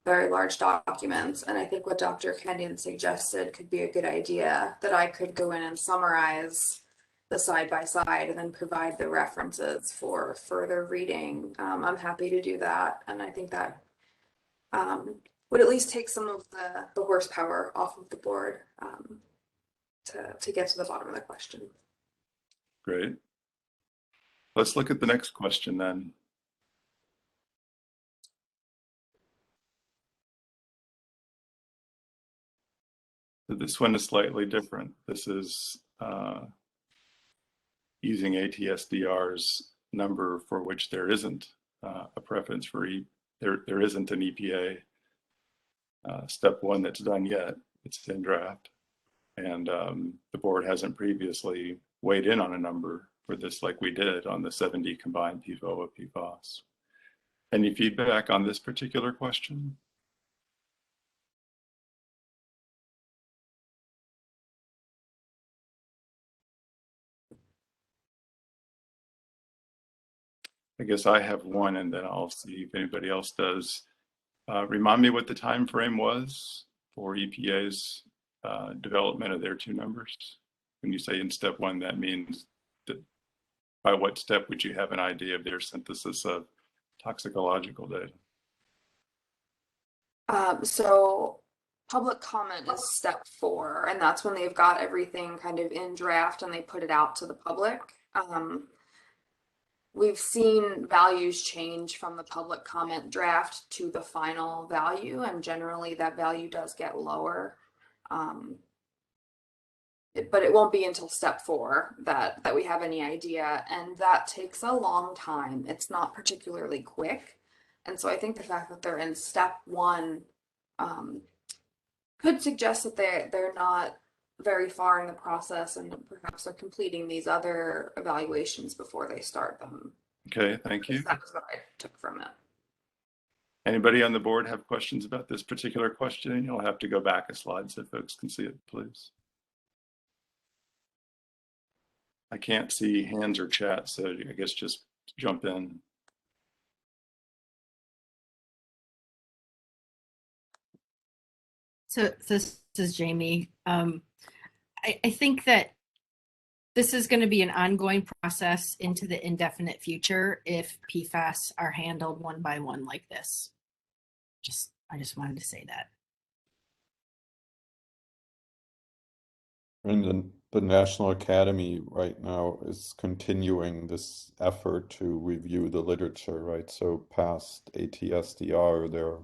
very large documents. And I think what Dr. Kenyon suggested could be a good idea, that I could go in and summarize the side by side and then provide the references for further reading. I'm happy to do that. And I think that would at least take some of the horsepower off of the board to get to the bottom of the question. Great. Let's look at the next question then. So this one is slightly different. This is using ATSDR's number for which there isn't a preference for there isn't an EPA step 1 that's done yet. It's in draft, and the board hasn't previously weighed in on a number for this like we did on the 70 combined PFOA PFAS. Any feedback on this particular question? I guess I have one, and then I'll see if anybody else does. Remind me what the time frame was for EPA's development of their two numbers. When you say in step 1, that means that by what step would you have an idea of their synthesis of toxicological data? So public comment is step 4, and that's when they've got everything kind of in draft and they put it out to the public. We've seen values change from the public comment draft to the final value, and generally that value does get lower. But it won't be until step 4 that we have any idea, and that takes a long time. It's not particularly quick. And so I think the fact that they're in step 1 could suggest that they're not very far in the process and perhaps are completing these other evaluations before they start them. Okay, thank you. That was what I took from it. Anybody on the board have questions about this particular question? You'll have to go back a slide so folks can see it, please. I can't see hands or chat, so I guess just jump in. So this is Jamie. I think that this is going to be an ongoing process into the indefinite future if PFAS are handled one by one like this. I just wanted to say that. And the National Academy right now is continuing this effort to review the literature, right? So past ATSDR, they're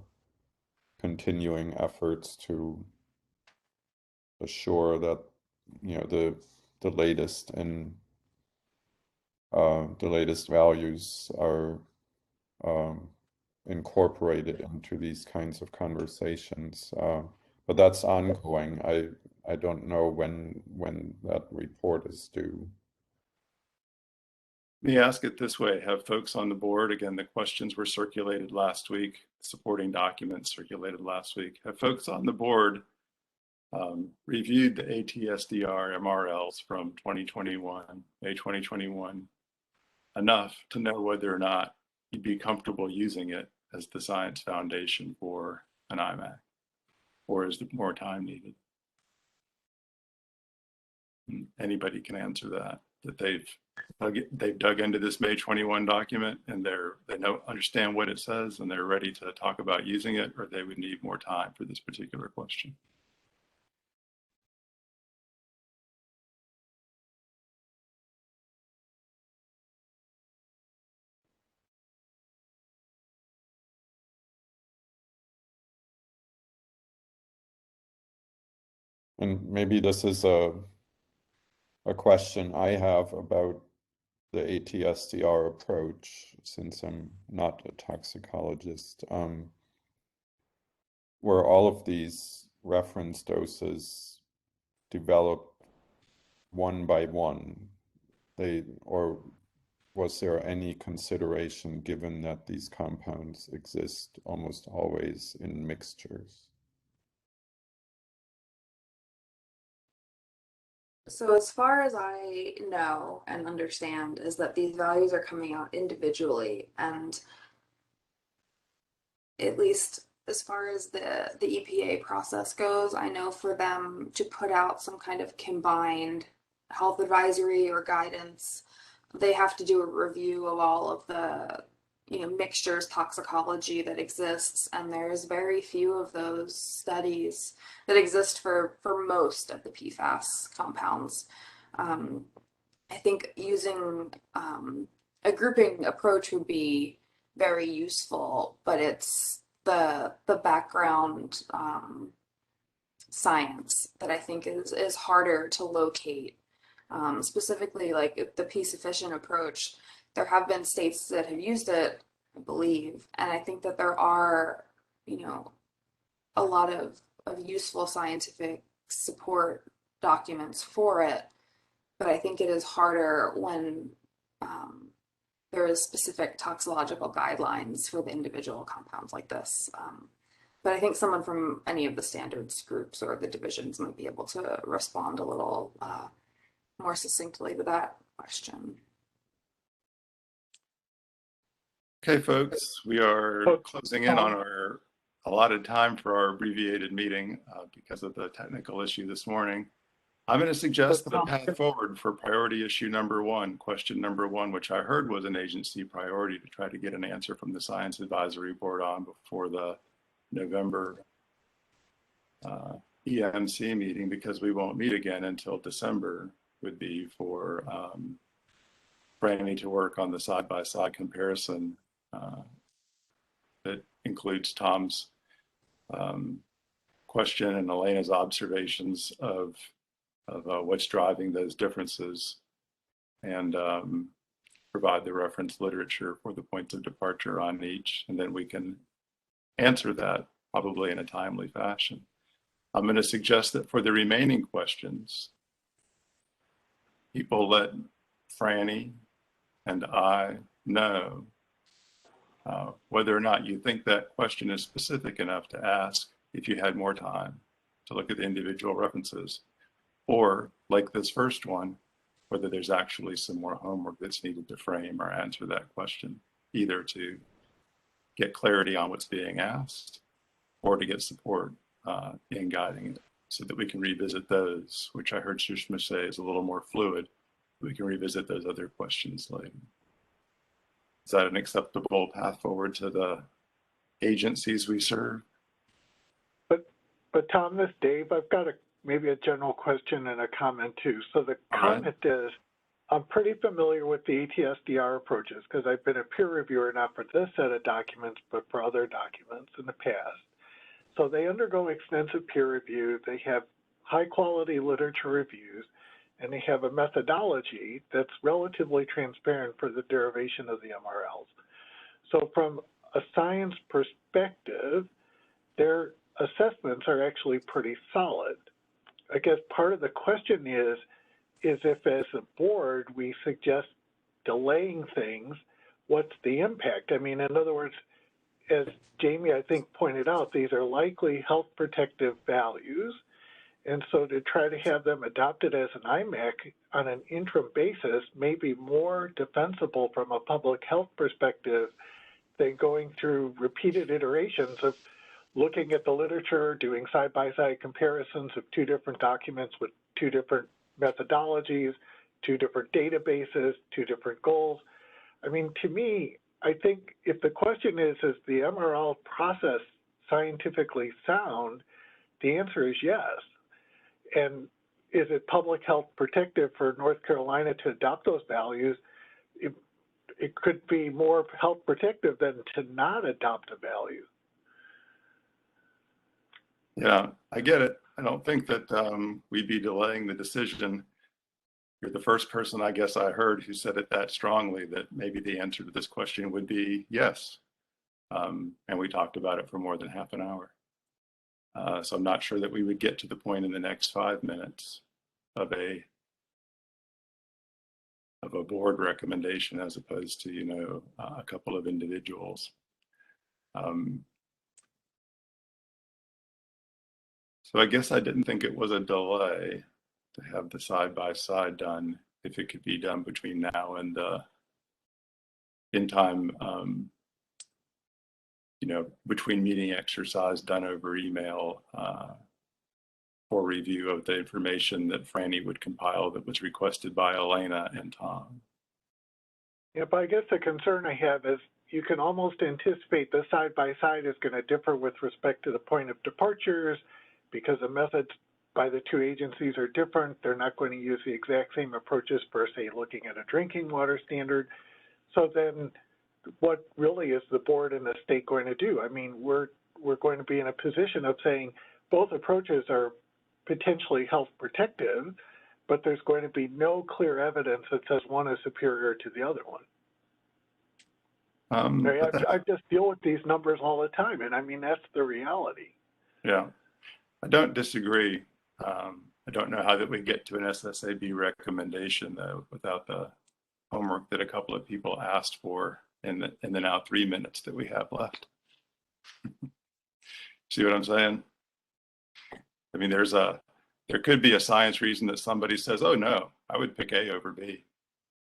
continuing efforts to assure that, you know, the latest and the latest values are incorporated into these kinds of conversations. But that's ongoing. I don't know when that report is due. Let me ask it this way. Have folks on the board, again, the questions were circulated last week, supporting documents circulated last week. Have folks on the board reviewed the ATSDR MRLs from 2021, May 2021, enough to know whether or not you'd be comfortable using it as the science foundation for an IMAC? Or is there more time needed? Anybody can answer that they've dug into this May 21 document and they understand what it says and they're ready to talk about using it, or they would need more time for this particular question. And maybe this is a question I have about the ATSDR approach, since I'm not a toxicologist. Were all of these reference doses developed one by one? Or was there any consideration given that these compounds exist almost always in mixtures? So as far as I know and understand is that these values are coming out individually, and at least as far as the EPA process goes, I know for them to put out some kind of combined health advisory or guidance, they have to do a review of all of the mixtures toxicology that exists, and there's very few of those studies that exist for most of the PFAS compounds. I think using a grouping approach would be very useful, but it's the background science that I think is harder to locate. Specifically, like the P-sufficient approach, there have been states that have used it, I believe, and I think that there are, a lot of useful scientific support documents for it, but I think it is harder when there is specific toxicological guidelines for the individual compounds like this. But I think someone from any of the standards groups or the divisions might be able to respond a little more succinctly to that question. Okay, folks, we are closing in on our allotted time for our abbreviated meeting because of the technical issue this morning. I'm going to suggest the path forward for priority issue number one, question number one, which I heard was an agency priority to try to get an answer from the Science Advisory Board on before the November EMC meeting, because we won't meet again until December, would be for Franny to work on the side-by-side comparison that includes Tom's question and Elena's observations of what's driving those differences, and provide the reference literature for the points of departure on each, and then we can answer that probably in a timely fashion. I'm going to suggest that for the remaining questions, people let Franny and I know whether or not you think that question is specific enough to ask if you had more time to look at the individual references, or like this first one, whether there's actually some more homework that's needed to frame or answer that question, either to get clarity on what's being asked or to get support in guiding it, so that we can revisit those, which I heard Sushma say is a little more fluid. We can revisit those other questions later. Is that an acceptable path forward to the agencies we serve? But Tom, this is Dave. I've got maybe a general question and a comment too. So the comment is, I'm pretty familiar with the ATSDR approaches because I've been a peer reviewer, not for this set of documents, but for other documents in the past. So they undergo extensive peer review. They have high quality literature reviews, and they have a methodology that's relatively transparent for the derivation of the MRLs. So from a science perspective, their assessments are actually pretty solid. I guess part of the question is if as a board we suggest delaying things, what's the impact? I mean, in other words, as Jamie, I think, pointed out, these are likely health protective values. And so to try to have them adopted as an IMAC on an interim basis may be more defensible from a public health perspective than going through repeated iterations of looking at the literature, doing side-by-side comparisons of two different documents with two different methodologies, two different databases, two different goals. I mean, to me, I think if the question is the MRL process scientifically sound, the answer is yes. And is it public health protective for North Carolina to adopt those values? It could be more health protective than to not adopt a value. Yeah, I get it. I don't think that we'd be delaying the decision. You're the first person I guess I heard who said it that strongly, that maybe the answer to this question would be yes. And we talked about it for more than half an hour. So I'm not sure that we would get to the point in the next 5 minutes of a board recommendation as opposed to, you know, a couple of individuals. So I guess I didn't think it was a delay to have the side-by-side done, if it could be done between now and in time, you know, between meeting exercise done over email for review of the information that Franny would compile that was requested by Elena and Tom. Yeah, but I guess the concern I have is you can almost anticipate the side-by-side is going to differ with respect to the point of departures because the methods by the two agencies are different. They're not going to use the exact same approaches for, say, looking at a drinking water standard. So then what really is the board and the state going to do? I mean, we're going to be in a position of saying both approaches are potentially health protective, but there's going to be no clear evidence that says one is superior to the other one. I just deal with these numbers all the time, and I mean, that's the reality. Yeah, I don't disagree. I don't know how that we get to an SSAB recommendation though without the homework that a couple of people asked for in the now 3 minutes that we have left. See what I'm saying? I mean, there could be a science reason that somebody says, oh no, I would pick A over B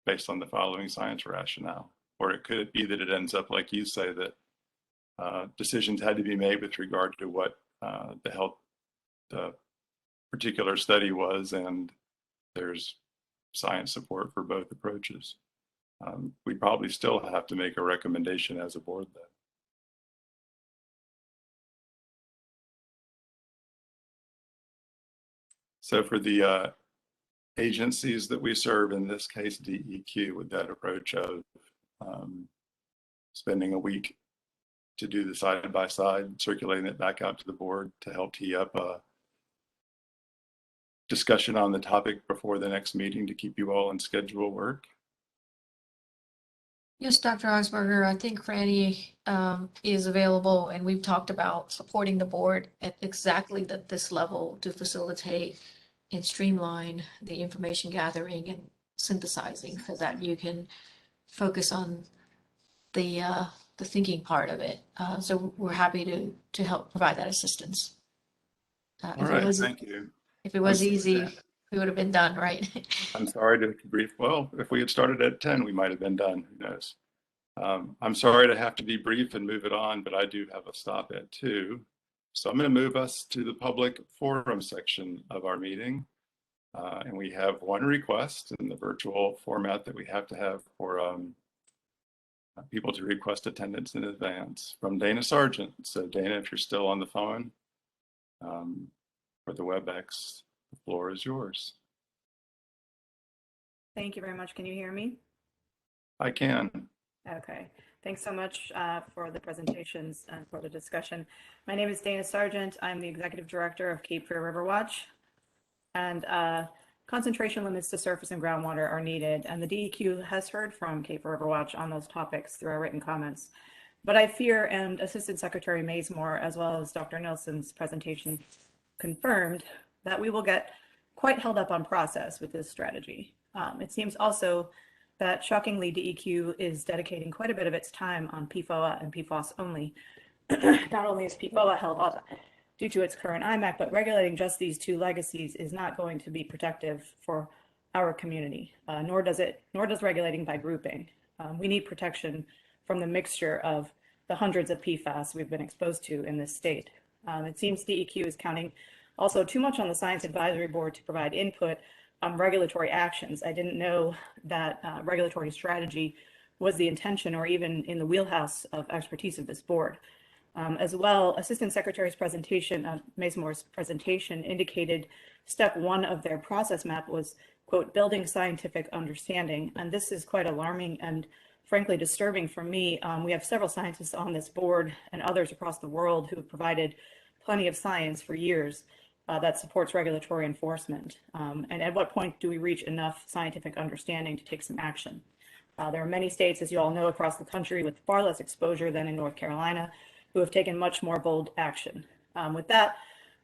based on the following science rationale. Or it could be that it ends up like you say, that decisions had to be made with regard to what the particular study was, and there's science support for both approaches. We probably still have to make a recommendation as a board though. So for the agencies that we serve, in this case DEQ, with that approach of spending a week to do the side-by-side, circulating it back out to the board to help tee up a discussion on the topic before the next meeting to keep you all in schedule work. Yes, Dr. Augsburger, I think Franny is available, and we've talked about supporting the board at exactly this level to facilitate and streamline the information gathering and synthesizing so that you can focus on the thinking part of it. So we're happy to help provide that assistance. All If it right, was thank you. if it was easy, we would have been done, right? I'm sorry to debrief. Well, if we had started at 10, we might have been done. Who knows? I'm sorry to have to debrief and move it on, but I do have a stop at 2. So I'm going to move us to the public forum section of our meeting. And we have one request in the virtual format that we have to have for people to request attendance in advance from Dana Sargent. So Dana, if you're still on the phone for the WebEx, the floor is yours. Thank you very much. Can you hear me? I can. Okay. Thanks so much for the presentations and for the discussion. My name is Dana Sargent. I'm the Executive Director of Cape Fear River Watch. And concentration limits to surface and groundwater are needed. And the DEQ has heard from Cape Fear River Watch on those topics through our written comments. But I fear, and Assistant Secretary Mazemore, as well as Dr. Nilsson's presentation confirmed, that we will get quite held up on process with this strategy. It seems also that shockingly DEQ is dedicating quite a bit of its time on PFOA and PFOS only. Not only is PFOA held up due to its current IMAC, but regulating just these 2 legacies is not going to be protective for our community, nor does regulating by grouping. We need protection from the mixture of the hundreds of PFAS we've been exposed to in this state. It seems DEQ is counting also too much on the Science Advisory Board to provide input on regulatory actions. I didn't know that regulatory strategy was the intention or even in the wheelhouse of expertise of this board. As well, Assistant Secretary's presentation, Mazemore's presentation indicated step 1 of their process map was, quote, building scientific understanding. And this is quite alarming and frankly disturbing for me. We have several scientists on this board and others across the world who have provided plenty of science for years that supports regulatory enforcement. And at what point do we reach enough scientific understanding to take some action? There are many states, as you all know, across the country with far less exposure than in North Carolina, who have taken much more bold action. With that,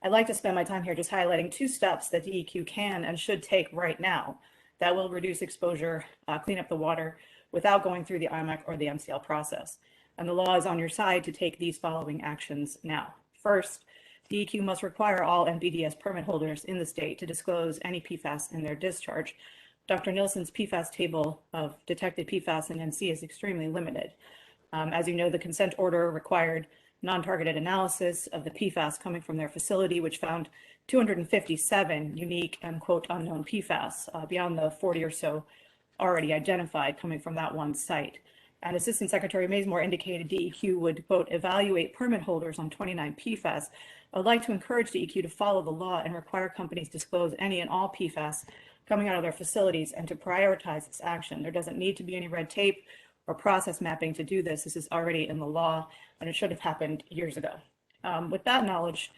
I'd like to spend my time here just highlighting 2 steps that DEQ can and should take right now that will reduce exposure, clean up the water without going through the IMAC or the MCL process. And the law is on your side to take these following actions now. First, DEQ must require all NPDES permit holders in the state to disclose any PFAS in their discharge. Dr. Nilsson's PFAS table of detected PFAS in NC is extremely limited. As you know, the consent order required non-targeted analysis of the PFAS coming from their facility, which found 257 unique and, quote, unknown PFAS beyond the 40 or so already identified coming from that one site. And Assistant Secretary Mazemore indicated DEQ would, quote, evaluate permit holders on 29 PFAS. I'd like to encourage DEQ to follow the law and require companies disclose any and all PFAS coming out of their facilities and to prioritize this action. There doesn't need to be any red tape or process mapping to do this. This is already in the law, and it should have happened years ago. With that knowledge,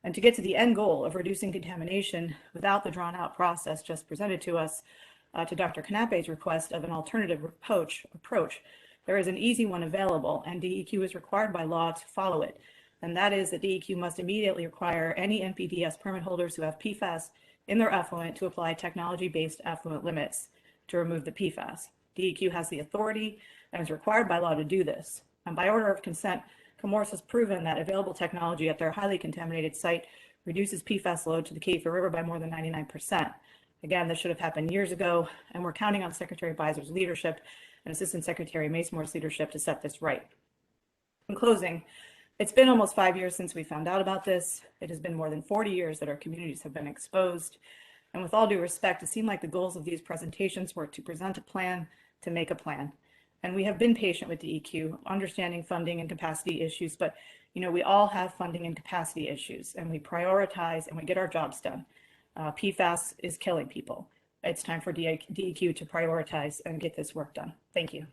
and to get to the end goal of reducing contamination without the drawn-out process just presented to us, to Dr. Canape's request of an alternative approach, there is an easy one available, and DEQ is required by law to follow it. And that is that DEQ must immediately require any NPDES permit holders who have PFAS in their effluent to apply technology-based effluent limits to remove the PFAS. DEQ has the authority and is required by law to do this. And by order of consent, Comores has proven that available technology at their highly contaminated site reduces PFAS load to the Cape Fear River by more than 99%. Again, this should have happened years ago, and we're counting on Secretary Beiser's leadership and Assistant Secretary Mazemore's leadership to set this right. In closing, it's been almost 5 years since we found out about this. It has been more than 40 years that our communities have been exposed. And with all due respect, it seemed like the goals of these presentations were to present a plan, to make a plan. And we have been patient with DEQ, understanding funding and capacity issues, but we all have funding and capacity issues, and we prioritize and we get our jobs done. PFAS is killing people. It's time for DEQ to prioritize and get this work done. Thank you.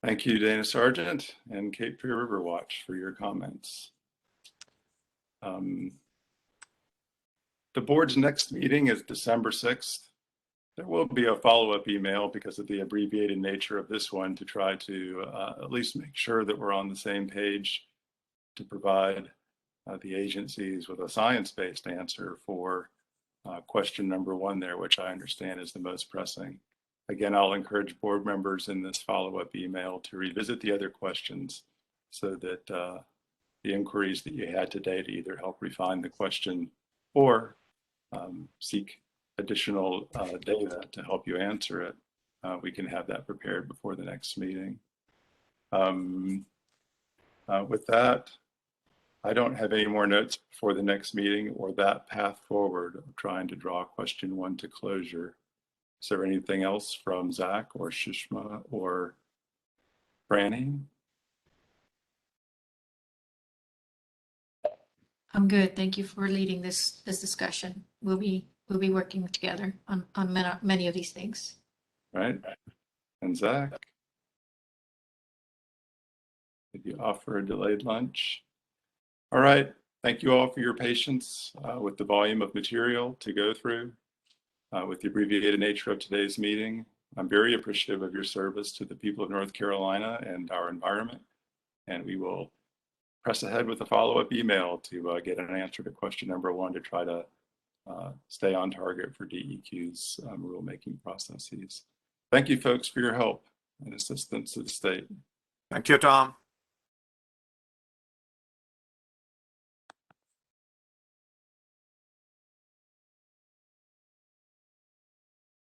Thank you, Dana Sargent and Cape Fear River Watch for your comments. The board's next meeting is December 6th. There will be a follow-up email because of the abbreviated nature of this one to try to at least make sure that we're on the same page to provide the agencies with a science-based answer for question number 1 there, which I understand is the most pressing. Again, I'll encourage board members in this follow-up email to revisit the other questions so that the inquiries that you had today to either help refine the question or seek additional data to help you answer it. We can have that prepared before the next meeting. With that, I don't have any more notes for the next meeting or that path forward of trying to draw question 1 to closure. Is there anything else from Zach or Shishma or Franny? I'm good. Thank you for leading this discussion. We'll be working together on many of these things. Right. And Zach, did you offer a delayed lunch? All right. Thank you all for your patience with the volume of material to go through. With the abbreviated nature of today's meeting, I'm very appreciative of your service to the people of North Carolina and our environment. And we will press ahead with a follow-up email to get an answer to question number 1 to try to stay on target for DEQ's rulemaking processes. Thank you, folks, for your help and assistance to the state. Thank you, Tom.